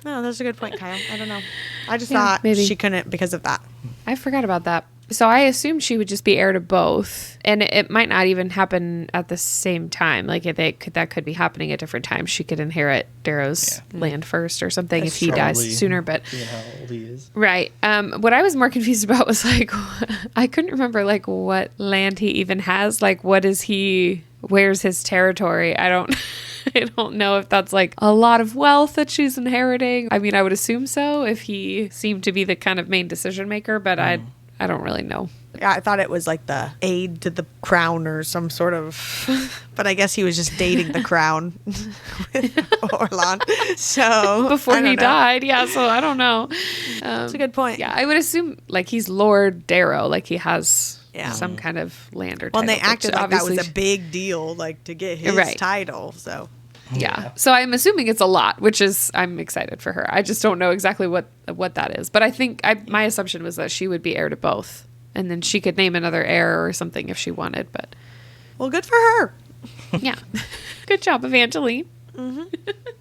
No, that's a good point, Kyle. I don't know. I just thought maybe she couldn't because of that. I forgot about that. So I assumed she would just be heir to both, and it might not even happen at the same time. Like that could be happening at different times. She could inherit Darrow's land first or something if he dies sooner. But how old he is. Right. What I was more confused about was like I couldn't remember like what land he even has. Like what is he? Where's his territory? I don't know if that's like a lot of wealth that she's inheriting. I mean, I would assume so if he seemed to be the kind of main decision maker, but I don't really know. Yeah, I thought it was like the aide to the crown or some sort of, but I guess he was just dating the crown with Orlan. So before he died, so I don't know. That's a good point. Yeah, I would assume like he's Lord Darrow, like he has some kind of land or title. Well, and they acted like that was a big deal, like to get his title. So yeah. So I'm assuming it's a lot, which is I'm excited for her. I just don't know exactly what that is. But I think my assumption was that she would be heir to both. And then she could name another heir or something if she wanted. But well, good for her. Yeah. Good job, Evangeline. Mm-hmm.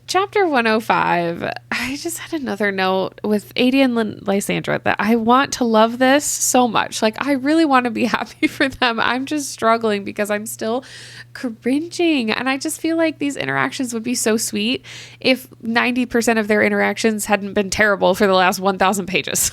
Chapter 105. I just had another note with Aelin and Lysandra that I want to love this so much. Like, I really want to be happy for them. I'm just struggling because I'm still cringing. And I just feel like these interactions would be so sweet if 90% of their interactions hadn't been terrible for the last 1,000 pages.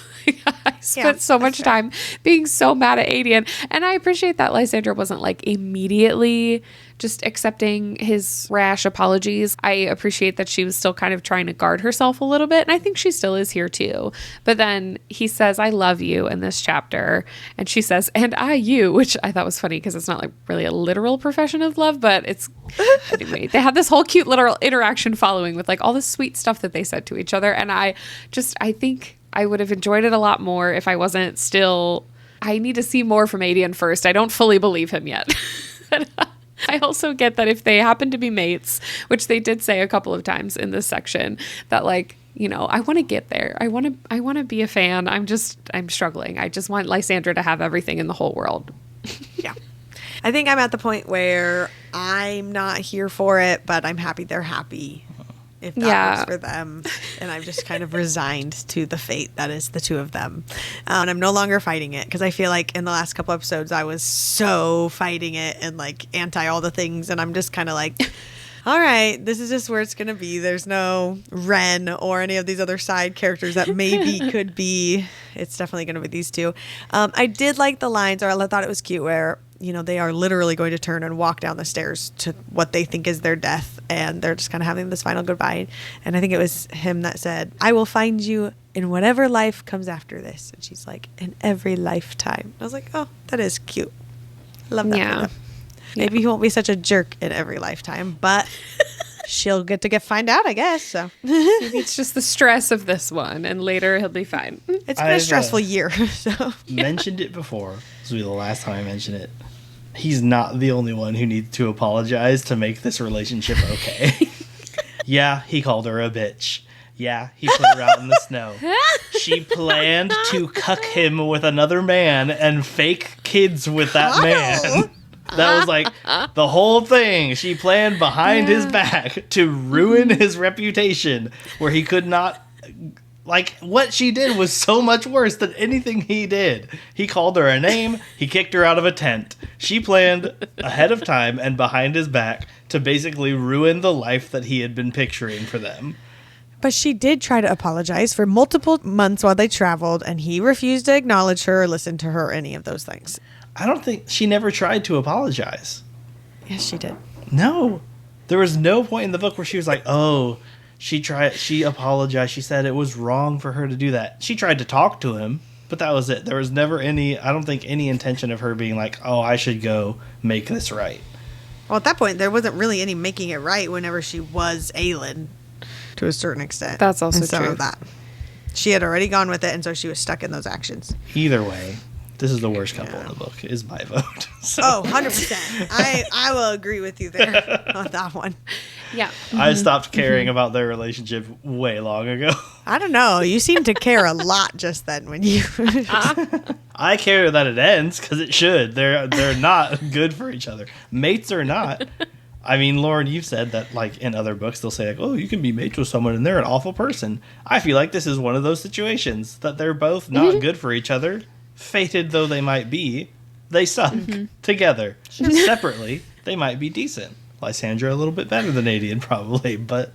I spent so much time being so mad at Aelin. And I appreciate that Lysandra wasn't like immediately just accepting his rash apologies. I appreciate that she was still kind of trying to guard herself a little bit. And I think she still is here too. But then he says, I love you in this chapter. And she says, and I you, which I thought was funny because it's not like really a literal profession of love, but it's anyway, they had this whole cute literal interaction following with like all the sweet stuff that they said to each other. And I think I would have enjoyed it a lot more if I wasn't still, I need to see more from Aelin first. I don't fully believe him yet. I also get that if they happen to be mates, which they did say a couple of times in this section, that like, you know, I want to get there. I want to be a fan. I'm struggling. I just want Lysandra to have everything in the whole world. Yeah. I think I'm at the point where I'm not here for it, but I'm happy they're happy if that works for them. And I'm just kind of resigned to the fate that is the two of them. And I'm no longer fighting it because I feel like in the last couple episodes I was so fighting it and like anti all the things. And I'm just kind of like, all right, this is just where it's going to be. There's no Ren or any of these other side characters that maybe could be. It's definitely going to be these two. I did like the lines, or I thought it was cute where, you know, they are literally going to turn and walk down the stairs to what they think is their death. And they're just kind of having this final goodbye. And I think it was him that said, I will find you in whatever life comes after this. And she's like, in every lifetime. I was like, oh, that is cute. Love that for them. Maybe he won't be such a jerk in every lifetime, but she'll get to find out, I guess. So maybe it's just the stress of this one, and later he'll be fine. It's been a stressful year. So mentioned it before. This will be the last time I mention it. He's not the only one who needs to apologize to make this relationship okay. Yeah, he called her a bitch. Yeah, he put her out in the snow. She planned to cuck him with another man and fake kids with that man. That was like the whole thing. She planned behind his back to ruin his reputation, where he could not. Like, what she did was so much worse than anything he did. He called her a name. He kicked her out of a tent. She planned ahead of time and behind his back to basically ruin the life that he had been picturing for them. But she did try to apologize for multiple months while they traveled, and he refused to acknowledge her or listen to her or any of those things. I don't think she never tried to apologize. Yes, she did. No. There was no point in the book where she was like, oh, she apologized. She said it was wrong for her to do that. She tried to talk to him, but that was it. There was never I don't think any intention of her being like, oh, I should go make this right. Well, at that point, there wasn't really any making it right whenever she was Aelin to a certain extent. That's also and some true. of that. She had already gone with it, and so she was stuck in those actions. Either way, this is the worst couple in the book, is my vote. So. Oh, 100%. I will agree with you there on that one. Yeah. I stopped caring about their relationship way long ago. I don't know. You seem to care a lot just then when you... I care that it ends because it should. They're not good for each other. Mates or not. I mean, Lauren, you've said that like in other books they'll say like, oh, you can be mates with someone and they're an awful person. I feel like this is one of those situations that they're both not good for each other. Fated though they might be, they suck together. Separately, they might be decent. Lysandra a little bit better than Adian probably, but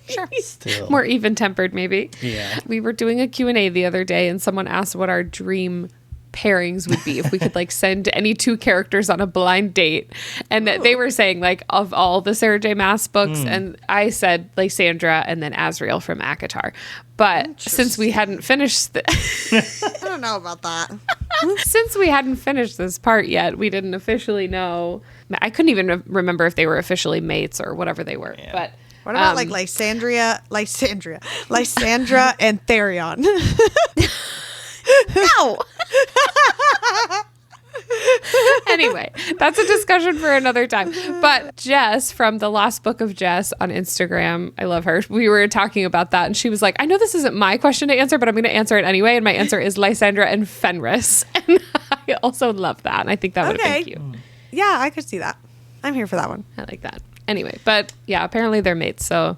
Sure. still. More even-tempered, maybe. Yeah. We were doing a Q&A the other day, and someone asked what our dream pairings would be if we could like send any two characters on a blind date, and that they were saying like of all the Sarah J Maas books, and I said Lysandra and then Azriel from ACOTAR, but since we hadn't finished I don't know about that. since we hadn't finished this part yet, we didn't officially know. I couldn't even remember if they were officially mates or whatever they were. Yeah. But What about like Lysandra and Therion? no. Anyway, that's a discussion for another time. But Jess from the Last Book of Jess on Instagram, I love her. We were talking about that, and she was like, I know this isn't my question to answer, but I'm going to answer it anyway. And my answer is Lysandra and Fenris. And I also love that. And I think that would have been cute. Yeah, I could see that. I'm here for that one. I like that. Anyway, but yeah, apparently they're mates. So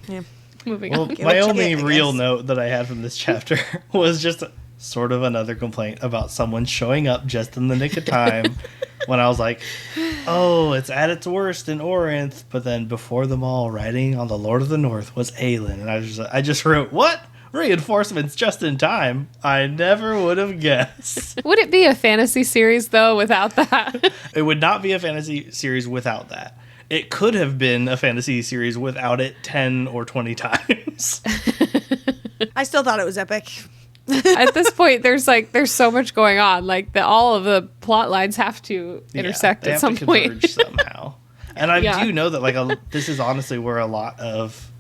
Yeah. moving Well, on. what my you only get, I real guess. note that I had from this chapter was just sort of another complaint about someone showing up just in the nick of time when I was like, oh, it's at its worst in Orinth, but then before them all, riding on the Lord of the North was Aelin, and I just wrote, what? Reinforcements just in time? I never would have guessed. Would it be a fantasy series though without that? It would not be a fantasy series without that. It could have been a fantasy series without it 10 or 20 times. I still thought it was epic. At this point, there's so much going on. Like all of the plot lines have to intersect they at have some to point. converge somehow. And I Yeah. do know that this is honestly where a lot of,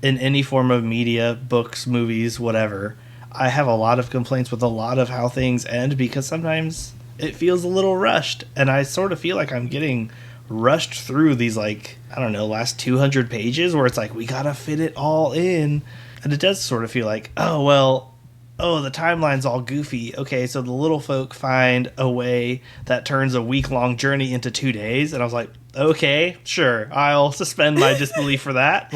in any form of media, books, movies, whatever, I have a lot of complaints with a lot of how things end because sometimes it feels a little rushed. And I sort of feel like I'm getting rushed through these last 200 pages where it's like, we gotta fit it all in. And it does sort of feel like, the timeline's all goofy. Okay, so the little folk find a way that turns a week-long journey into 2 days. And I was like, okay, sure, I'll suspend my disbelief for that.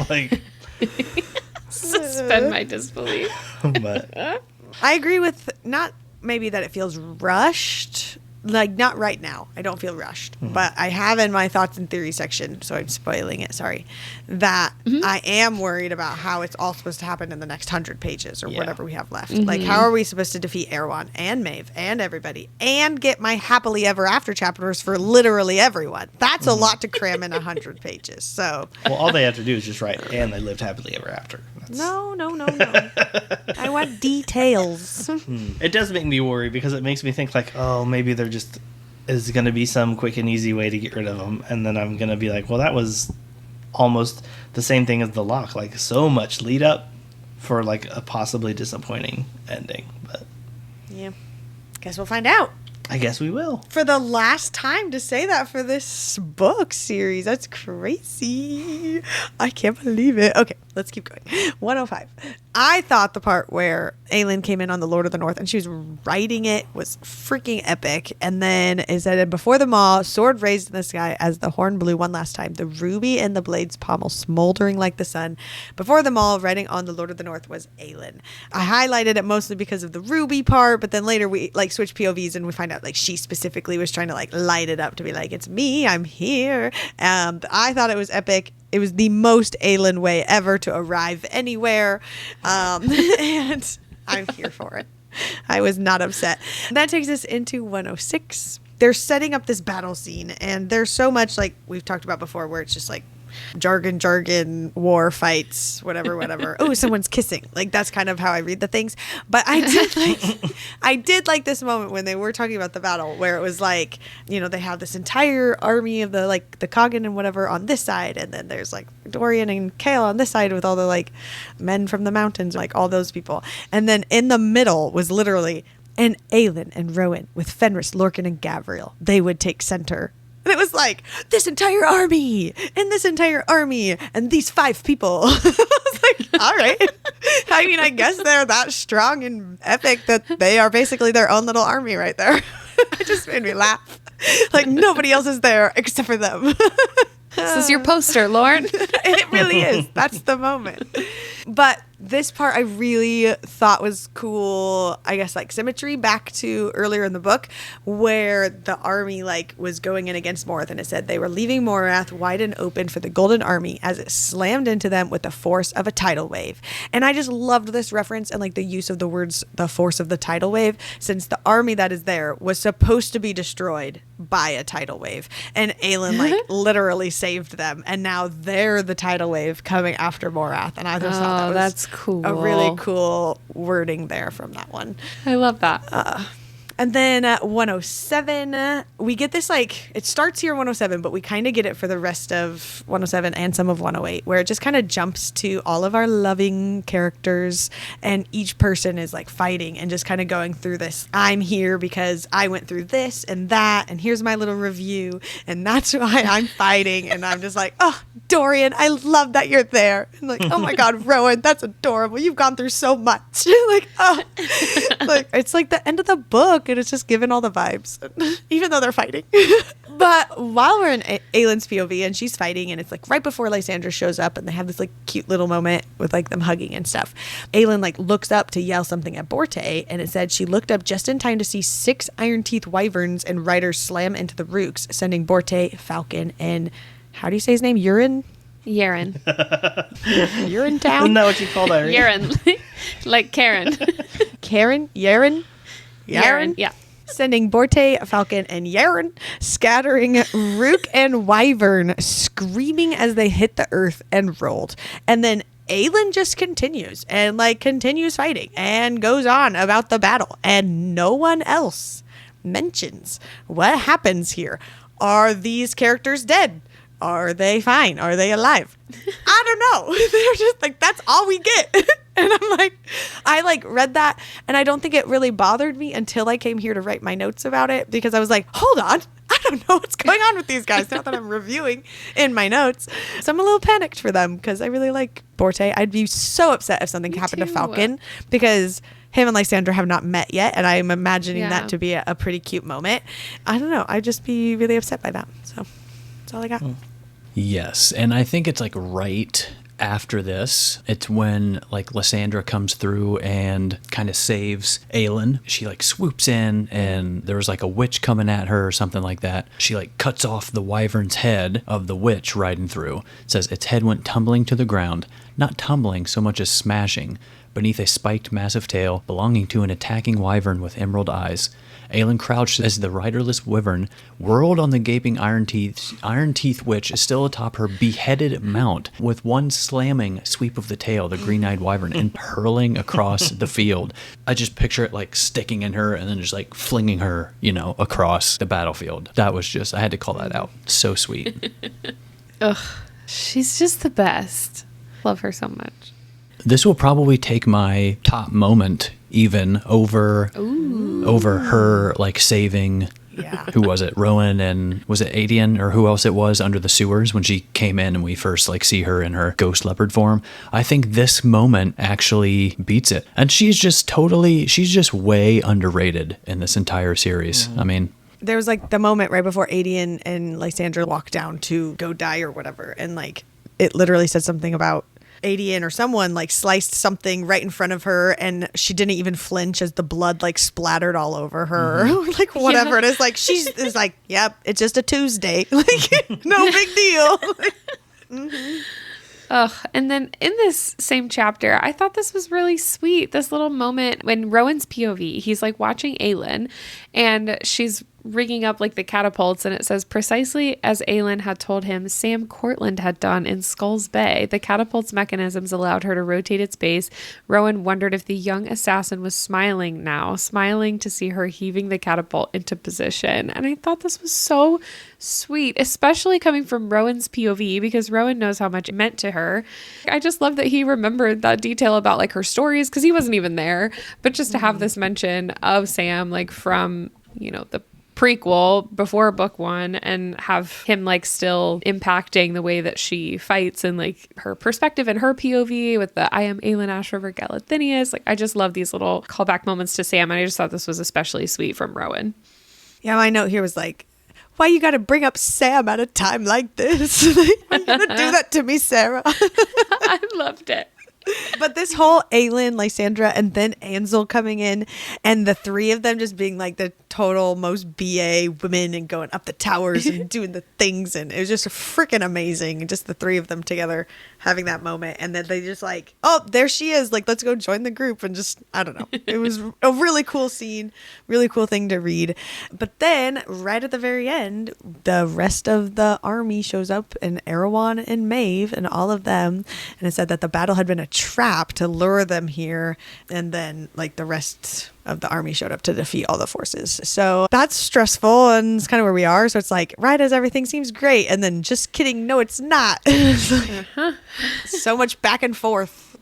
Suspend my disbelief. But I agree with not maybe that it feels rushed. Like, not right now. I don't feel rushed. But I have in my thoughts and theory section, so I'm spoiling it, sorry, that I am worried about how it's all supposed to happen in the next 100 pages or whatever we have left. Like, how are we supposed to defeat Erewhon and Maeve and everybody and get my happily ever after chapters for literally everyone? That's a lot to cram in 100 pages. So, well, all they have to do is just write, and they lived happily ever after. no. I want details. It does make me worry because it makes me think like, oh, maybe there just is going to be some quick and easy way to get rid of them. And then I'm going to be like, well, that was almost the same thing as the lock. Like, so much lead up for like a possibly disappointing ending. But Yeah. Guess we'll find out. I guess we will. For the last time to say that for this book series. That's crazy. I can't believe it. Okay, let's keep going. 105. I thought the part where Aelin came in on the Lord of the North and she was writing it was freaking epic. And then it said, before them all, sword raised in the sky as the horn blew one last time, the ruby in the blade's pommel smoldering like the sun. Before them all, writing on the Lord of the North was Aelin. I highlighted it mostly because of the ruby part, but then later we like switch POVs and we find out like she specifically was trying to like light it up to be like, it's me, I'm here. I thought it was epic. It was the most Aelin way ever to arrive anywhere. And I'm here for it. I was not upset. That takes us into 106. They're setting up this battle scene, and there's so much, like we've talked about before, where it's just like jargon, war fights, whatever. Oh, someone's kissing. Like, that's kind of how I read the things. But I did like this moment when they were talking about the battle, where it was like, you know, they have this entire army of the Coggin and whatever on this side, and then there's like Dorian and Chaol on this side with all the like men from the mountains, like all those people. And then in the middle was literally and Aelin and Rowan with Fenris, Lorcan, and Gavriel. They would take center. And it was like, this entire army, and these 5 people. I was like, all right. I mean, I guess they're that strong and epic that they are basically their own little army right there. It just made me laugh. Like, nobody else is there except for them. This is your poster, Lauren. It really is. That's the moment. But this part I really thought was cool, I guess, like symmetry back to earlier in the book where the army like was going in against Morith, and it said they were leaving Morath wide and open for the Golden Army as it slammed into them with the force of a tidal wave. And I just loved this reference and like the use of the words the force of the tidal wave, since the army that is there was supposed to be destroyed by a tidal wave, and Aelin like literally saved them, and now they're the tidal wave coming after Morath. And I just thought that was that's cool. a really cool wording there from that one. I love that. And then 107, we get this, like, it starts here in 107, but we kind of get it for the rest of 107 and some of 108, where it just kind of jumps to all of our loving characters, and each person is, like, fighting and just kind of going through this. I'm here because I went through this and that, and here's my little review, and that's why I'm fighting. And I'm just like, oh, Dorian, I love that you're there. And like, oh my God, Rowan, that's adorable. You've gone through so much. Like, oh, like, it's like the end of the book. And it's just given all the vibes, even though they're fighting. But while we're in Aelin's POV and she's fighting, and it's like right before Lysandra shows up, and they have this like cute little moment with like them hugging and stuff, Aelin like looks up to yell something at Borte, and it said she looked up just in time to see 6 iron teeth wyverns and riders slam into the rooks, sending Borte, Falcon, and how do you say his name? Yaren Yaren. Town? Isn't that what you call that? Right? Yaren. Like Karen. Yaren, yeah. Sending Borte, Falcon, and Yaren scattering Rook and Wyvern, screaming as they hit the earth and rolled. And then Aelin just continues and like continues fighting and goes on about the battle, and no one else mentions what happens here. Are these characters dead? Are they fine? Are they alive? I don't know. They're just like, that's all we get. And I'm like, I like read that, and I don't think it really bothered me until I came here to write my notes about it, because I was like, hold on, I don't know what's going on with these guys now that I'm reviewing in my notes. So I'm a little panicked for them, because I really like Borte. I'd be so upset if something happened to Falcon, because him and Lysandra have not met yet, and I'm imagining that to be a pretty cute moment. I don't know. I'd just be really upset by that. So that's all I got. Yes, and I think it's like right after this, it's when like Lysandra comes through and kind of saves Aelin. She like swoops in, and there's like a witch coming at her or something like that. She like cuts off the wyvern's head of the witch riding through. It says its head went tumbling to the ground, not tumbling so much as smashing, beneath a spiked massive tail belonging to an attacking wyvern with emerald eyes. Aelin crouched as the riderless wyvern whirled on the gaping iron teeth witch still atop her beheaded mount, with one slamming sweep of the tail, the green-eyed wyvern, and hurling across the field. I just picture it like sticking in her and then just like flinging her, you know, across the battlefield. That was just, I had to call that out. So sweet. Ugh, she's just the best. Love her so much. This will probably take my top moment even over her like saving who was it, Rowan, and was it Aelin or who else it was under the sewers when she came in and we first like see her in her ghost leopard form. I think this moment actually beats it, and she's just way underrated in this entire series. I mean, there was like the moment right before Aelin and Lysandra walked down to go die or whatever, and like it literally said something about Aelin or someone like sliced something right in front of her, and she didn't even flinch as the blood like splattered all over her. Like whatever it is, like she's is like, yep, it's just a Tuesday, like no big deal. Ugh. And then in this same chapter, I thought this was really sweet. This little moment when Rowan's POV, he's like watching Aelin and she's rigging up like the catapults, and it says, precisely as Aelin had told him Sam Cortland had done in Skulls Bay, the catapult's mechanisms allowed her to rotate its base. Rowan wondered if the young assassin was smiling now, smiling to see her heaving the catapult into position. And I thought this was so sweet, especially coming from Rowan's POV, because Rowan knows how much it meant to her. I just love that he remembered that detail about like her stories, because he wasn't even there, but just to have this mention of Sam like from, you know, the prequel before book one, and have him like still impacting the way that she fights and like her perspective and her POV with the I am Aelin Ash River Galathinius. Like, I just love these little callback moments to Sam, and I just thought this was especially sweet from Rowan. Yeah, my note here was like, why you got to bring up Sam at a time like this? Why you got to do that to me, Sarah? I loved it. But this whole Aelin, Lysandra, and then Ansel coming in, and the three of them just being like the total most BA women and going up the towers and doing the things, and it was just freaking amazing. Just the three of them together having that moment, and then they just like, oh, there she is, like, let's go join the group, and just, I don't know. It was a really cool scene, really cool thing to read. But then right at the very end, the rest of the army shows up, and Erewhon and Maeve and all of them, and it said that the battle had been a trap to lure them here, and then like the rest of the army showed up to defeat all the forces. So that's stressful, and it's kind of where we are. So it's like, right as everything seems great, and then just kidding, no it's not. It's like, so much back and forth.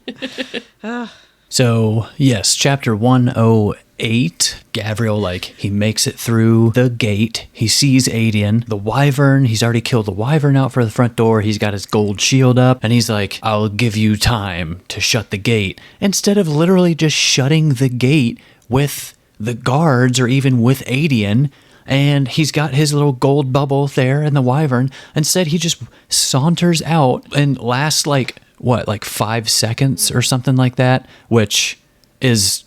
So yes, chapter 108, Gavriel, like, he makes it through the gate. He sees Adian, the wyvern. He's already killed the wyvern out for the front door. He's got his gold shield up, and he's like, I'll give you time to shut the gate. Instead of literally just shutting the gate with the guards or even with Adian, and he's got his little gold bubble there and the wyvern. Instead, he just saunters out and lasts like 5 seconds or something like that, which is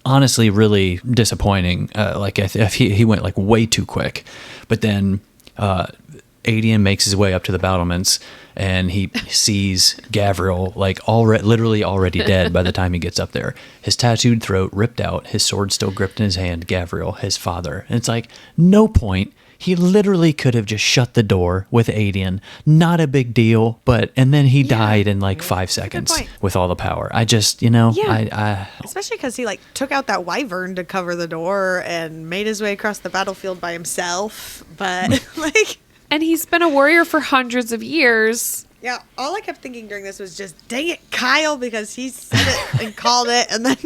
honestly really disappointing. If he went like way too quick. But then Adian makes his way up to the battlements, and he sees Gavriel like literally already dead by the time he gets up there. His tattooed throat ripped out, his sword still gripped in his hand. Gavriel, his father. And it's like, no point. He literally could have just shut the door with Adian. Not a big deal, and then he died in like 5 seconds with all the power. I just, I especially because he like took out that wyvern to cover the door and made his way across the battlefield by himself. But like, and he's been a warrior for hundreds of years. Yeah, all I kept thinking during this was just, dang it, Kyle, because he said it and called it, and then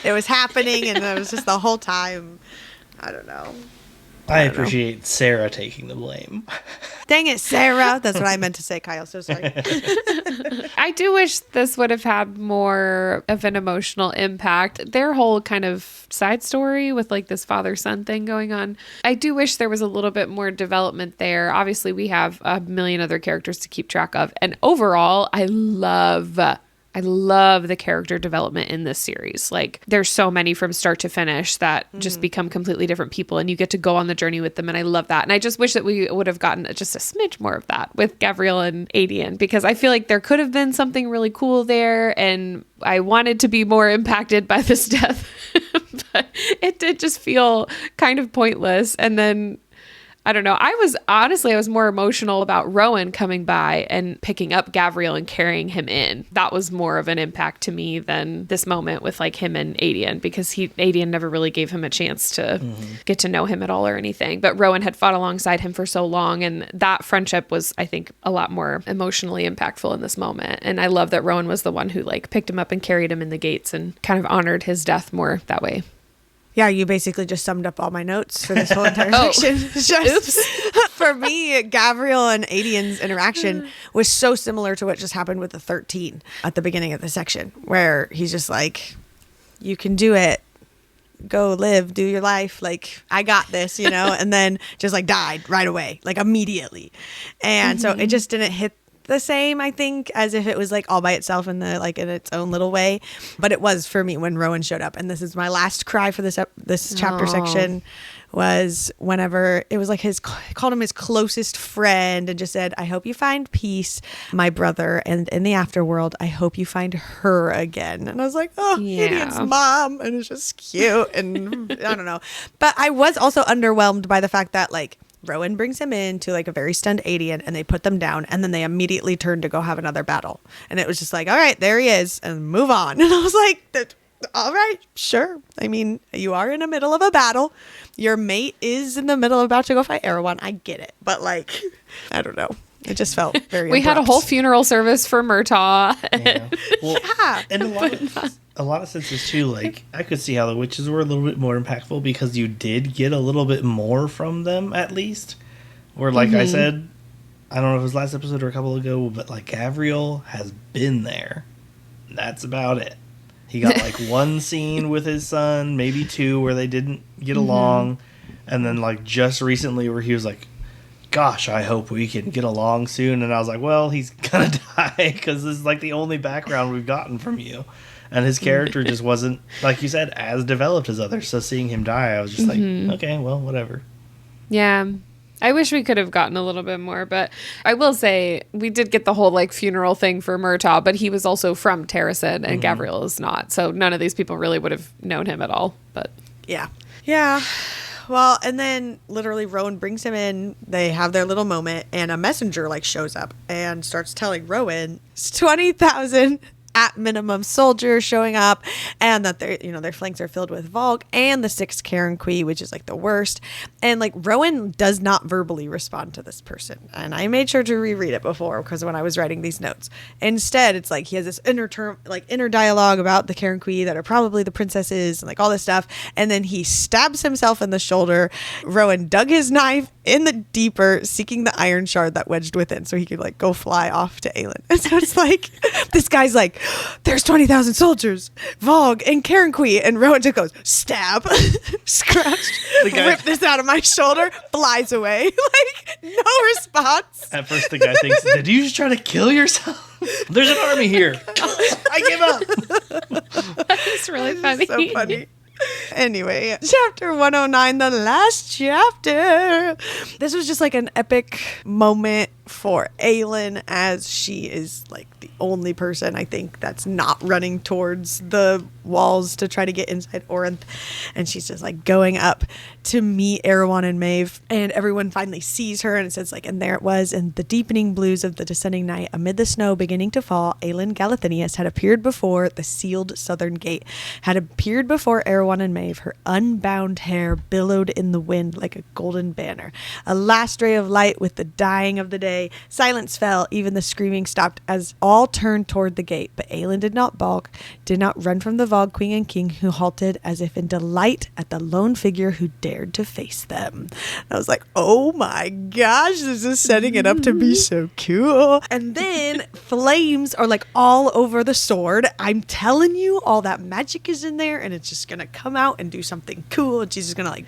it was happening, and it was just the whole time. I don't know. I appreciate Sarah taking the blame. Dang it, Sarah. That's what I meant to say, Kyle. So sorry. I do wish this would have had more of an emotional impact. Their whole kind of side story with like this father-son thing going on. I do wish there was a little bit more development there. Obviously, we have a million other characters to keep track of. And overall, I love the character development in this series. Like, there's so many from start to finish that just become completely different people, and you get to go on the journey with them. And I love that. And I just wish that we would have gotten just a smidge more of that with Gavriel and Adian, because I feel like there could have been something really cool there. And I wanted to be more impacted by this death, but it did just feel kind of pointless. And then I don't know. I was more emotional about Rowan coming by and picking up Gavriel and carrying him in. That was more of an impact to me than this moment with like him and Adian, because Adian never really gave him a chance to get to know him at all or anything. But Rowan had fought alongside him for so long, and that friendship was, I think, a lot more emotionally impactful in this moment. And I love that Rowan was the one who like picked him up and carried him in the gates and kind of honored his death more that way. Yeah, you basically just summed up all my notes for this whole entire section. Oops. For me, Gavriel and Adian's interaction was so similar to what just happened with the 13 at the beginning of the section, where he's just like, you can do it. Go live, do your life. Like, I got this, and then just like died right away, like immediately. And so it just didn't hit the same, I think, as if it was like all by itself in the like in its own little way. But it was for me when Rowan showed up, and this is my last cry for this chapter section. Was whenever it was like called him his closest friend and just said, I hope you find peace, my brother, and in the afterworld, I hope you find her again. And I was like, oh, Gideon's mom. And it's just cute. And I don't know. But I was also underwhelmed by the fact that like Rowan brings him in to like a very stunned Aelin and they put them down and then they immediately turn to go have another battle. And it was just like, all right, there he is and move on. And I was like, all right, sure. I mean, you are in the middle of a battle. Your mate is in the middle of about to go fight Erewhon. I get it. But like, I don't know. It just felt very We abrupt. had a whole funeral service for Murtaugh. Yeah. Well, and a lot of senses too, like I could see how the witches were a little bit more impactful because you did get a little bit more from them at least. Or like I said, I don't know if it was last episode or a couple ago, but like Gavriel has been there. That's about it. He got like one scene with his son, maybe two, where they didn't get along. And then like just recently where he was like, gosh, I hope we can get along soon. And I was like, well, he's going to die because this is like the only background we've gotten from you. And his character just wasn't, like you said, as developed as others. So seeing him die, I was just like, okay, well, whatever. Yeah. I wish we could have gotten a little bit more, but I will say we did get the whole like funeral thing for Murtaugh, but he was also from Terrasid and Gavriel is not. So none of these people really would have known him at all. But yeah. Well, and then literally Rowan brings him in. They have their little moment and a messenger like shows up and starts telling Rowan it's 20,000 at minimum soldiers showing up and that their flanks are filled with Volk and the 6th Karen Quee, which is like the worst. And like Rowan does not verbally respond to this person. And I made sure to reread it before because when I was writing these notes, instead it's like he has this inner dialogue about the Karen Quee that are probably the princesses and like all this stuff. And then he stabs himself in the shoulder. Rowan dug his knife in the deeper, seeking the iron shard that wedged within so he could like go fly off to Aelin. And so it's like this guy's like, there's 20,000 soldiers, Vogue and Karen Quee, and Rowan just goes stab, scratched, rip this out of my shoulder, flies away, like no response. At first, the guy thinks, "Did you just try to kill yourself? There's an army here. I give up." it's really funny. So funny. Anyway, chapter 109, the last chapter. This was just like an epic moment for Aelin as she is like the only person I think that's not running towards the walls to try to get inside Orinth. And she's just like going up to meet Erewhon and Maeve. And everyone finally sees her and it says like, and there it was in the deepening blues of the descending night amid the snow beginning to fall. Aelin Galathinius had appeared before the sealed southern gate, had appeared before Erewhon and Maeve. Her unbound hair billowed in the wind like a golden banner. A last ray of light with the dying of the day. Silence fell, even the screaming stopped as all turned toward the gate. But Aelin did not balk, did not run from the Vogue Queen and King, who halted as if in delight at the lone figure who dared to face them. And I was like, oh my gosh, this is setting it up to be so cool. And then flames are like all over the sword. I'm telling you, all that magic is in there and it's just gonna come out and do something cool. And she's just gonna like,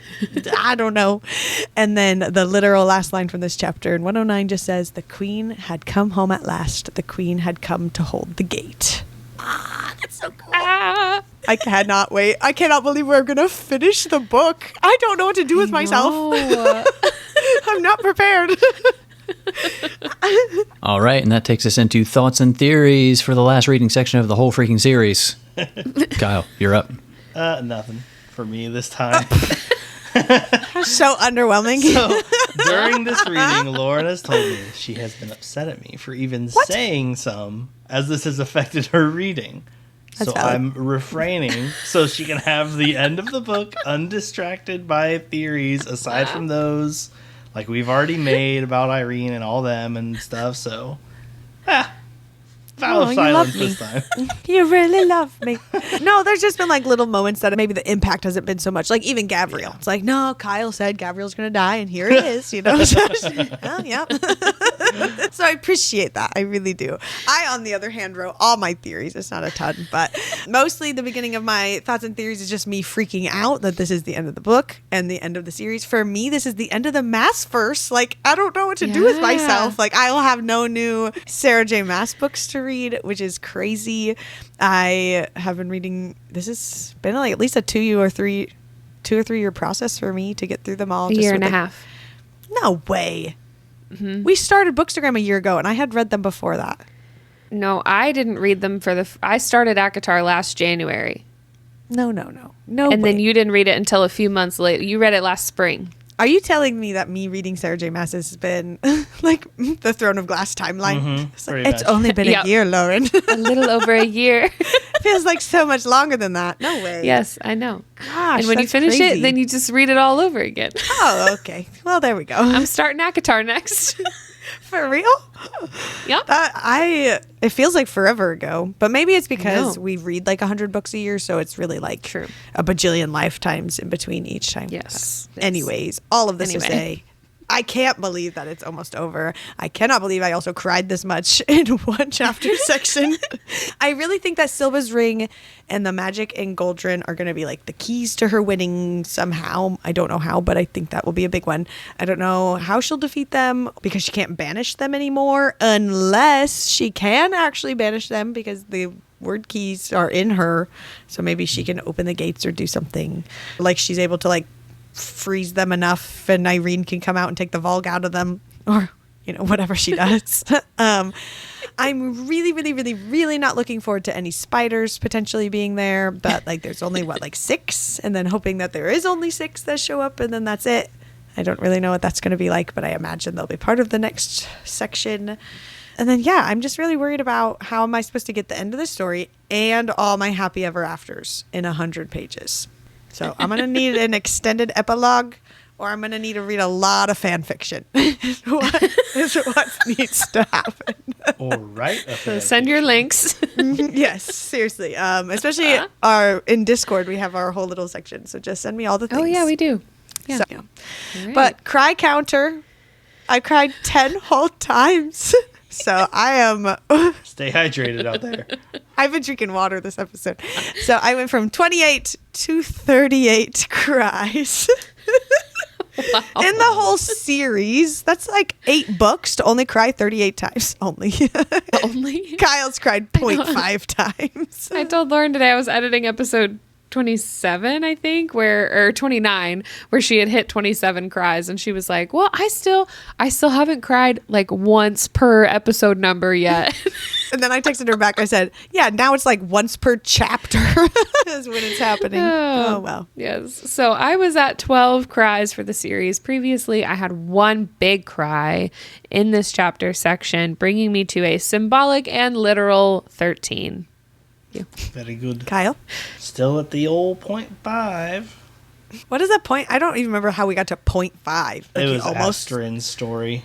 I don't know. And then the literal last line from this chapter in 109 just says, the queen had come home at last. The queen had come to hold the gate. That's so cool. I cannot wait. I cannot believe we're going to finish the book. I don't know what to do with myself. I'm not prepared. All right, and that takes us into thoughts and theories for the last reading section of the whole freaking series. Kyle, you're up. Nothing for me this time. So underwhelming. So, during this reading, Lauren has told me she has been upset at me for even saying some, as this has affected her reading. That's so valid. I'm refraining so she can have the end of the book undistracted by theories, aside from those like we've already made about Irene and all them and stuff. So, Vow of you silence love me. this time. You really love me. No, there's just been like little moments that maybe the impact hasn't been so much. Like even Gabriel. It's like, no, Kyle said Gabriel's going to die and here it is, oh, yeah. So I appreciate that. I really do. I, on the other hand, wrote all my theories. It's not a ton, but mostly the beginning of my thoughts and theories is just me freaking out that this is the end of the book and the end of the series. For me, this is the end of the Mass verse. Like, I don't know what to do with myself. Like, I will have no new Sarah J. Maas books to read, which is crazy. I have been reading, this has been like at least a 2 or 3 year process for me to get through them all. A year and a half. No way. We started Bookstagram a year ago and I had read them before that. No, I didn't read them I started ACOTAR last January. No. And then you didn't read it until a few months later. You read it last spring. Are you telling me that me reading Sarah J. Maas has been like the Throne of Glass timeline? It's only been a year, Lauren. A little over a year. Feels like so much longer than that. No way. Yes, I know. Gosh, and when you that's finish crazy. it, then you just read it all over again. Oh, okay. Well, there we go. I'm starting ACOTAR next. For real? Yep. It feels like forever ago, but maybe it's because we read like 100 books a year, so it's really like True. a bajillion lifetimes in between each time. Yes. Anyways, all of this to Anyway. say, I can't believe that it's almost over. I cannot believe I also cried this much in one chapter section. I really think that Silva's ring and the magic in Goldrin are going to be like the keys to her winning somehow. I don't know how, but I think that will be a big one. I don't know how she'll defeat them because she can't banish them anymore unless she can actually banish them because the word keys are in her. So maybe she can open the gates or do something like she's able to like freeze them enough and Irene can come out and take the Volg out of them or whatever she does. I'm really not looking forward to any spiders potentially being there, but like there's only 6 and then hoping that there is only 6 that show up and then that's it. I don't really know what that's going to be like, but I imagine they'll be part of the next section. And then I'm just really worried about how am I supposed to get the end of the story and all my happy ever afters in 100 pages. So I'm going to need an extended epilogue or I'm going to need to read a lot of fan fiction. What needs to happen. Or write a So send your links. Yes, seriously. Especially in Discord, we have our whole little section. So just send me all the things. Oh, yeah, we do. Yeah. So, but cry counter, I cried 10 whole times. So I am... Stay hydrated out there. I've been drinking water this episode. So I went from 28 to 38 cries. Wow. In the whole series. That's like 8 books to only cry 38 times. Only. Kyle's cried 0.5 times. I told Lauren today I was editing episode 27, I think, or 29, where she had hit 27 cries, and she was like, well, I still haven't cried like once per episode number yet. And then I texted her back. I said, yeah, now it's like once per chapter is when it's happening. Oh, well. Yes. So I was at 12 cries for the series. Previously, I had one big cry in this chapter section, bringing me to a symbolic and literal 13. Very good. Kyle? Still at the old 0.5. What is that point? I don't even remember how we got to 0.5. Like It was almost. Astrid's story.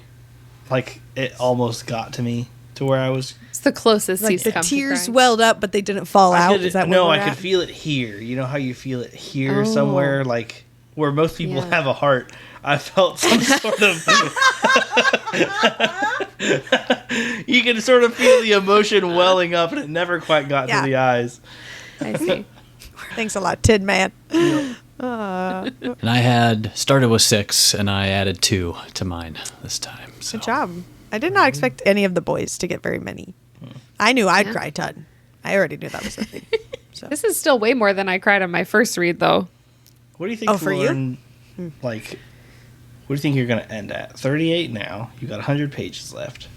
Like, it almost got to me to where I was... It's the closest Like he's the come to tears crying. welled up, but they didn't fall out. Is that no, where I we're could at? feel it here. You know how you feel it here Oh. somewhere? Like, where most people Yeah. have a heart. I felt some sort of... You can sort of feel the emotion welling up, and it never quite got Yeah. to the eyes. I see. Thanks a lot, Tin Man. And I had started with 6 and I added 2 to mine this time. So. Good job. I did not expect any of the boys to get very many. I knew I'd cry a ton. I already knew that was the thing. So. This is still way more than I cried on my first read, though. What do you think, for you? Lauren, like, what do you think you're going to end at? 38 now. You got 100 pages left.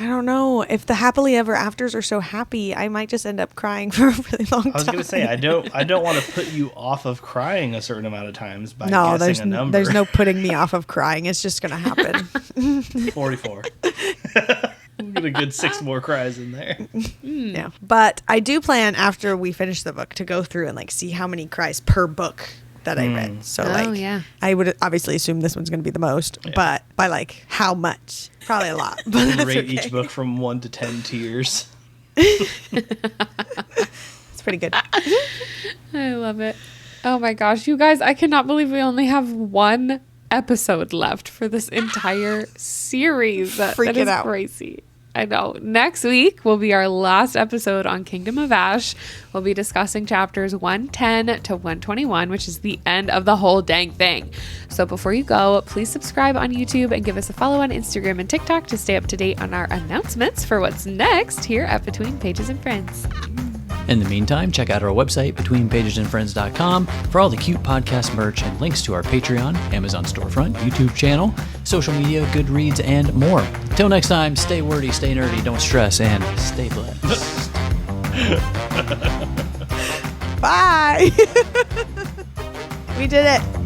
I don't know. If the happily ever afters are so happy, I might just end up crying for a really long time. I was going to say, I don't want to put you off of crying a certain amount of times by No, guessing a number. there's no putting me off of crying. It's just going to happen. 44. We'll get a good 6 more cries in there. Yeah. But I do plan after we finish the book to go through and like see how many cries per book that I read. So yeah. I would obviously assume this one's going to be the most, but by like how much? Probably a lot. But And that's rate okay. each book from 1 to 10 tiers. It's pretty good. I love it. Oh my gosh, you guys, I cannot believe we only have one episode left for this entire series. That is out. crazy. I know. Next week will be our last episode on Kingdom of Ash. We'll be discussing chapters 110 to 121, which is the end of the whole dang thing. So before you go, please subscribe on YouTube and give us a follow on Instagram and TikTok to stay up to date on our announcements for what's next here at Between Pages and Friends. In the meantime, check out our website, betweenpagesandfriends.com, for all the cute podcast merch and links to our Patreon, Amazon storefront, YouTube channel, social media, Goodreads, and more. Till next time, stay wordy, stay nerdy, don't stress, and stay blessed. Bye. We did it.